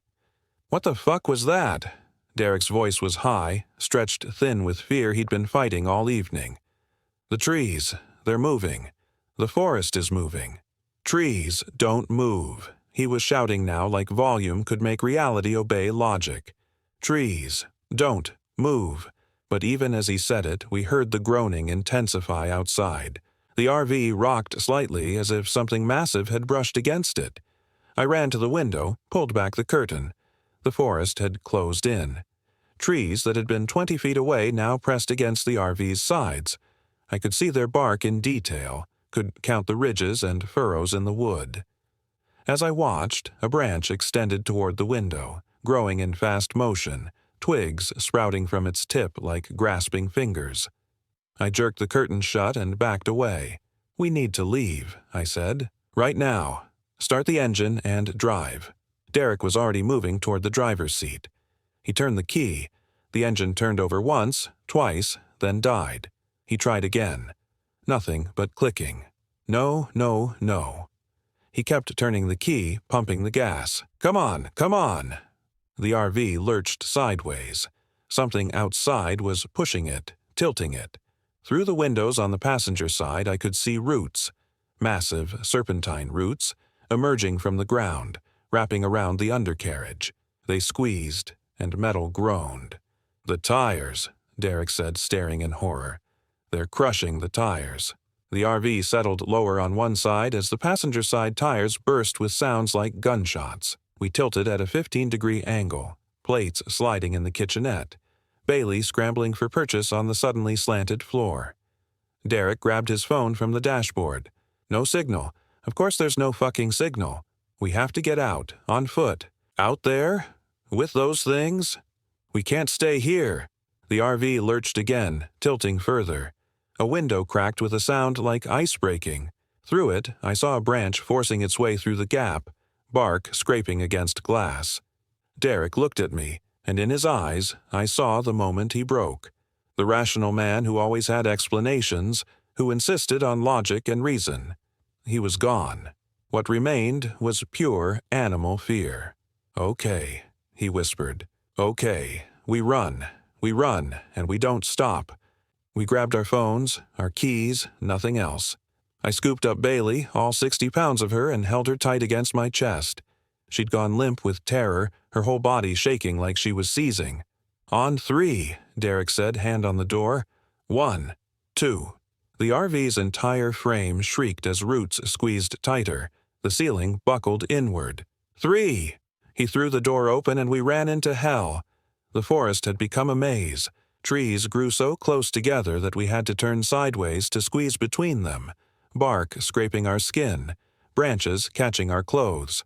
"What the fuck was that?" Derek's voice was high, stretched thin with fear he'd been fighting all evening. "The trees, they're moving. The forest is moving. Trees don't move," he was shouting now like volume could make reality obey logic. "Trees don't move." But even as he said it, we heard the groaning intensify outside. The RV rocked slightly as if something massive had brushed against it. I ran to the window, pulled back the curtain. The forest had closed in. Trees that had been 20 feet away now pressed against the RV's sides. I could see their bark in detail, could count the ridges and furrows in the wood. As I watched, a branch extended toward the window, growing in fast motion, twigs sprouting from its tip like grasping fingers. I jerked the curtain shut and backed away. "We need to leave," I said. "Right now. Start the engine and drive." Derek was already moving toward the driver's seat. He turned the key. The engine turned over once, twice, then died. He tried again. Nothing but clicking. No, no, no. He kept turning the key, pumping the gas. "Come on, come on!" The RV lurched sideways. Something outside was pushing it, tilting it. Through the windows on the passenger side I could see roots, massive serpentine roots, emerging from the ground, wrapping around the undercarriage. They squeezed, and metal groaned. "The tires," Derek said, staring in horror. "They're crushing the tires." The RV settled lower on one side as the passenger side tires burst with sounds like gunshots. We tilted at a 15-degree angle, plates sliding in the kitchenette, Bailey scrambling for purchase on the suddenly slanted floor. Derek grabbed his phone from the dashboard. "No signal. Of course there's no fucking signal. We have to get out, on foot. Out there? With those things? We can't stay here." The RV lurched again, tilting further. A window cracked with a sound like ice breaking. Through it, I saw a branch forcing its way through the gap, bark scraping against glass. Derek looked at me, and in his eyes I saw the moment he broke. The rational man who always had explanations, who insisted on logic and reason. He was gone. What remained was pure animal fear. "Okay," he whispered. "Okay, we run, and we don't stop." We grabbed our phones, our keys, nothing else. I scooped up Bailey, all 60 pounds of her, and held her tight against my chest. She'd gone limp with terror, her whole body shaking like she was seizing. "On 3, Derek said, hand on the door. 1, 2. The RV's entire frame shrieked as roots squeezed tighter. The ceiling buckled inward. 3! He threw the door open and we ran into hell. The forest had become a maze. Trees grew so close together that we had to turn sideways to squeeze between them, bark scraping our skin, branches catching our clothes.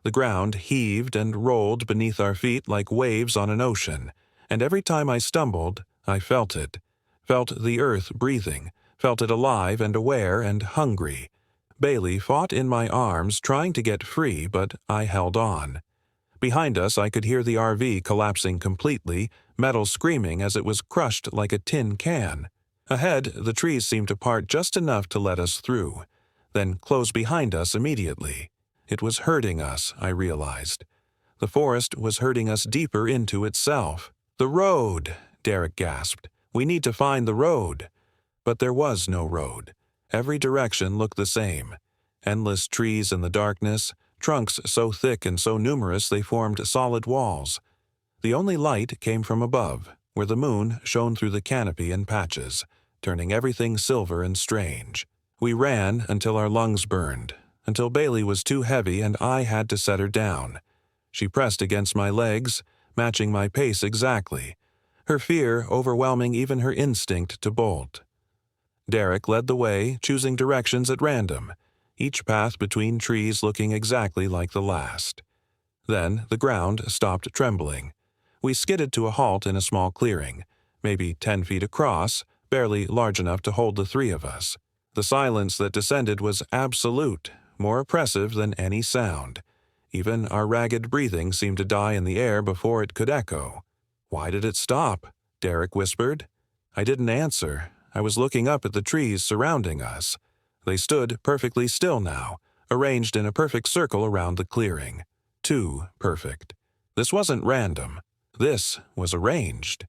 The ground heaved and rolled beneath our feet like waves on an ocean, and every time I stumbled, I felt it. Felt the earth breathing, felt it alive and aware and hungry. Bailey fought in my arms, trying to get free, but I held on. Behind us, I could hear the RV collapsing completely, metal screaming as it was crushed like a tin can. Ahead, the trees seemed to part just enough to let us through, then close behind us immediately. It was hurting us, I realized. The forest was hurting us deeper into itself. "The road!" Derek gasped. "We need to find the road." But there was no road. Every direction looked the same. Endless trees in the darkness, trunks so thick and so numerous they formed solid walls. The only light came from above, where the moon shone through the canopy in patches, turning everything silver and strange. We ran until our lungs burned, until Bailey was too heavy and I had to set her down. She pressed against my legs, matching my pace exactly, her fear overwhelming even her instinct to bolt. Derek led the way, choosing directions at random, each path between trees looking exactly like the last. Then the ground stopped trembling. We skidded to a halt in a small clearing, maybe 10 feet across, barely large enough to hold the three of us. The silence that descended was absolute, more oppressive than any sound. Even our ragged breathing seemed to die in the air before it could echo. "Why did it stop?" Derek whispered. I didn't answer. I was looking up at the trees surrounding us. They stood perfectly still now, arranged in a perfect circle around the clearing. Too perfect. This wasn't random. This was arranged.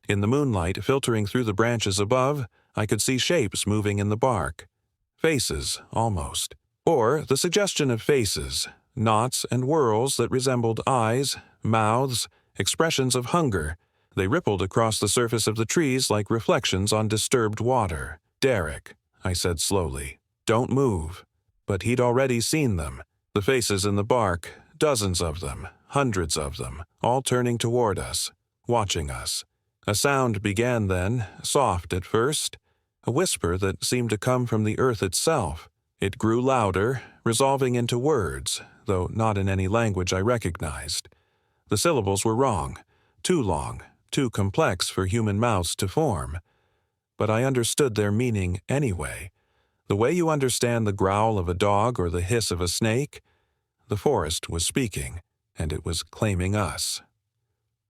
In the moonlight filtering through the branches above, I could see shapes moving in the bark. Faces, almost. Or the suggestion of faces, knots and whorls that resembled eyes, mouths, expressions of hunger. They rippled across the surface of the trees like reflections on disturbed water. "Derek," I said slowly, "don't move." But he'd already seen them. The faces in the bark, dozens of them, hundreds of them, all turning toward us, watching us. A sound began then, soft at first, a whisper that seemed to come from the earth itself. It grew louder, resolving into words, though not in any language I recognized. The syllables were wrong, too long, too complex for human mouths to form. But I understood their meaning anyway. The way you understand the growl of a dog or the hiss of a snake. The forest was speaking, and it was claiming us.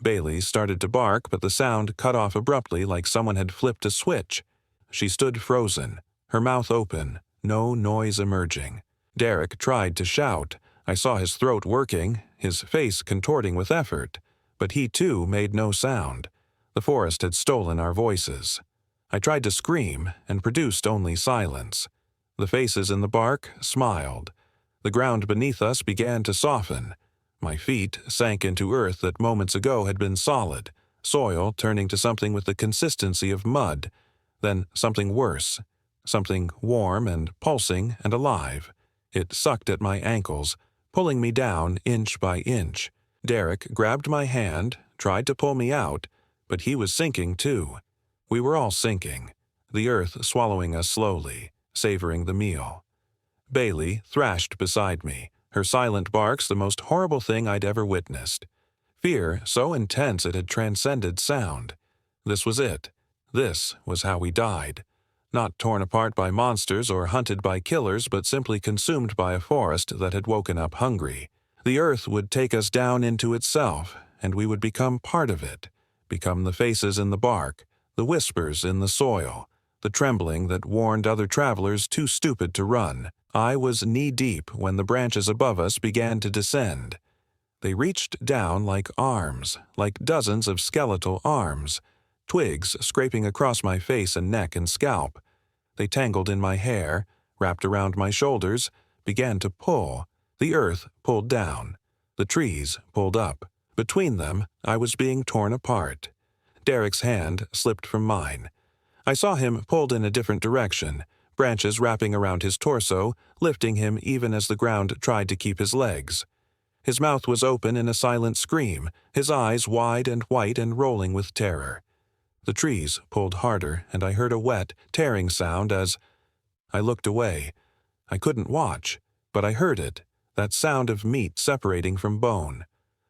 Bailey started to bark, but the sound cut off abruptly like someone had flipped a switch. She stood frozen, her mouth open, no noise emerging. Derek tried to shout. I saw his throat working, his face contorting with effort. But he too made no sound. The forest had stolen our voices. I tried to scream and produced only silence. The faces in the bark smiled. The ground beneath us began to soften. My feet sank into earth that moments ago had been solid, soil turning to something with the consistency of mud, then something worse, something warm and pulsing and alive. It sucked at my ankles, pulling me down inch by inch. Derek grabbed my hand, tried to pull me out, but he was sinking too. We were all sinking, the earth swallowing us slowly, savoring the meal. Bailey thrashed beside me, her silent barks the most horrible thing I'd ever witnessed. Fear so intense it had transcended sound. This was it. This was how we died. Not torn apart by monsters or hunted by killers, but simply consumed by a forest that had woken up hungry. The earth would take us down into itself, and we would become part of it, become the faces in the bark, the whispers in the soil, the trembling that warned other travelers too stupid to run. I was knee-deep when the branches above us began to descend. They reached down like arms, like dozens of skeletal arms, twigs scraping across my face and neck and scalp. They tangled in my hair, wrapped around my shoulders, began to pull. The earth pulled down. The trees pulled up. Between them, I was being torn apart. Derek's hand slipped from mine. I saw him pulled in a different direction, branches wrapping around his torso, lifting him even as the ground tried to keep his legs. His mouth was open in a silent scream, his eyes wide and white and rolling with terror. The trees pulled harder, and I heard a wet, tearing sound as I looked away. I couldn't watch, but I heard it. That sound of meat separating from bone,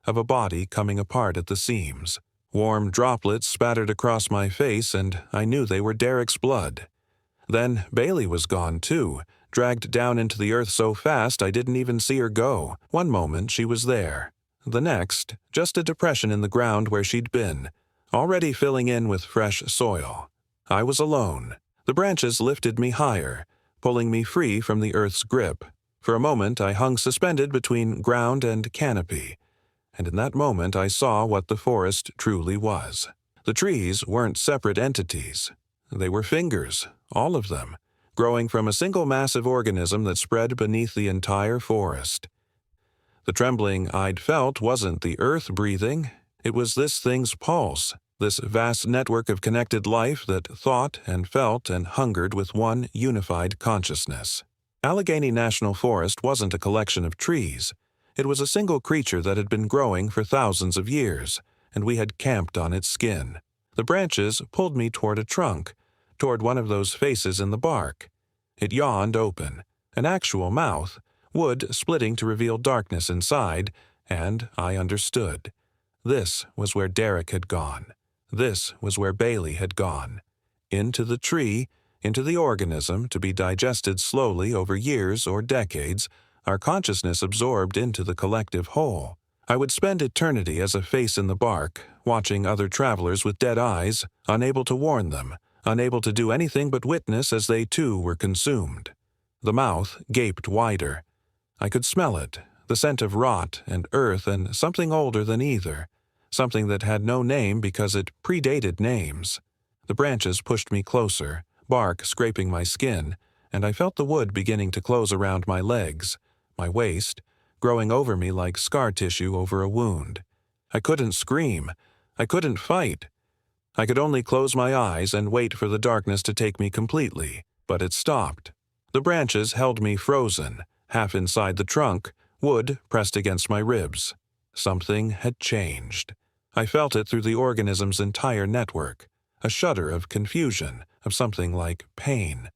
of a body coming apart at the seams. Warm droplets spattered across my face, and I knew they were Derek's blood. Then Bailey was gone too, dragged down into the earth so fast I didn't even see her go. One moment she was there. The next, just a depression in the ground where she'd been, already filling in with fresh soil. I was alone. The branches lifted me higher, pulling me free from the earth's grip. For a moment I hung suspended between ground and canopy, and in that moment I saw what the forest truly was. The trees weren't separate entities. They were fingers, all of them, growing from a single massive organism that spread beneath the entire forest. The trembling I'd felt wasn't the earth breathing, it was this thing's pulse, this vast network of connected life that thought and felt and hungered with one unified consciousness. Allegheny National Forest wasn't a collection of trees. It was a single creature that had been growing for thousands of years, and we had camped on its skin. The branches pulled me toward a trunk, toward one of those faces in the bark. It yawned open, an actual mouth, wood splitting to reveal darkness inside, and I understood. This was where Derek had gone. This was where Bailey had gone. Into the tree, into the organism to be digested slowly over years or decades, our consciousness absorbed into the collective whole. I would spend eternity as a face in the bark, watching other travelers with dead eyes, unable to warn them, unable to do anything but witness as they too were consumed. The mouth gaped wider. I could smell it, the scent of rot and earth and something older than either, something that had no name because it predated names. The branches pushed me closer, bark scraping my skin, and I felt the wood beginning to close around my legs, my waist, growing over me like scar tissue over a wound. I couldn't scream. I couldn't fight. I could only close my eyes and wait for the darkness to take me completely, but it stopped. The branches held me frozen, half inside the trunk, wood pressed against my ribs. Something had changed. I felt it through the organism's entire network, a shudder of confusion, of something like pain.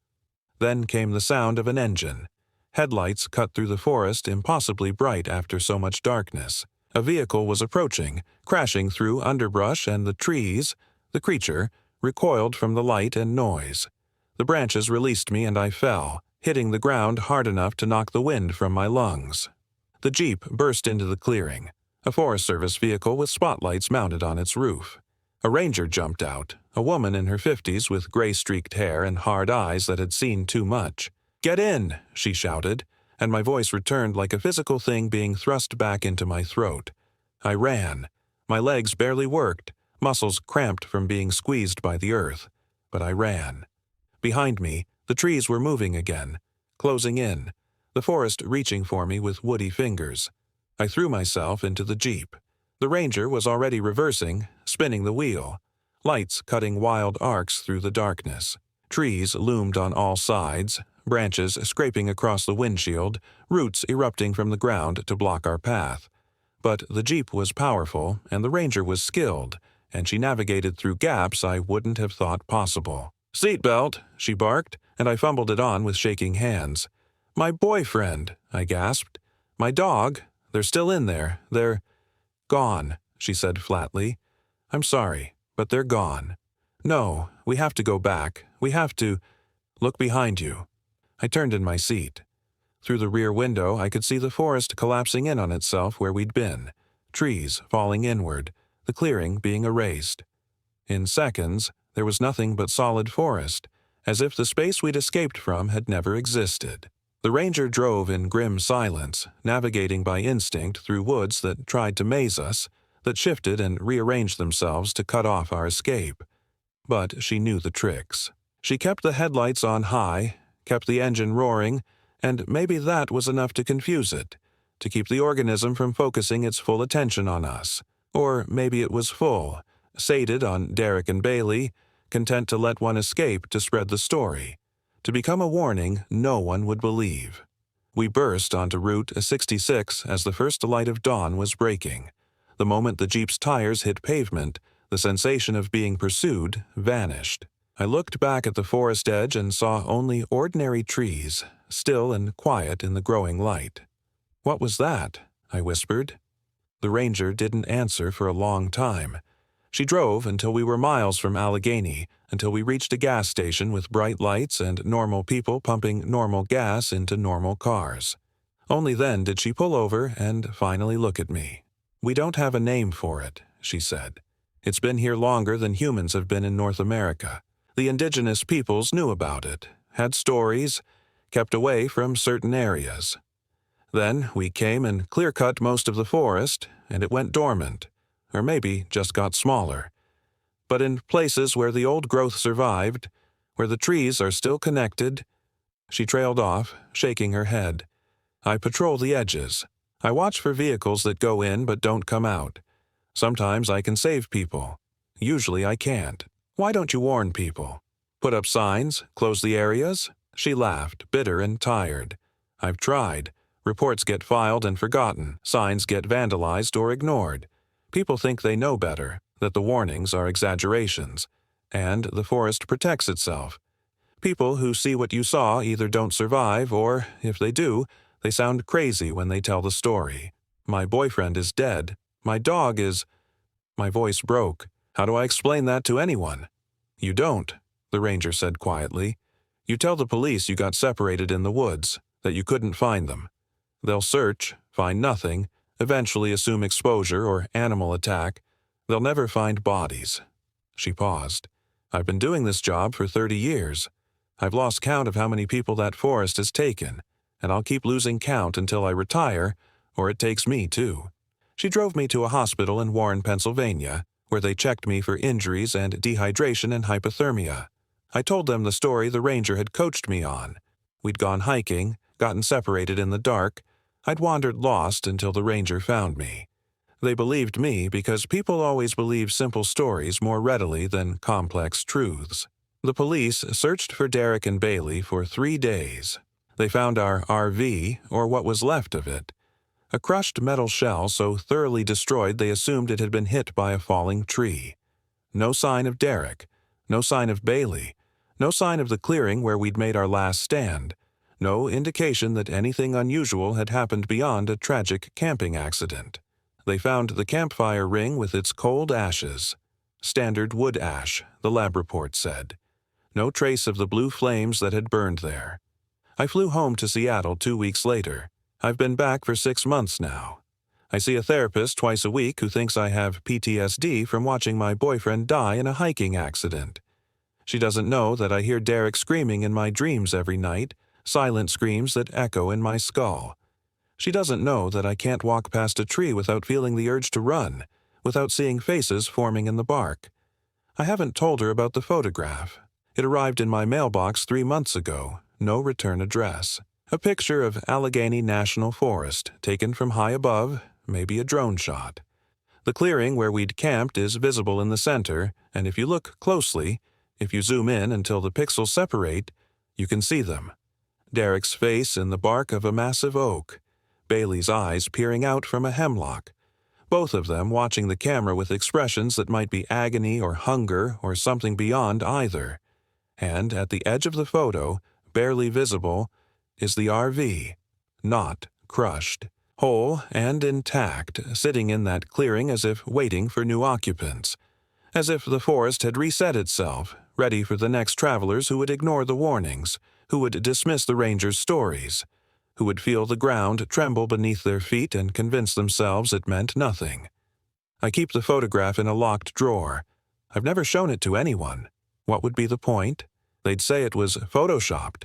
Then came the sound of an engine. Headlights cut through the forest impossibly bright after so much darkness. A vehicle was approaching, crashing through underbrush and the trees. The creature recoiled from the light and noise. The branches released me and I fell, hitting the ground hard enough to knock the wind from my lungs. The Jeep burst into the clearing, a Forest Service vehicle with spotlights mounted on its roof. A ranger jumped out, a woman in her 50s with gray-streaked hair and hard eyes that had seen too much. "Get in!" she shouted, and my voice returned like a physical thing being thrust back into my throat. I ran. My legs barely worked, muscles cramped from being squeezed by the earth, but I ran. Behind me, the trees were moving again, closing in, the forest reaching for me with woody fingers. I threw myself into the Jeep. The ranger was already reversing, spinning the wheel, lights cutting wild arcs through the darkness. Trees loomed on all sides, branches scraping across the windshield, roots erupting from the ground to block our path. But the Jeep was powerful, and the ranger was skilled, and she navigated through gaps I wouldn't have thought possible. "Seatbelt," she barked, and I fumbled it on with shaking hands. "My boyfriend," I gasped. "My dog, they're still in there. They're gone," she said flatly. "I'm sorry, but they're gone. No, we have to go back. We have to. Look behind you." I turned in my seat. Through the rear window, I could see the forest collapsing in on itself where we'd been, trees falling inward, the clearing being erased. In seconds, there was nothing but solid forest, as if the space we'd escaped from had never existed. The ranger drove in grim silence, navigating by instinct through woods that tried to maze us, that shifted and rearranged themselves to cut off our escape. But she knew the tricks. She kept the headlights on high, kept the engine roaring, and maybe that was enough to confuse it, to keep the organism from focusing its full attention on us. Or maybe it was full, sated on Derek and Bailey, content to let one escape to spread the story, to become a warning no one would believe. We burst onto Route 66 as the first light of dawn was breaking. The moment the Jeep's tires hit pavement, the sensation of being pursued vanished. I looked back at the forest edge and saw only ordinary trees, still and quiet in the growing light. "What was that?" I whispered. The ranger didn't answer for a long time. She drove until we were miles from Allegheny, until we reached a gas station with bright lights and normal people pumping normal gas into normal cars. Only then did she pull over and finally look at me. "We don't have a name for it," she said. "It's been here longer than humans have been in North America. The indigenous peoples knew about it, had stories, kept away from certain areas. Then we came and clear-cut most of the forest, and it went dormant, or maybe just got smaller. But in places where the old growth survived, where the trees are still connected—" She trailed off, shaking her head. "I patrol the edges. I watch for vehicles that go in but don't come out. Sometimes I can save people. Usually I can't. Why don't you warn people? Put up signs, close the areas?" She laughed, bitter and tired. "I've tried. Reports get filed and forgotten. Signs get vandalized or ignored. People think they know better, that the warnings are exaggerations, and the forest protects itself. People who see what you saw either don't survive or, if they do, they sound crazy when they tell the story. My boyfriend is dead. My dog is—" My voice broke. "How do I explain that to anyone?" "You don't," the ranger said quietly. "You tell the police you got separated in the woods, that you couldn't find them. They'll search, find nothing, eventually assume exposure or animal attack. They'll never find bodies." She paused. "I've been doing this job for 30 years. I've lost count of how many people that forest has taken, and I'll keep losing count until I retire, or it takes me too." She drove me to a hospital in Warren, Pennsylvania, where they checked me for injuries and dehydration and hypothermia. I told them the story the ranger had coached me on. We'd gone hiking, gotten separated in the dark. I'd wandered lost until the ranger found me. They believed me because people always believe simple stories more readily than complex truths. The police searched for Derek and Bailey for 3 days. They found our RV, or what was left of it. A crushed metal shell so thoroughly destroyed they assumed it had been hit by a falling tree. No sign of Derek, no sign of Bailey, no sign of the clearing where we'd made our last stand, no indication that anything unusual had happened beyond a tragic camping accident. They found the campfire ring with its cold ashes. Standard wood ash, the lab report said. No trace of the blue flames that had burned there. I flew home to Seattle 2 weeks later. I've been back for 6 months now. I see a therapist twice a week who thinks I have PTSD from watching my boyfriend die in a hiking accident. She doesn't know that I hear Derek screaming in my dreams every night, silent screams that echo in my skull. She doesn't know that I can't walk past a tree without feeling the urge to run, without seeing faces forming in the bark. I haven't told her about the photograph. It arrived in my mailbox 3 months ago, no return address. A picture of Allegheny National Forest, taken from high above, maybe a drone shot. The clearing where we'd camped is visible in the center, and if you look closely, if you zoom in until the pixels separate, you can see them. Derek's face in the bark of a massive oak, Bailey's eyes peering out from a hemlock, both of them watching the camera with expressions that might be agony or hunger or something beyond either. And at the edge of the photo, barely visible, is the RV, not crushed, whole and intact, sitting in that clearing as if waiting for new occupants, as if the forest had reset itself, ready for the next travelers who would ignore the warnings, who would dismiss the ranger's stories, who would feel the ground tremble beneath their feet and convince themselves it meant nothing. I keep the photograph in a locked drawer. I've never shown it to anyone. What would be the point? They'd say it was photoshopped,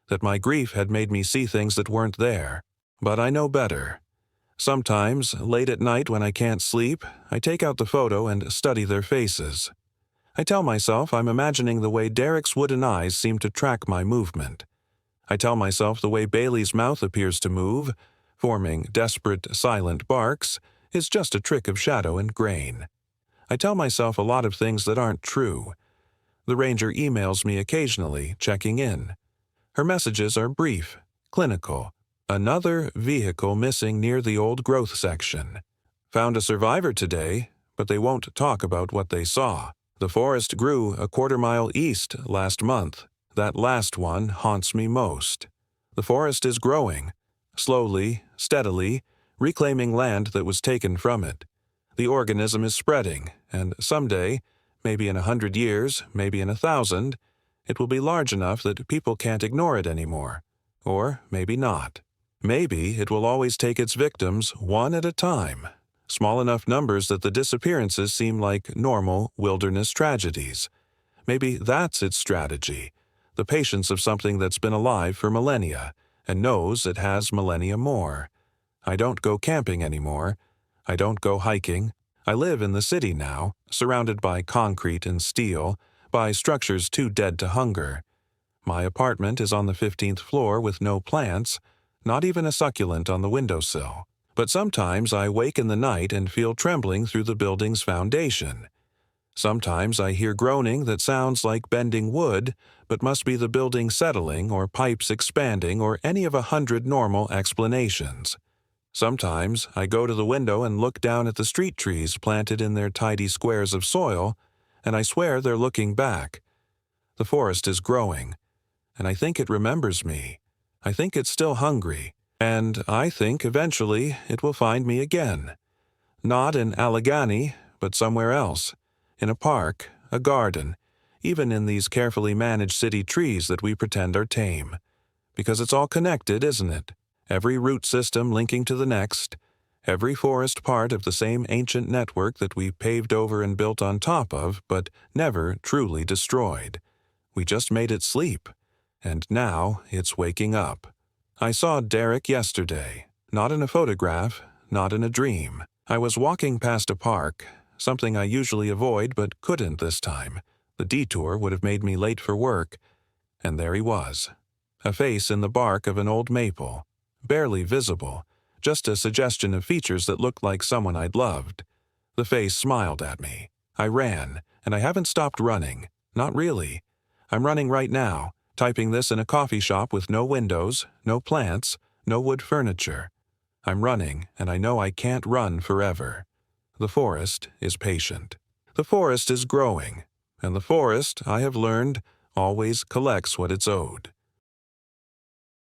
that my grief had made me see things that weren't there. But I know better. Sometimes, late at night when I can't sleep, I take out the photo and study their faces. I tell myself I'm imagining the way Derek's wooden eyes seem to track my movement. I tell myself the way Bailey's mouth appears to move, forming desperate, silent barks, is just a trick of shadow and grain. I tell myself a lot of things that aren't true. The ranger emails me occasionally, checking in. Her messages are brief, clinical. Another vehicle missing near the old growth section. Found a survivor today, but they won't talk about what they saw. The forest grew a quarter-mile east last month. That last one haunts me most. The forest is growing, slowly, steadily, reclaiming land that was taken from it. The organism is spreading, and someday, maybe in 100 years, maybe in 1,000, it will be large enough that people can't ignore it anymore. Or maybe not. Maybe it will always take its victims one at a time, small enough numbers that the disappearances seem like normal wilderness tragedies. Maybe that's its strategy, the patience of something that's been alive for millennia and knows it has millennia more. I don't go camping anymore. I don't go hiking. I live in the city now, surrounded by concrete and steel, by structures too dead to hunger. My apartment is on the 15th floor with no plants, not even a succulent on the windowsill. But sometimes I wake in the night and feel trembling through the building's foundation. Sometimes I hear groaning that sounds like bending wood, but must be the building settling or pipes expanding or any of 100 normal explanations. Sometimes I go to the window and look down at the street trees planted in their tidy squares of soil, and I swear they're looking back. The forest is growing, and I think it remembers me. I think it's still hungry, and I think eventually it will find me again. Not in Allegheny, but somewhere else. In a park, a garden, even in these carefully managed city trees that we pretend are tame. Because it's all connected, isn't it? Every root system linking to the next, every forest part of the same ancient network that we paved over and built on top of, but never truly destroyed. We just made it sleep, and now it's waking up. I saw Derek yesterday, not in a photograph, not in a dream. I was walking past a park, something I usually avoid but couldn't this time. The detour would have made me late for work, and there he was. A face in the bark of an old maple. Barely visible, just a suggestion of features that looked like someone I'd loved. The face smiled at me. I ran, and I haven't stopped running. Not really. I'm running right now, typing this in a coffee shop with no windows, no plants, no wood furniture. I'm running, and I know I can't run forever. The forest is patient. The forest is growing, and the forest, I have learned, always collects what it's owed.